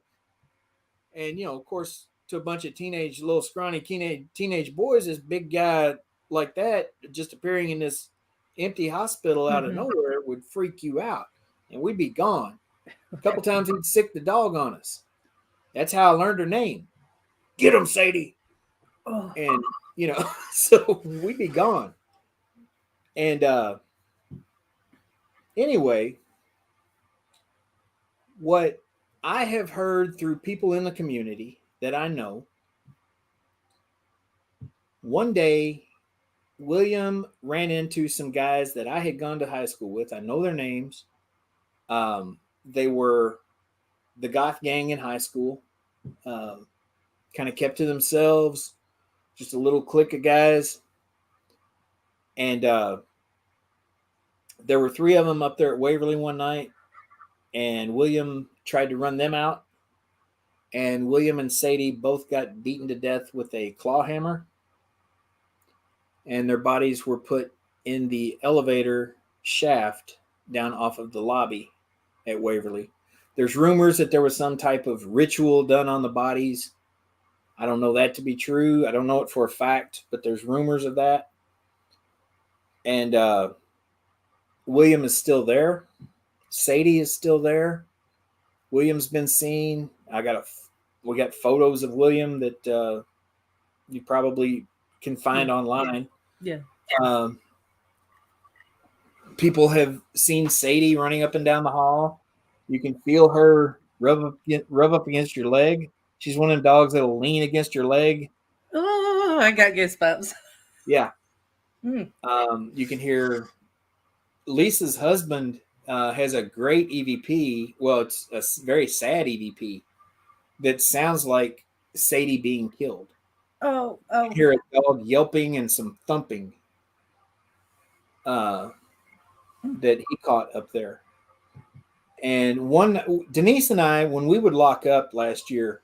And, of course, to a bunch of little scrawny teenage boys, this big guy like that just appearing in this empty hospital out of nowhere would freak you out. And we'd be gone. A couple times he'd sick the dog on us. That's how I learned her name. Get him, Sadie. Oh. And, so we'd be gone. And anyway, what I have heard through people in the community that I know, one day William ran into some guys that I had gone to high school with. I know their names. They were the goth gang in high school, kind of kept to themselves, just a little clique of guys. And there were 3 of them up there at Waverly one night, and William tried to run them out. And William and Sadie both got beaten to death with a claw hammer. And their bodies were put in the elevator shaft down off of the lobby at Waverly. There's rumors that there was some type of ritual done on the bodies. I don't know that to be true. I don't know it for a fact, but there's rumors of that. And William is still there. Sadie is still there. William's been seen. We got photos of William that you probably can find online. Yeah. People have seen Sadie running up and down the hall. You can feel her rub up against your leg. She's one of them dogs that'll lean against your leg. Oh, I got goosebumps. Yeah. You can hear Lisa's husband has a great EVP. Well, it's a very sad EVP that sounds like Sadie being killed. Oh. You hear a dog yelping and some thumping that he caught up there. And Denise and I, when we would lock up last year,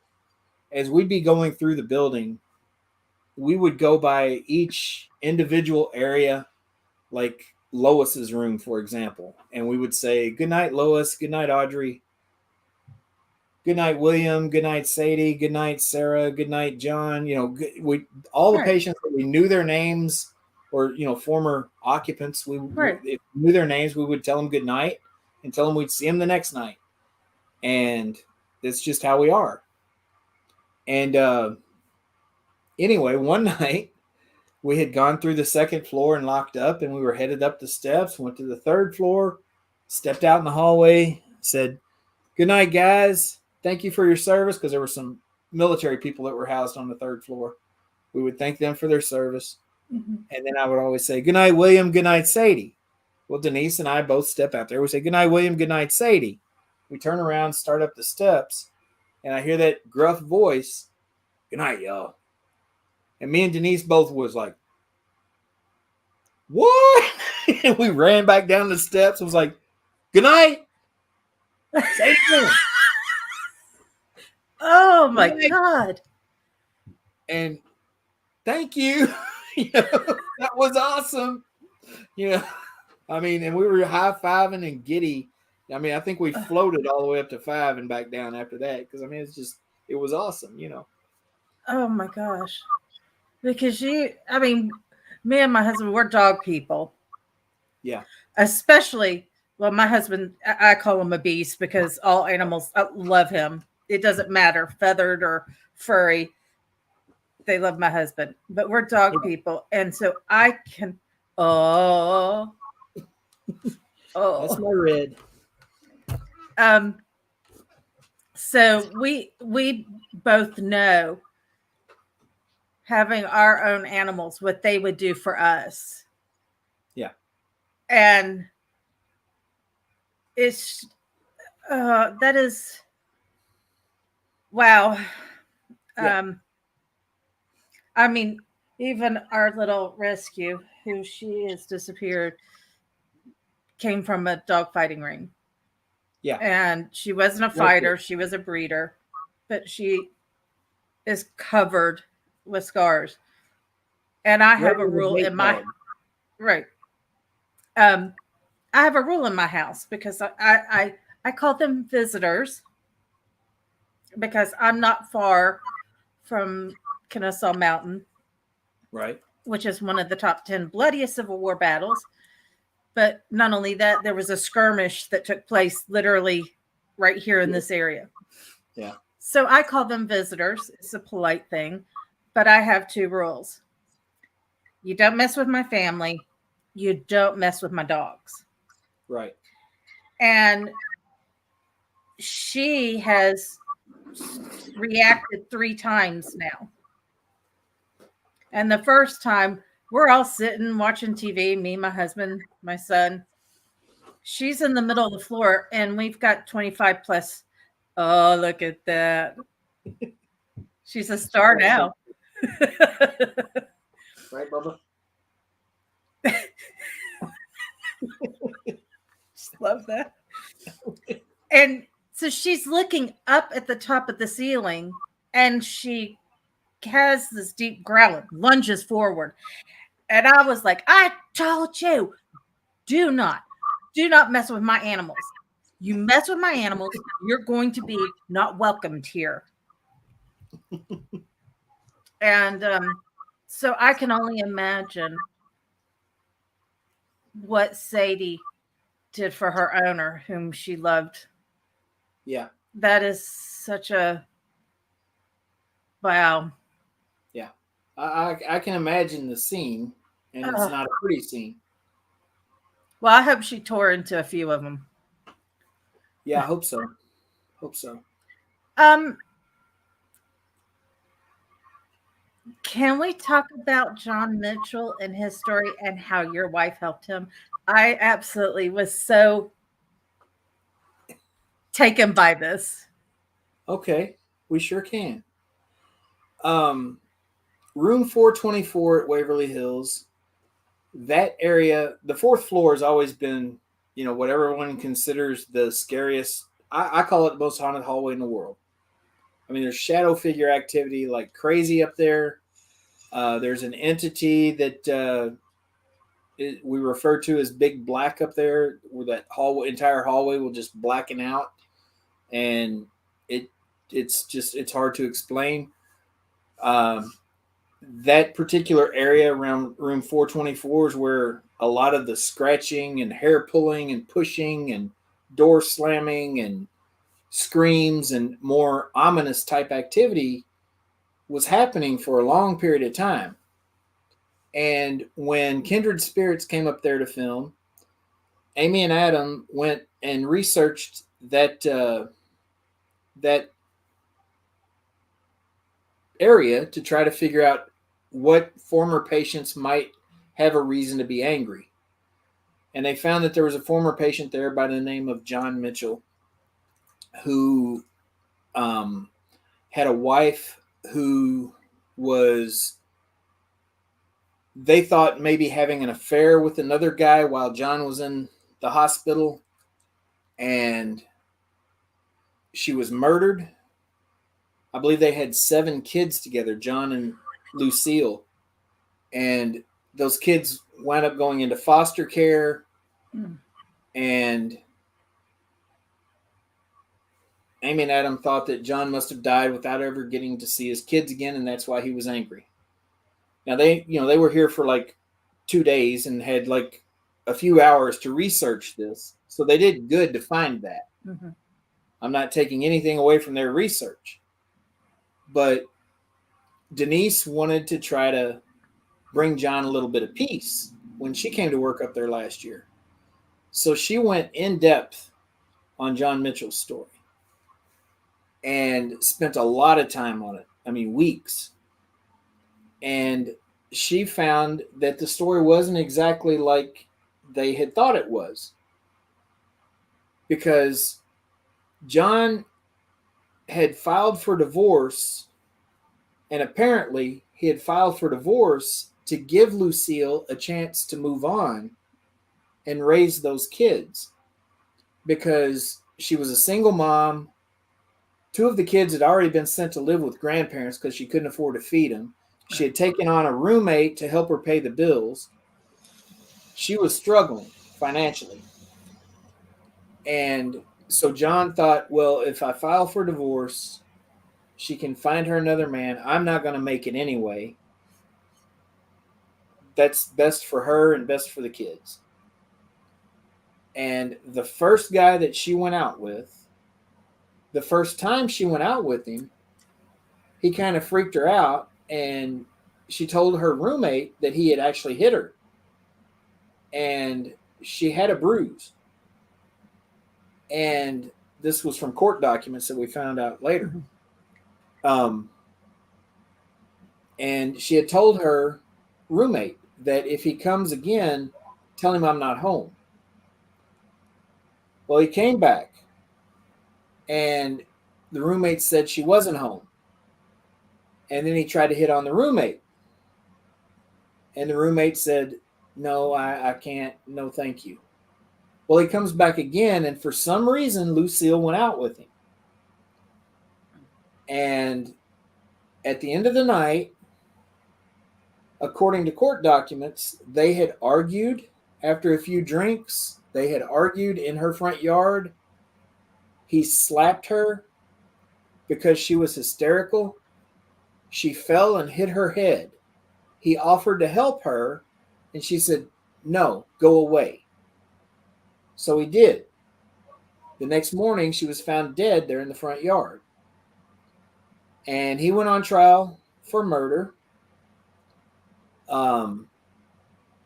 as we'd be going through the building, we would go by each individual area, like Lois's room, for example. And we would say, good night, Lois. Good night, Audrey. Good night, William. Good night, Sadie. Good night, Sarah. Good night, John. All the patients that we knew their names, or former occupants, if we knew their names, we would tell them good night and tell them we'd see them the next night. And that's just how we are. And anyway, one night we had gone through the 2nd floor and locked up, and we were headed up the steps, went to the 3rd floor, stepped out in the hallway, said, good night, guys. Thank you for your service, because there were some military people that were housed on the 3rd floor. We would thank them for their service. Mm-hmm. And then I would always say, good night, William. Good night, Sadie. Well, Denise and I both step out there. We say, good night, William. Good night, Sadie. We turn around, start up the steps, and I hear that gruff voice, good night, y'all. And me and Denise both was like, what? And we ran back down the steps and was like, good night. Sadie. Oh my God. And thank you. That was awesome. And we were high-fiving and giddy. I think we floated all the way up to 5 and back down after that. Because it was awesome, Oh my gosh. Because me and my husband, we're dog people. Yeah. Especially, well, my husband, I call him a beast because all animals love him. It doesn't matter, feathered or furry. They love my husband. But we're dog people. And so I can, that's my red. So we both know, having our own animals, what they would do for us. Yeah. And it's, that is, wow. Yeah. I mean, even our little rescue, who she has disappeared, came from a dog fighting ring. Yeah. And she wasn't a fighter, she was a breeder, but she is covered with scars. And I have a rule in my right. I have a rule in my house because I call them visitors because I'm not far from Kennesaw Mountain, Right. which is one of the top 10 bloodiest Civil War battles. But not only that, there was a skirmish that took place literally right here in this area. Yeah. So I call them visitors. It's a polite thing, but I have 2 rules. You don't mess with my family. You don't mess with my dogs. Right. And she has reacted 3 times now. And the first time, we're all sitting watching TV, me, my husband, my son. She's in the middle of the floor, and we've got 25 plus. Oh, look at that. She's a star now. Right, Bubba? Just love that. And so she's looking up at the top of the ceiling, and she has this deep growling, lunges forward. And I was like, I told you, do not mess with my animals. You mess with my animals, you're going to be not welcomed here. And so I can only imagine what Sadie did for her owner, whom she loved. Yeah. That is such a wow. Yeah. I can imagine the scene, and it's not a pretty scene. Well, I hope she tore into a few of them. Yeah, I hope so. Hope so. Can we talk about John Mitchell and his story and how your wife helped him? I absolutely was so taken by this. Okay, we sure can. Room 424 at Waverly Hills. That area, the 4th floor has always been, what everyone considers the scariest. I call it the most haunted hallway in the world. I mean, there's shadow figure activity like crazy up there. There's an entity that we refer to as Big Black up there, where that entire hallway will just blacken out, and it's hard to explain. That particular area around room 424 is where a lot of the scratching and hair pulling and pushing and door slamming and screams and more ominous type activity was happening for a long period of time. And when Kindred Spirits came up there to film, Amy and Adam went and researched that area to try to figure out what former patients might have a reason to be angry. And they found that there was a former patient there by the name of John Mitchell who had a wife who was, they thought, maybe having an affair with another guy while John was in the hospital, and she was murdered. I believe they had 7 kids together, John and Lucille, and those kids wound up going into foster care. And Amy and Adam thought that John must have died without ever getting to see his kids again, and that's why he was angry. Now they were here for like 2 days and had like a few hours to research this, so they did good to find that. Mm-hmm. I'm not taking anything away from their research, but Denise wanted to try to bring John a little bit of peace when she came to work up there last year. So she went in depth on John Mitchell's story and spent a lot of time on it. I mean, weeks. And she found that the story wasn't exactly like they had thought it was. Because John had filed for divorce, and apparently he had filed for divorce to give Lucille a chance to move on and raise those kids, because she was a single mom. 2 of the kids had already been sent to live with grandparents because she couldn't afford to feed them. She had taken on a roommate to help her pay the bills. She was struggling financially. And so John thought, well, if I file for divorce, she can find her another man. I'm not going to make it anyway. That's best for her and best for the kids. And the first guy that she went out with, the first time she went out with him, he kind of freaked her out, and she told her roommate that he had actually hit her. And she had a bruise. And this was from court documents that we found out later. And she had told her roommate that if he comes again, tell him I'm not home. Well, he came back, and the roommate said she wasn't home. And then he tried to hit on the roommate. And the roommate said, no, I can't. No, thank you. Well, he comes back again, and for some reason, Lucille went out with him. And at the end of the night, according to court documents, they had argued after a few drinks. They had argued in her front yard. He slapped her because she was hysterical. She fell and hit her head. He offered to help her, and she said, no, go away. So he did. The next morning, she was found dead there in the front yard. And he went on trial for murder.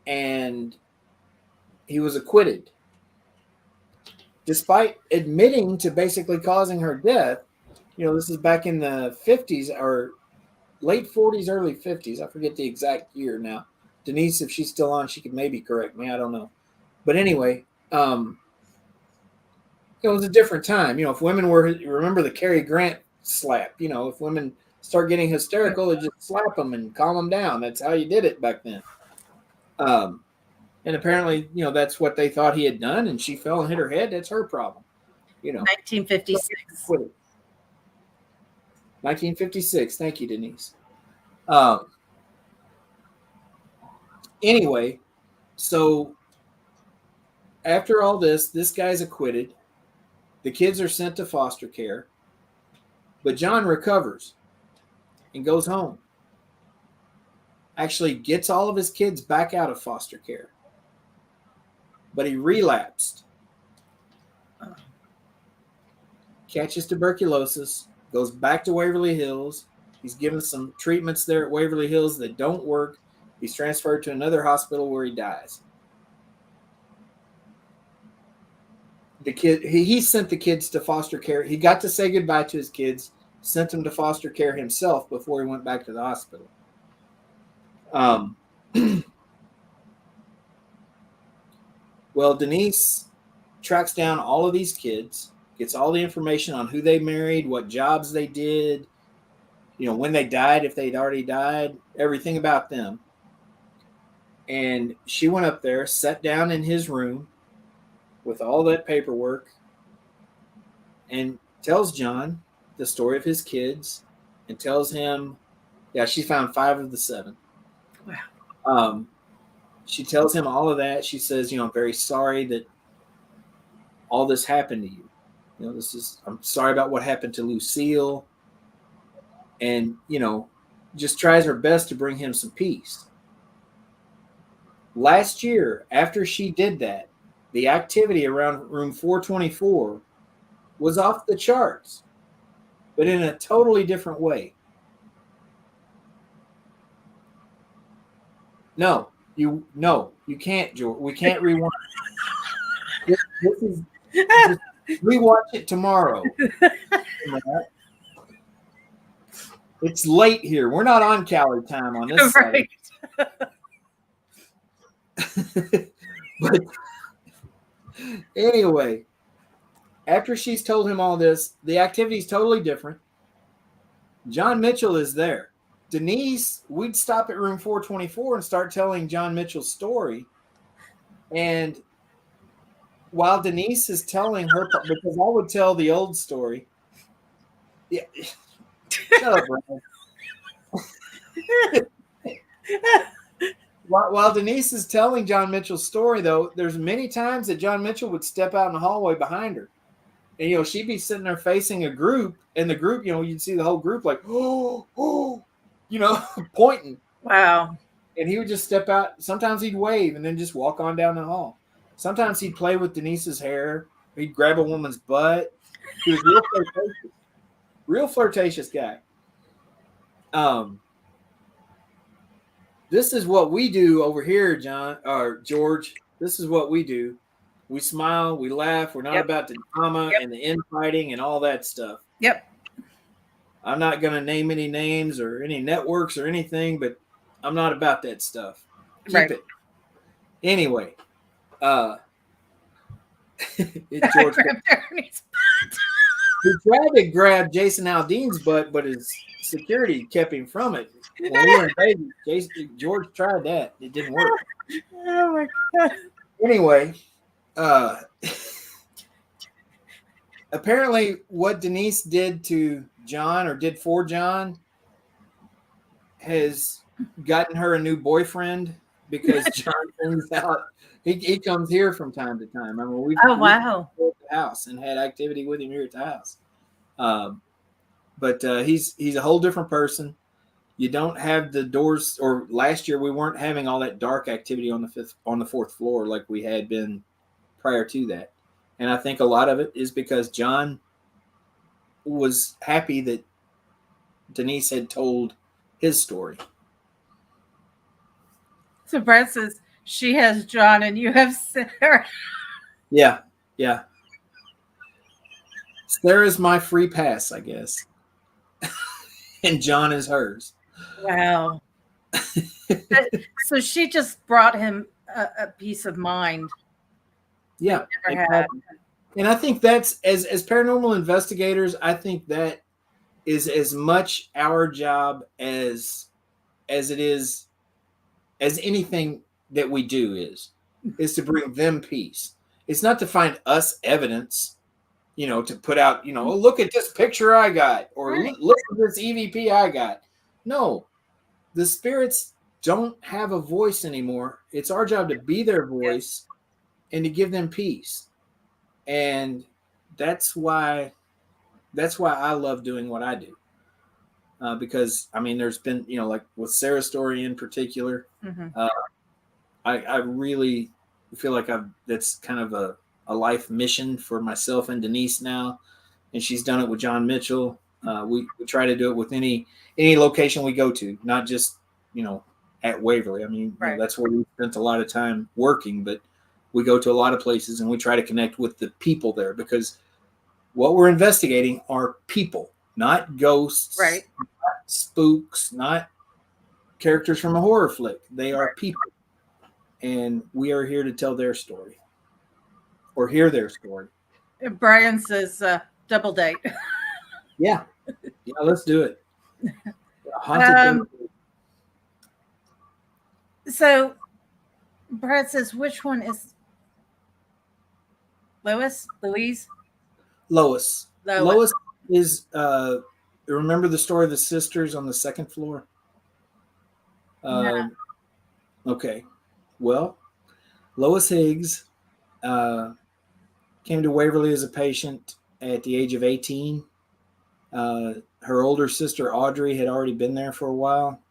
And he was acquitted. Despite admitting to basically causing her death, this is back in the 50s or late 40s, early 50s. I forget the exact year now. Denise, if she's still on, she could maybe correct me. I don't know. But anyway, it was a different time. If women remember the Cary Grant slap, if women start getting hysterical, they just slap them and calm them down. That's how you did it back then. And apparently, that's what they thought he had done, and she fell and hit her head. That's her problem. 1956. 1956. Thank you, Denise. Anyway, so after all this guy's acquitted. The kids are sent to foster care. But John recovers and goes home. Actually gets all of his kids back out of foster care. But he relapsed. Catches tuberculosis. Goes back to Waverly Hills. He's given some treatments there at Waverly Hills that don't work. He's transferred to another hospital where he dies. He sent the kids to foster care. He got to say goodbye to his kids, sent them to foster care himself before he went back to the hospital. Well, Denise tracks down all of these kids, gets all the information on who they married, what jobs they did, when they died, if they'd already died, everything about them. And she went up there, sat down in his room with all that paperwork, and tells John the story of his kids, and tells him, she found 5 of the 7. Wow. She tells him all of that. She says, I'm very sorry that all this happened to you. I'm sorry about what happened to Lucille. And, just tries her best to bring him some peace. Last year, after she did that, the activity around room 424 was off the charts, but in a totally different way. No, you can't, George. We can't rewind. Just rewatch it tomorrow. It's late here. We're not on calorie time on this right. side. But anyway, after she's told him all this, the activity is totally different. John Mitchell is there. Denise, we'd stop at room 424 and start telling John Mitchell's story. And while Denise is telling her, because I would tell the old story. Yeah. Shut up, Brad. While Denise is telling John Mitchell's story, though, there's many times that John Mitchell would step out in the hallway behind her. And, she'd be sitting there facing a group, and the group, you'd see the whole group like, oh, pointing. Wow. And he would just step out. Sometimes he'd wave and then just walk on down the hall. Sometimes he'd play with Denise's hair. He'd grab a woman's butt. He was real flirtatious guy. This is what we do over here, George. This is what we do. We smile, we laugh. We're not about the drama and the infighting and all that stuff. Yep. I'm not going to name any names or any networks or anything, but I'm not about that stuff. Keep it. Anyway, it's George. He tried to grab Jason Aldean's butt, but his security kept him from it. When we were in Vegas, George tried that. It didn't work. Oh my God. Anyway, apparently what Denise did to John or did for John has gotten her a new boyfriend, because John turns out he comes here from time to time. I mean, we've wow. Been at the house and had activity with him here at the house. But he's a whole different person. You don't have the doors, or last year we weren't having all that dark activity on the fourth floor like we had been prior to that. And I think a lot of it is because John was happy that Denise had told his story. So Brett says she has John and you have Sarah. Yeah. Sarah's my free pass, I guess. And John is hers. Wow. So she just brought him a peace of mind. Yeah. And I think that's, as paranormal investigators, I think that is as much our job as it is, as anything that we do is to bring them peace. It's not to find us evidence, to put out, oh, look at this picture I got, or look at this EVP I got. No, the spirits don't have a voice anymore. It's our job to be their voice and to give them peace. And that's why I love doing what I do. Because I mean, there's been, like with Sarah's story in particular, I really feel like that's kind of a life mission for myself and Denise now. And she's done it with John Mitchell. We try to do it with any location we go to, not just, at Waverly. I mean, that's where we spent a lot of time working, but we go to a lot of places and we try to connect with the people there, because what we're investigating are people, not ghosts, not spooks, not characters from a horror flick. They are people. And we are here to tell their story or hear their story. Brian says double date. Yeah, let's do it. Haunted so Brad says, which one is Lois is remember the story of the sisters on the second floor? Okay, well, Lois Higgs came to Waverly as a patient at the age of 18. Her older sister Audrey had already been there for a while.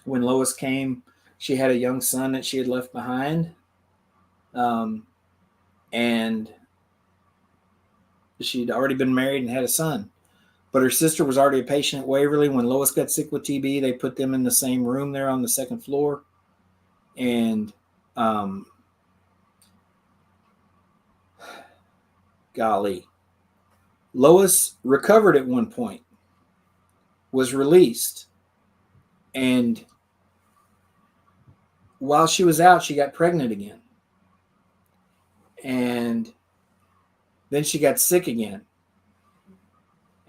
When Lois came, she had a young son that she had left behind. And she'd already been married and had a son. But her sister was already a patient at Waverly. When Lois got sick with TB, they put them in the same room there on the second floor. And golly, Lois recovered at one point, was released, and while she was out, she got pregnant again. And then she got sick again.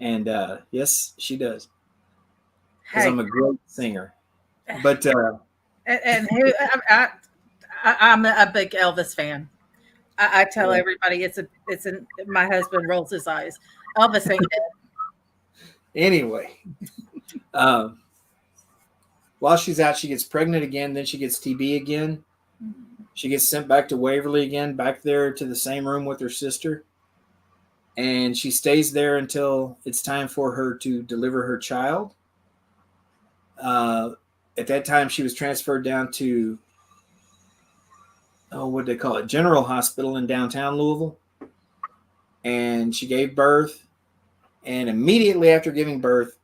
And yes, she does. because I'm a great singer. But and who I'm a big Elvis fan. I tell everybody my husband rolls his eyes. Elvis ain't dead. Anyway, while she's out, she gets pregnant again. Then she gets TB again. She gets sent back to Waverly again, back there to the same room with her sister. And she stays there until it's time for her to deliver her child. At that time, she was transferred down to, what do they call it? General Hospital in downtown Louisville. And she gave birth. And immediately after giving birth,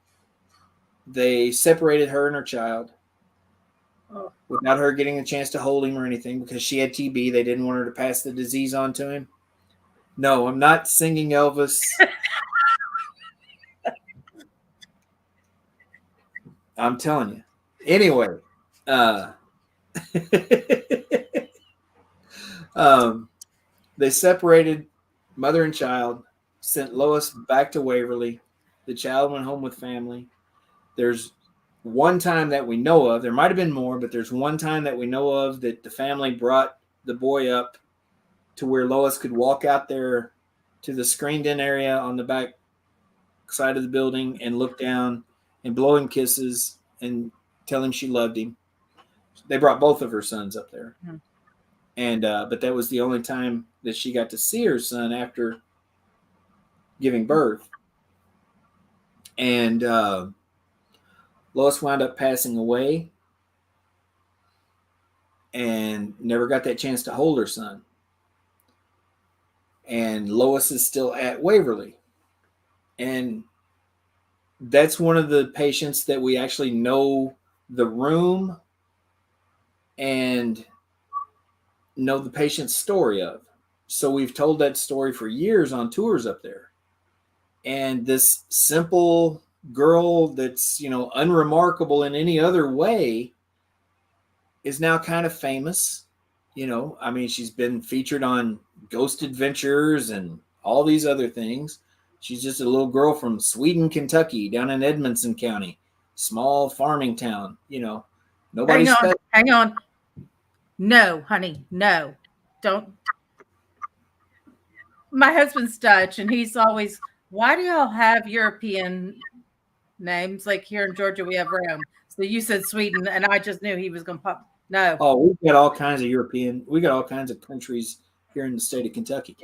they separated her and her child without her getting a chance to hold him or anything because she had TB. They didn't want her to pass the disease on to him. No, I'm not singing Elvis. I'm telling you. Anyway, they separated mother and child, sent Lois back to Waverly. The child went home with family. There's one time that we know of, there might have been more, but there's one time that we know of that the family brought the boy up to where Lois could walk out there to the screened-in area on the back side of the building and look down and blow him kisses and tell him she loved him. They brought both of her sons up there. Mm-hmm. And but that was the only time that she got to see her son after giving birth. And Lois wound up passing away and never got that chance to hold her son. And Lois is still at Waverly. And that's one of the patients that we actually know the room and know the patient's story of. So we've told that story for years on tours up there. And this simple girl that's, unremarkable in any other way is now kind of famous. She's been featured on Ghost Adventures and all these other things. She's just a little girl from Sweden, Kentucky, down in Edmonson County, small farming town. Nobody's hang on. No, honey, no, don't. My husband's Dutch, and he's always, why do y'all have European names? Like here in Georgia, we have Rome. So you said Sweden, and I just knew he was going to pop. No. Oh, we've got all kinds of we got all kinds of countries here in the state of Kentucky.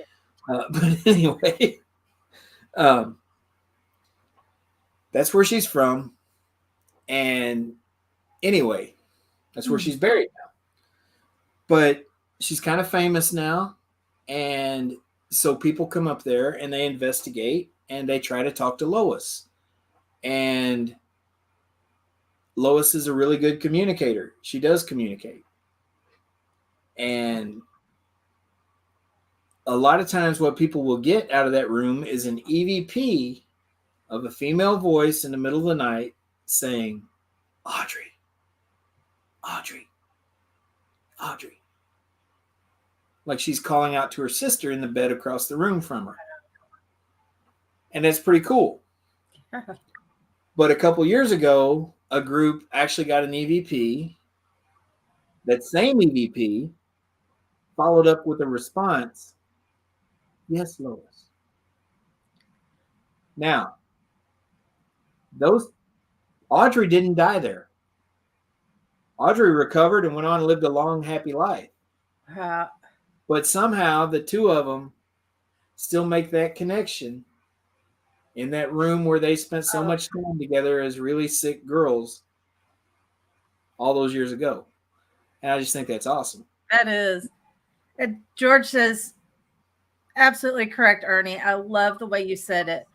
But anyway, that's where she's from. And anyway, that's where she's buried now. But she's kind of famous now. And so people come up there and they investigate and they try to talk to Lois. And Lois is a really good communicator. She does communicate. And a lot of times what people will get out of that room is an EVP of a female voice in the middle of the night saying, Audrey, Audrey, Audrey. Like she's calling out to her sister in the bed across the room from her. And that's pretty cool. But a couple years ago, a group actually got an EVP. That same EVP followed up with a response, yes, Lois. Now, Audrey didn't die there. Audrey recovered and went on and lived a long, happy life. But somehow the two of them still make that connection in that room where they spent so much time together as really sick girls all those years ago. And I just think that's awesome. That is. And George says, absolutely correct, Ernie. I love the way you said it.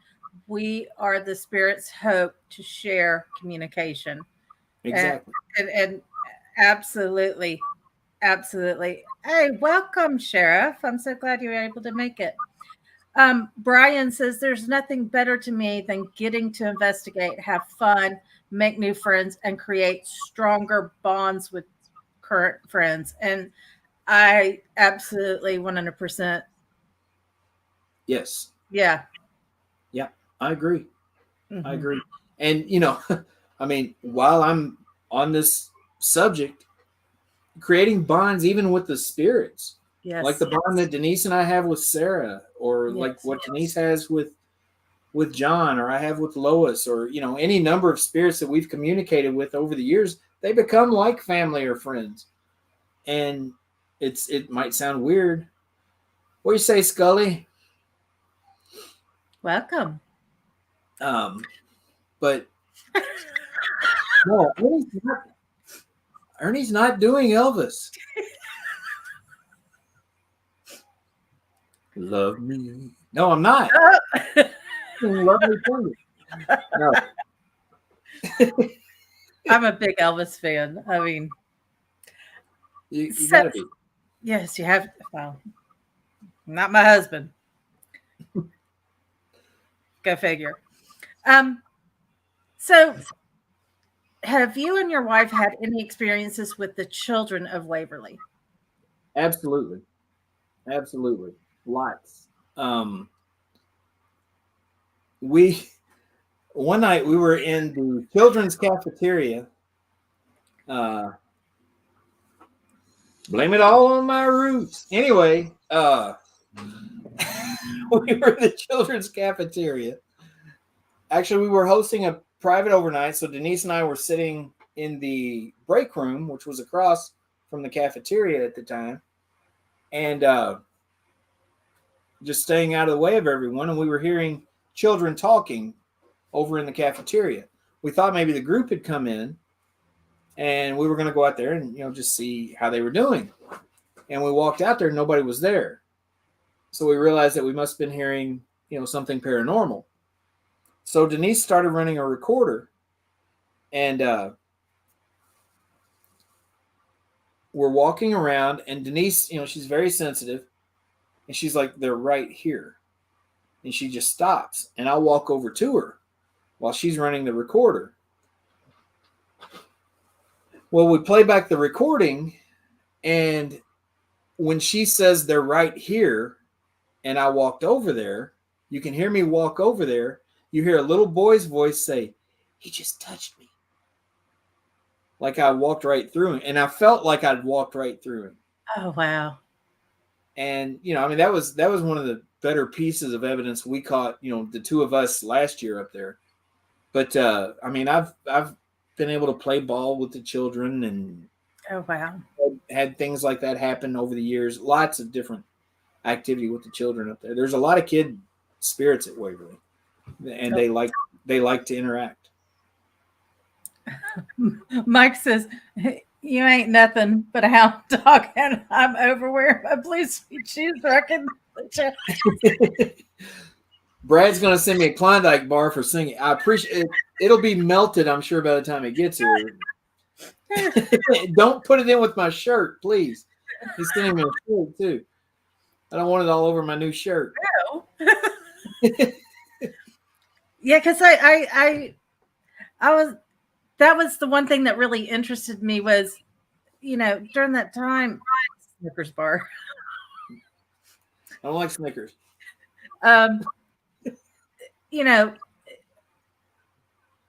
We are the spirit's hope to share communication. Exactly. And absolutely. Absolutely. Hey, welcome, Sheriff. I'm so glad you were able to make it. Brian says, there's nothing better to me than getting to investigate, have fun, make new friends, and create stronger bonds with current friends. And I absolutely 100%. Yes. Yeah. Yeah, I agree. Mm-hmm. I agree. And, I mean, while I'm on this subject, creating bonds even with the spirits. Yes. Like the bond that Denise and I have with Sarah, or like what Denise has with John, or I have with Lois, or any number of spirits that we've communicated with over the years. They become like family or friends. And it might sound weird. What do you say, Scully? Welcome. But no, Ernie's not doing Elvis. Love me. No, I'm not. Love me too. No. I'm a big Elvis fan. I mean, you gotta be. Yes, you have. Well, not my husband. Go figure. So have you and your wife had any experiences with the children of Waverly? Absolutely. Lots. One night we were in the children's cafeteria. Blame it all on my roots. Anyway, we were in the children's cafeteria. Actually, we were hosting a private overnight, so Denise and I were sitting in the break room, which was across from the cafeteria at the time, and just staying out of the way of everyone. And we were hearing children talking over in the cafeteria. We thought maybe the group had come in, and we were going to go out there and just see how they were doing. And we walked out there, and nobody was there. So we realized that we must have been hearing something paranormal. So Denise started running a recorder, and we're walking around, and Denise, she's very sensitive, and she's like, they're right here. And she just stops, and I'll walk over to her while she's running the recorder. Well, we play back the recording, and when she says they're right here, and I walked over there, you can hear me walk over there. You hear a little boy's voice say, he just touched me. Like I walked right through him. And I felt like I'd walked right through him. Oh, wow. And, that was one of the better pieces of evidence we caught, the two of us last year up there. But, I've been able to play ball with the children, and oh, wow, had things like that happen over the years. Lots of different activity with the children up there. There's a lot of kid spirits at Waverly. And they like to interact. Mike says, you ain't nothing but a hound dog, and I'm over wearing my blue sweet shoes. Brad's going to send me a Klondike bar for singing. I appreciate it. It'll be melted, I'm sure, by the time it gets here. Don't put it in with my shirt, please. He's sending me a shirt, too. I don't want it all over my new shirt. No. Yeah, because I that was the one thing that really interested me was, during that time, Snickers bar. I don't like Snickers.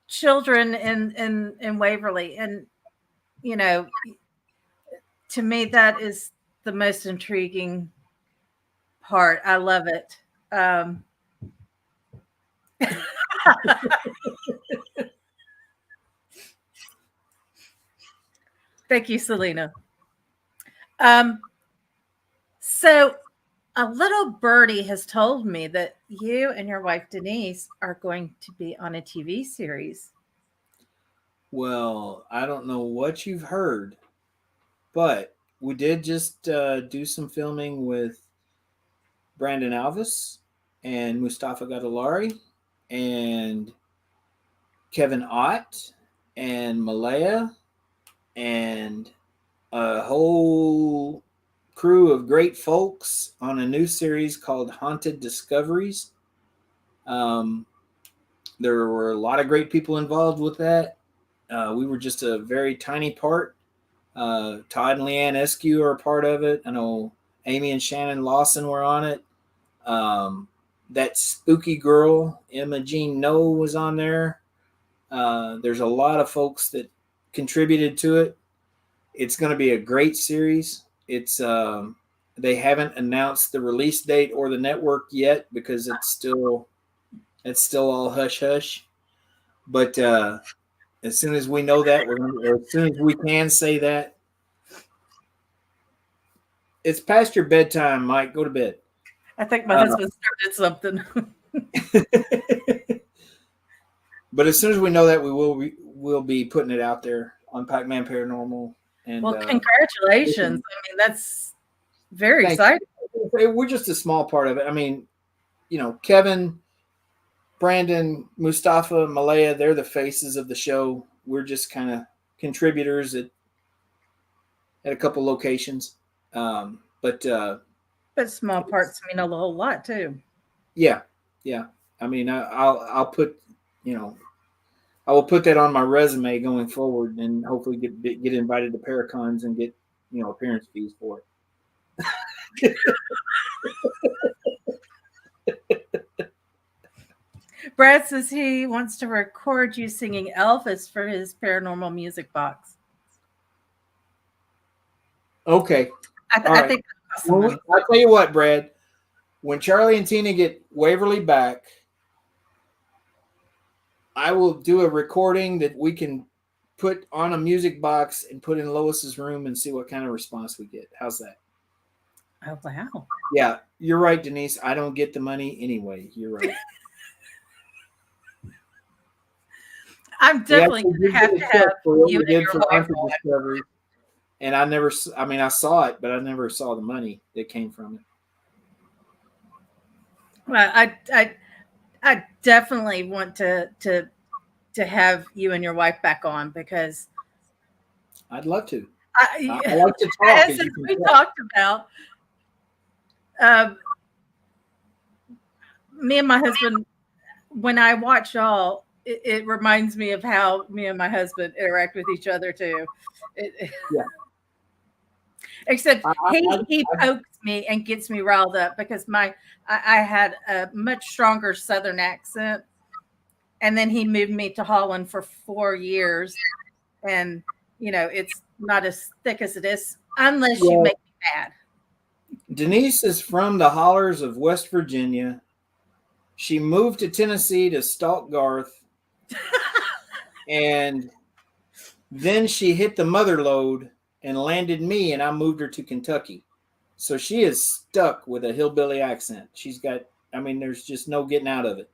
Children in Waverly, and to me that is the most intriguing part. I love it. Thank you, Selena. So a little birdie has told me that you and your wife Denise are going to be on a TV series. Well, I don't know what you've heard, but we did just do some filming with Brandon Alvis and Mustafa Gadalari and Kevin Ott and Malaya and a whole crew of great folks on a new series called Haunted Discoveries. There were a lot of great people involved with that. We were just a very tiny part. Todd and Leanne Eskew are a part of it. I know Amy and Shannon Lawson were on it. That spooky girl, Emma Jean Noe, was on there. There's a lot of folks that contributed to it. It's going to be a great series. It's they haven't announced the release date or the network yet because it's still all hush hush. But as soon as we know that, or as soon as we can say that, it's past your bedtime, Mike. Go to bed. I think my husband started something. But as soon as we know that, we'll be putting it out there on Packman Paranormal. And well, congratulations! I mean, that's very exciting. We're just a small part of it. I mean, Kevin, Brandon, Mustafa, Malaya, they're the faces of the show. We're just kind of contributors at a couple locations. But small parts mean a whole lot too. Yeah. I mean, I'll put, I will put that on my resume going forward, and hopefully get invited to Paracons and get appearance fees for it. Brad says he wants to record you singing Elvis for his paranormal music box. Okay. I think I'll tell you what, Brad. When Charlie and Tina get Waverly back, I will do a recording that we can put on a music box and put in Lois's room and see what kind of response we get. How's that? Oh, wow. Yeah, you're right, Denise. I don't get the money anyway. You're right. I'm definitely going to have you and your wife on. And I saw it, but I never saw the money that came from it. Well, I definitely want to have you and your wife back on because I'd love to. I like to talk. As we talked about, me and my husband, when I watch y'all, it reminds me of how me and my husband interact with each other too. Yeah. Except he pokes me and gets me riled up because I had a much stronger Southern accent, and then he moved me to Holland for 4 years, and it's not as thick as it is unless you make me mad. Denise is from the hollers of West Virginia. She moved to Tennessee to stalk Garth, and then she hit the mother lode and landed me, and I moved her to Kentucky. So she is stuck with a hillbilly accent. There's just no getting out of it.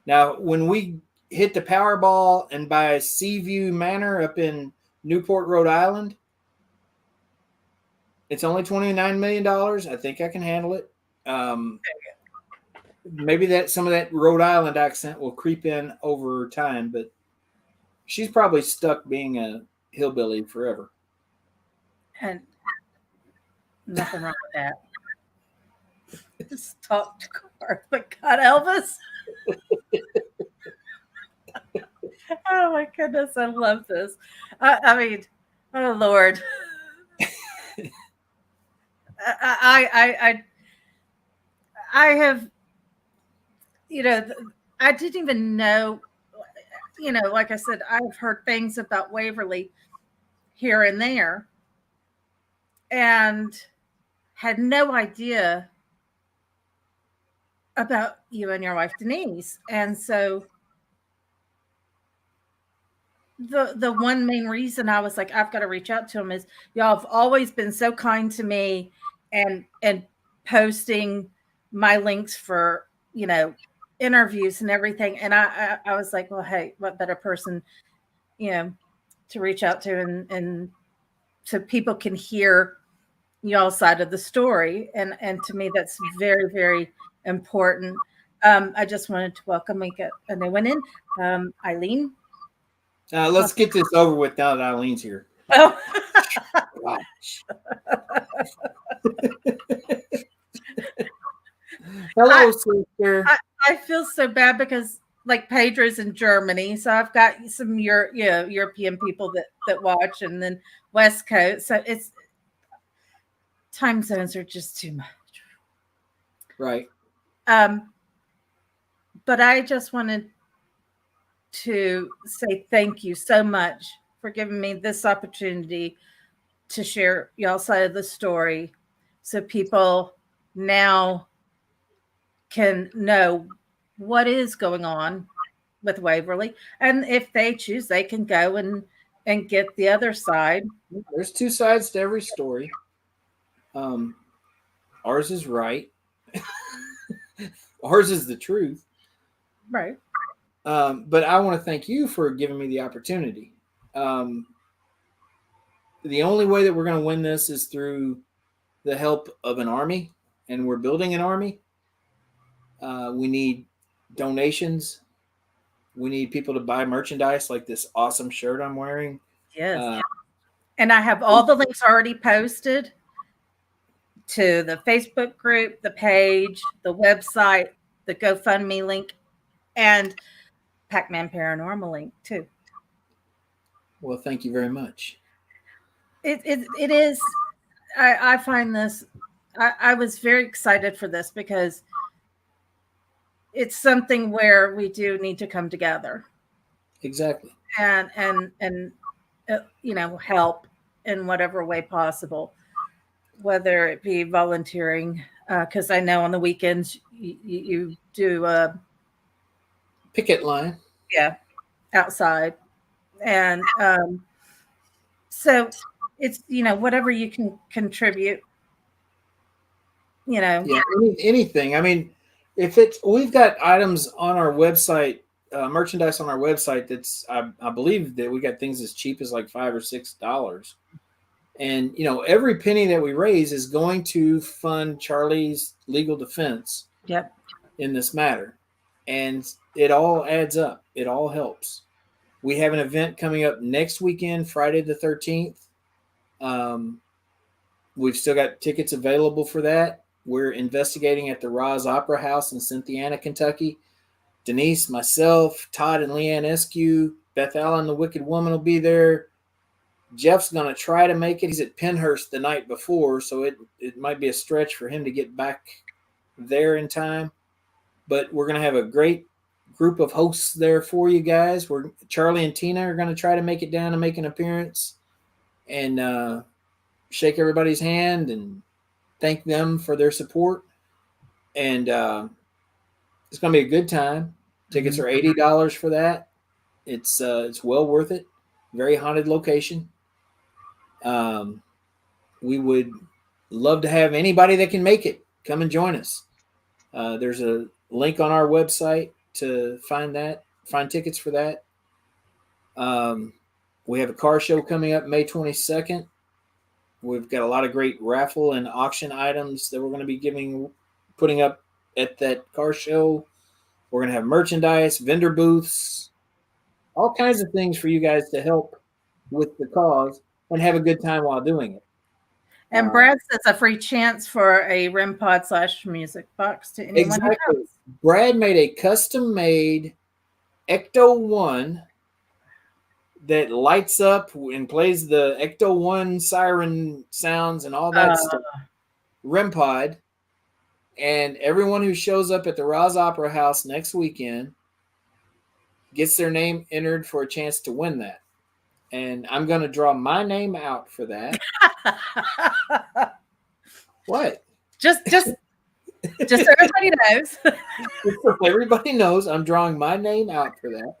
Now, when we hit the Powerball and buy Seaview Manor up in Newport, Rhode Island, it's only $29 million. I think I can handle it. Maybe some of that Rhode Island accent will creep in over time, but she's probably stuck being a hillbilly forever. And nothing wrong with that. Just talk to Garth, but God, Elvis. Oh my goodness, I love this. I mean, oh Lord. I have, I didn't even know, like I said, I've heard things about Waverly here and there and had no idea about you and your wife, Denise. And so the one main reason I was like, I've got to reach out to him is y'all have always been so kind to me and posting my links for, interviews and everything. And I was like, well, hey, what better person, to reach out to and so people can hear y'all's side of the story. And to me, that's very, very important. I just wanted to welcome Mika, and they went in. Eileen. Let's get this over with now that Eileen's here. Oh. Hello, sister. I feel so bad because like Pedro's in Germany, so I've got some European people that watch, and then West Coast. So it's time zones are just too much. Right. But I just wanted to say thank you so much for giving me this opportunity to share y'all's side of the story so people now can know what is going on with Waverly. And if they choose, they can go and get the other side. There's two sides to every story. Ours is right. Ours is the truth. Right. But I want to thank you for giving me the opportunity. The only way that we're going to win this is through the help of an army, and we're building an army. We need donations. We need people to buy merchandise like this awesome shirt I'm wearing. Yes. And I have all the links already posted to the Facebook group, the page, the website, the GoFundMe link, and Packman Paranormal link too. Well, thank you very much. It is. I find this. I was very excited for this because it's something where we do need to come together. Exactly. And help in whatever way possible, whether it be volunteering, because I know on the weekends you do a picket line. Yeah, outside, and so it's whatever you can contribute. Yeah, anything. I mean, we've got items on our website, merchandise on our website that's I believe that we got things as cheap as like $5 or $6, and every penny that we raise is going to fund Charlie's legal defense. Yep. In this matter, and it all adds up. It all helps. We have an event coming up next weekend, Friday the 13th. We've still got tickets available for that. We're investigating at the Roz Opera House in Cynthiana, Kentucky. Denise, myself, Todd and Leanne Eskew, Beth Allen, the Wicked Woman will be there. Jeff's going to try to make it. He's at Pennhurst the night before, so it might be a stretch for him to get back there in time. But we're going to have a great group of hosts there for you guys. Charlie and Tina are going to try to make it down and make an appearance and shake everybody's hand and thank them for their support. And it's going to be a good time. Tickets are $80 for that. It's well worth it. Very haunted location. We would love to have anybody that can make it come and join us. There's a link on our website to find tickets for that. We have a car show coming up May 22nd. We've got a lot of great raffle and auction items that we're going to be putting up at that car show. We're going to have merchandise, vendor booths, all kinds of things for you guys to help with the cause and have a good time while doing it. And Brad says a free chance for a REM pod / music box to anyone who knows. Brad made a custom-made Ecto 1 that lights up and plays the Ecto 1 siren sounds and all that stuff. REM pod. And everyone who shows up at the Roz Opera House next weekend gets their name entered for a chance to win that. And I'm going to draw my name out for that. What? Just so everybody knows. Just so everybody knows, I'm drawing my name out for that.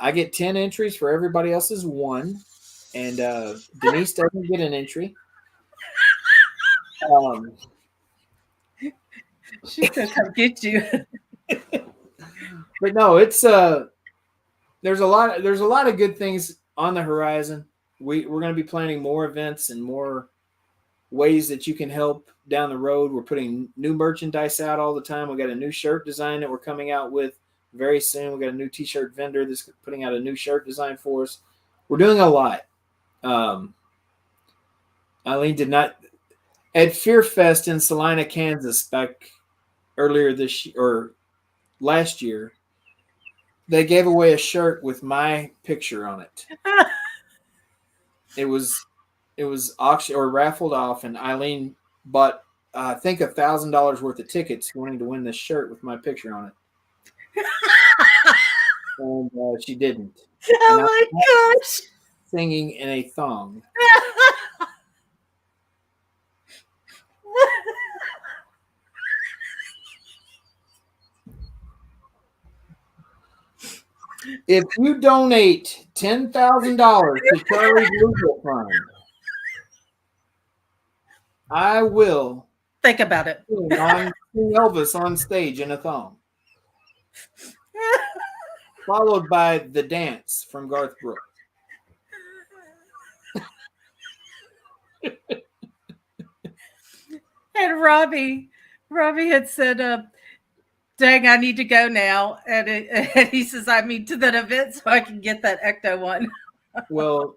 I get 10 entries for everybody else's 1. And Denise doesn't get an entry. She's going to come get you. But no, it's there's a lot of good things on the horizon. We're going to be planning more events and more ways that you can help down the road. We're putting new merchandise out all the time. We got a new shirt design that we're coming out with very soon. We got a new t-shirt vendor that's putting out a new shirt design for us. We're doing a lot. Eileen did not at Fear Fest in Salina, Kansas back earlier this year or last year. They gave away a shirt with my picture on it. It was auction or raffled off, and Eileen bought I think $1,000 worth of tickets wanting to win this shirt with my picture on it. and she didn't. Oh And my gosh! Singing in a thong. If you donate $10,000 to Charlie's legal fund, I will think about it. sing Elvis on stage in a thong, followed by the dance from Garth Brooks. And Robbie had said, "Dang, I need to go now," and he says, "I mean to that event so I can get that Ecto one." Well,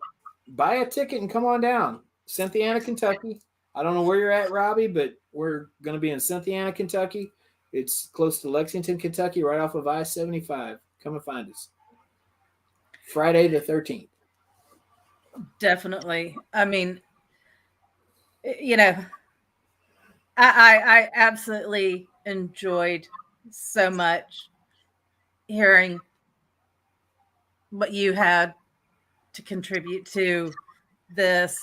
buy a ticket and come on down, Cynthiana, Kentucky. I don't know where you're at, Robbie, but we're going to be in Cynthiana, Kentucky. It's close to Lexington, Kentucky, right off of I-75. Come and find us. Friday the 13th. Definitely. I mean, you know, I absolutely enjoyed so much hearing what you had to contribute to this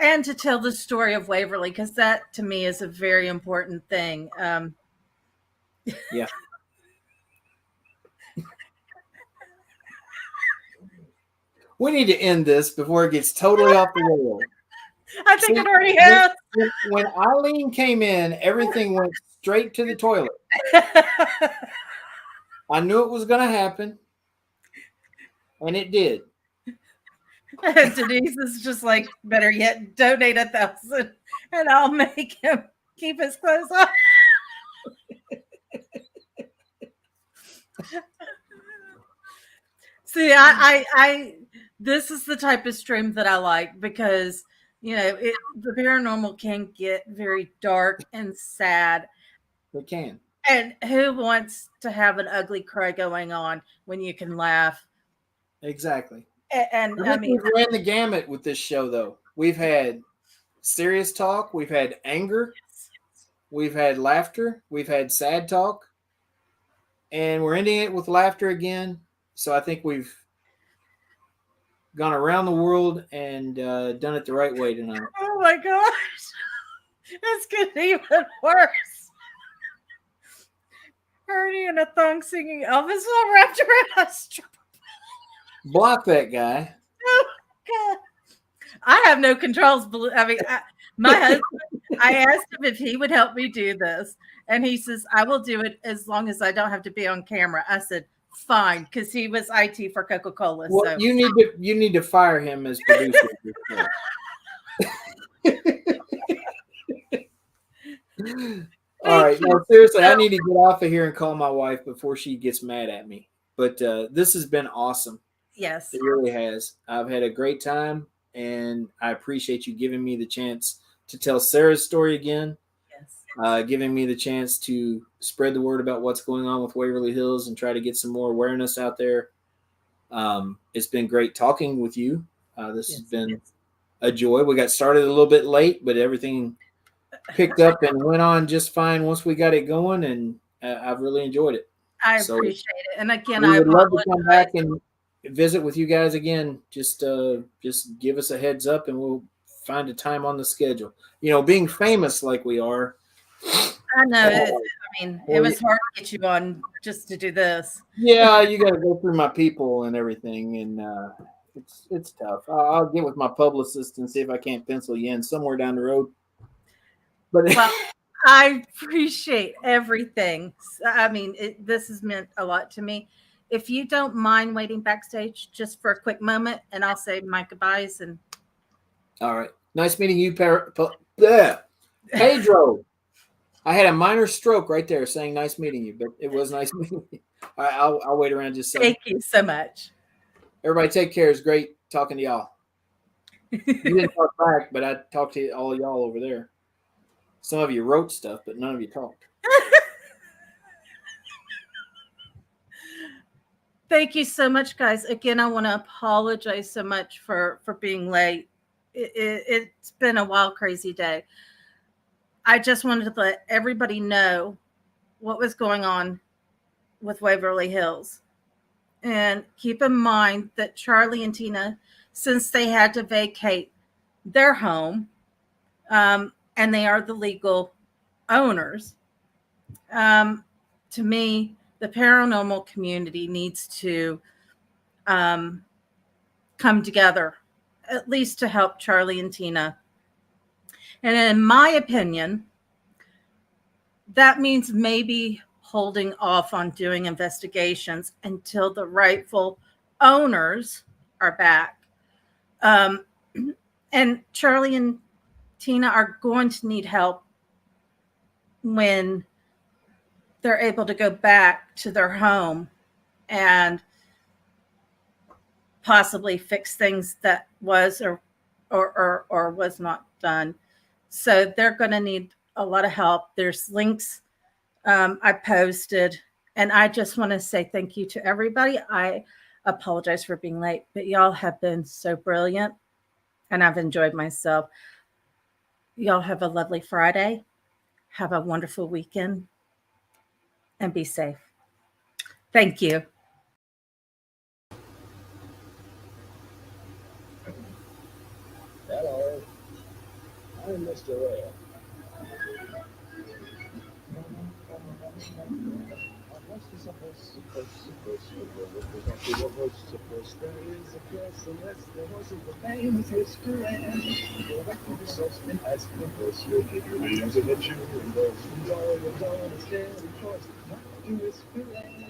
and to tell the story of Waverly, because that to me is a very important thing. Yeah. We need to end this before it gets totally off the rails. I think it already has. When Eileen came in, everything went straight to the toilet. I knew it was going to happen, and it did. Denise is just like, better yet, donate 1,000 and I'll make him keep his clothes on. See, I this is the type of stream that I like because, you know, the paranormal can get very dark and sad. It can. And who wants to have an ugly cry going on when you can laugh? Exactly. And I mean, we ran the gamut with this show, though. We've had serious talk, we've had anger, we've had laughter, we've had sad talk, and we're ending it with laughter again. So I think we've gone around the world and done it the right way tonight. Oh my gosh, it's getting even worse. Ernie in a thong singing Elvis all wrapped around a stripper. Block that guy. Oh God, I have no controls. I mean, my husband. I asked him if he would help me do this, and he says I will do it as long as I don't have to be on camera. I said fine, because he was IT for Coca-Cola. Well, so you need to fire him as producer. All right, no, seriously, I need to get off of here and call my wife before she gets mad at me. But this has been awesome. Yes, it really has. I've had a great time, and I appreciate you giving me the chance to tell Sarah's story again. Yes, giving me the chance to spread the word about what's going on with Waverly Hills and try to get some more awareness out there. It's been great talking with you. This has been a joy. We got started a little bit late, but everything picked up and went on just fine once we got it going, and I've really enjoyed it. I appreciate it. And again, I would love to come back apologize. and visit with you guys again. Just give us a heads up, and we'll find a time on the schedule. You know, being famous like we are. I know. I mean, it was hard to get you on just to do this. Yeah, you got to go through my people and everything, and it's tough. I'll get with my publicist and see if I can't pencil you in somewhere down the road. But well, I appreciate everything. I mean, this has meant a lot to me. If you don't mind waiting backstage just for a quick moment, and I'll say my goodbyes. And all right, nice meeting you, Pedro. I had a minor stroke right there saying nice meeting you, but it was nice meeting you. All right, I'll wait around just a second. Thank you so much. Everybody take care. It's great talking to y'all. You didn't talk back, but I talked to all y'all over there. Some of you wrote stuff, but none of you talked. Thank you so much, guys. Again, I want to apologize so much for being late. It's been a wild, crazy day. I just wanted to let everybody know what was going on with Waverly Hills. And keep in mind that Charlie and Tina, since they had to vacate their home, and they are the legal owners, to me, the paranormal community needs to come together, at least to help Charlie and Tina. And in my opinion, that means maybe holding off on doing investigations until the rightful owners are back. And Charlie and Tina are going to need help when they're able to go back to their home and possibly fix things that was or was not done. So they're going to need a lot of help. There's links I posted, and I just want to say thank you to everybody. I apologize for being late, but y'all have been so brilliant, and I've enjoyed myself. Y'all have a lovely Friday. Have a wonderful weekend, and be safe. Thank you. Hello, I'm Mr. Whale. There is a place unless the horse is the famous Mr. Ant. Go back to the source and ask the horse. You'll get your leaves and the chewing goes. Enjoy the dawn, a scary choice. Not to Mr. Ant.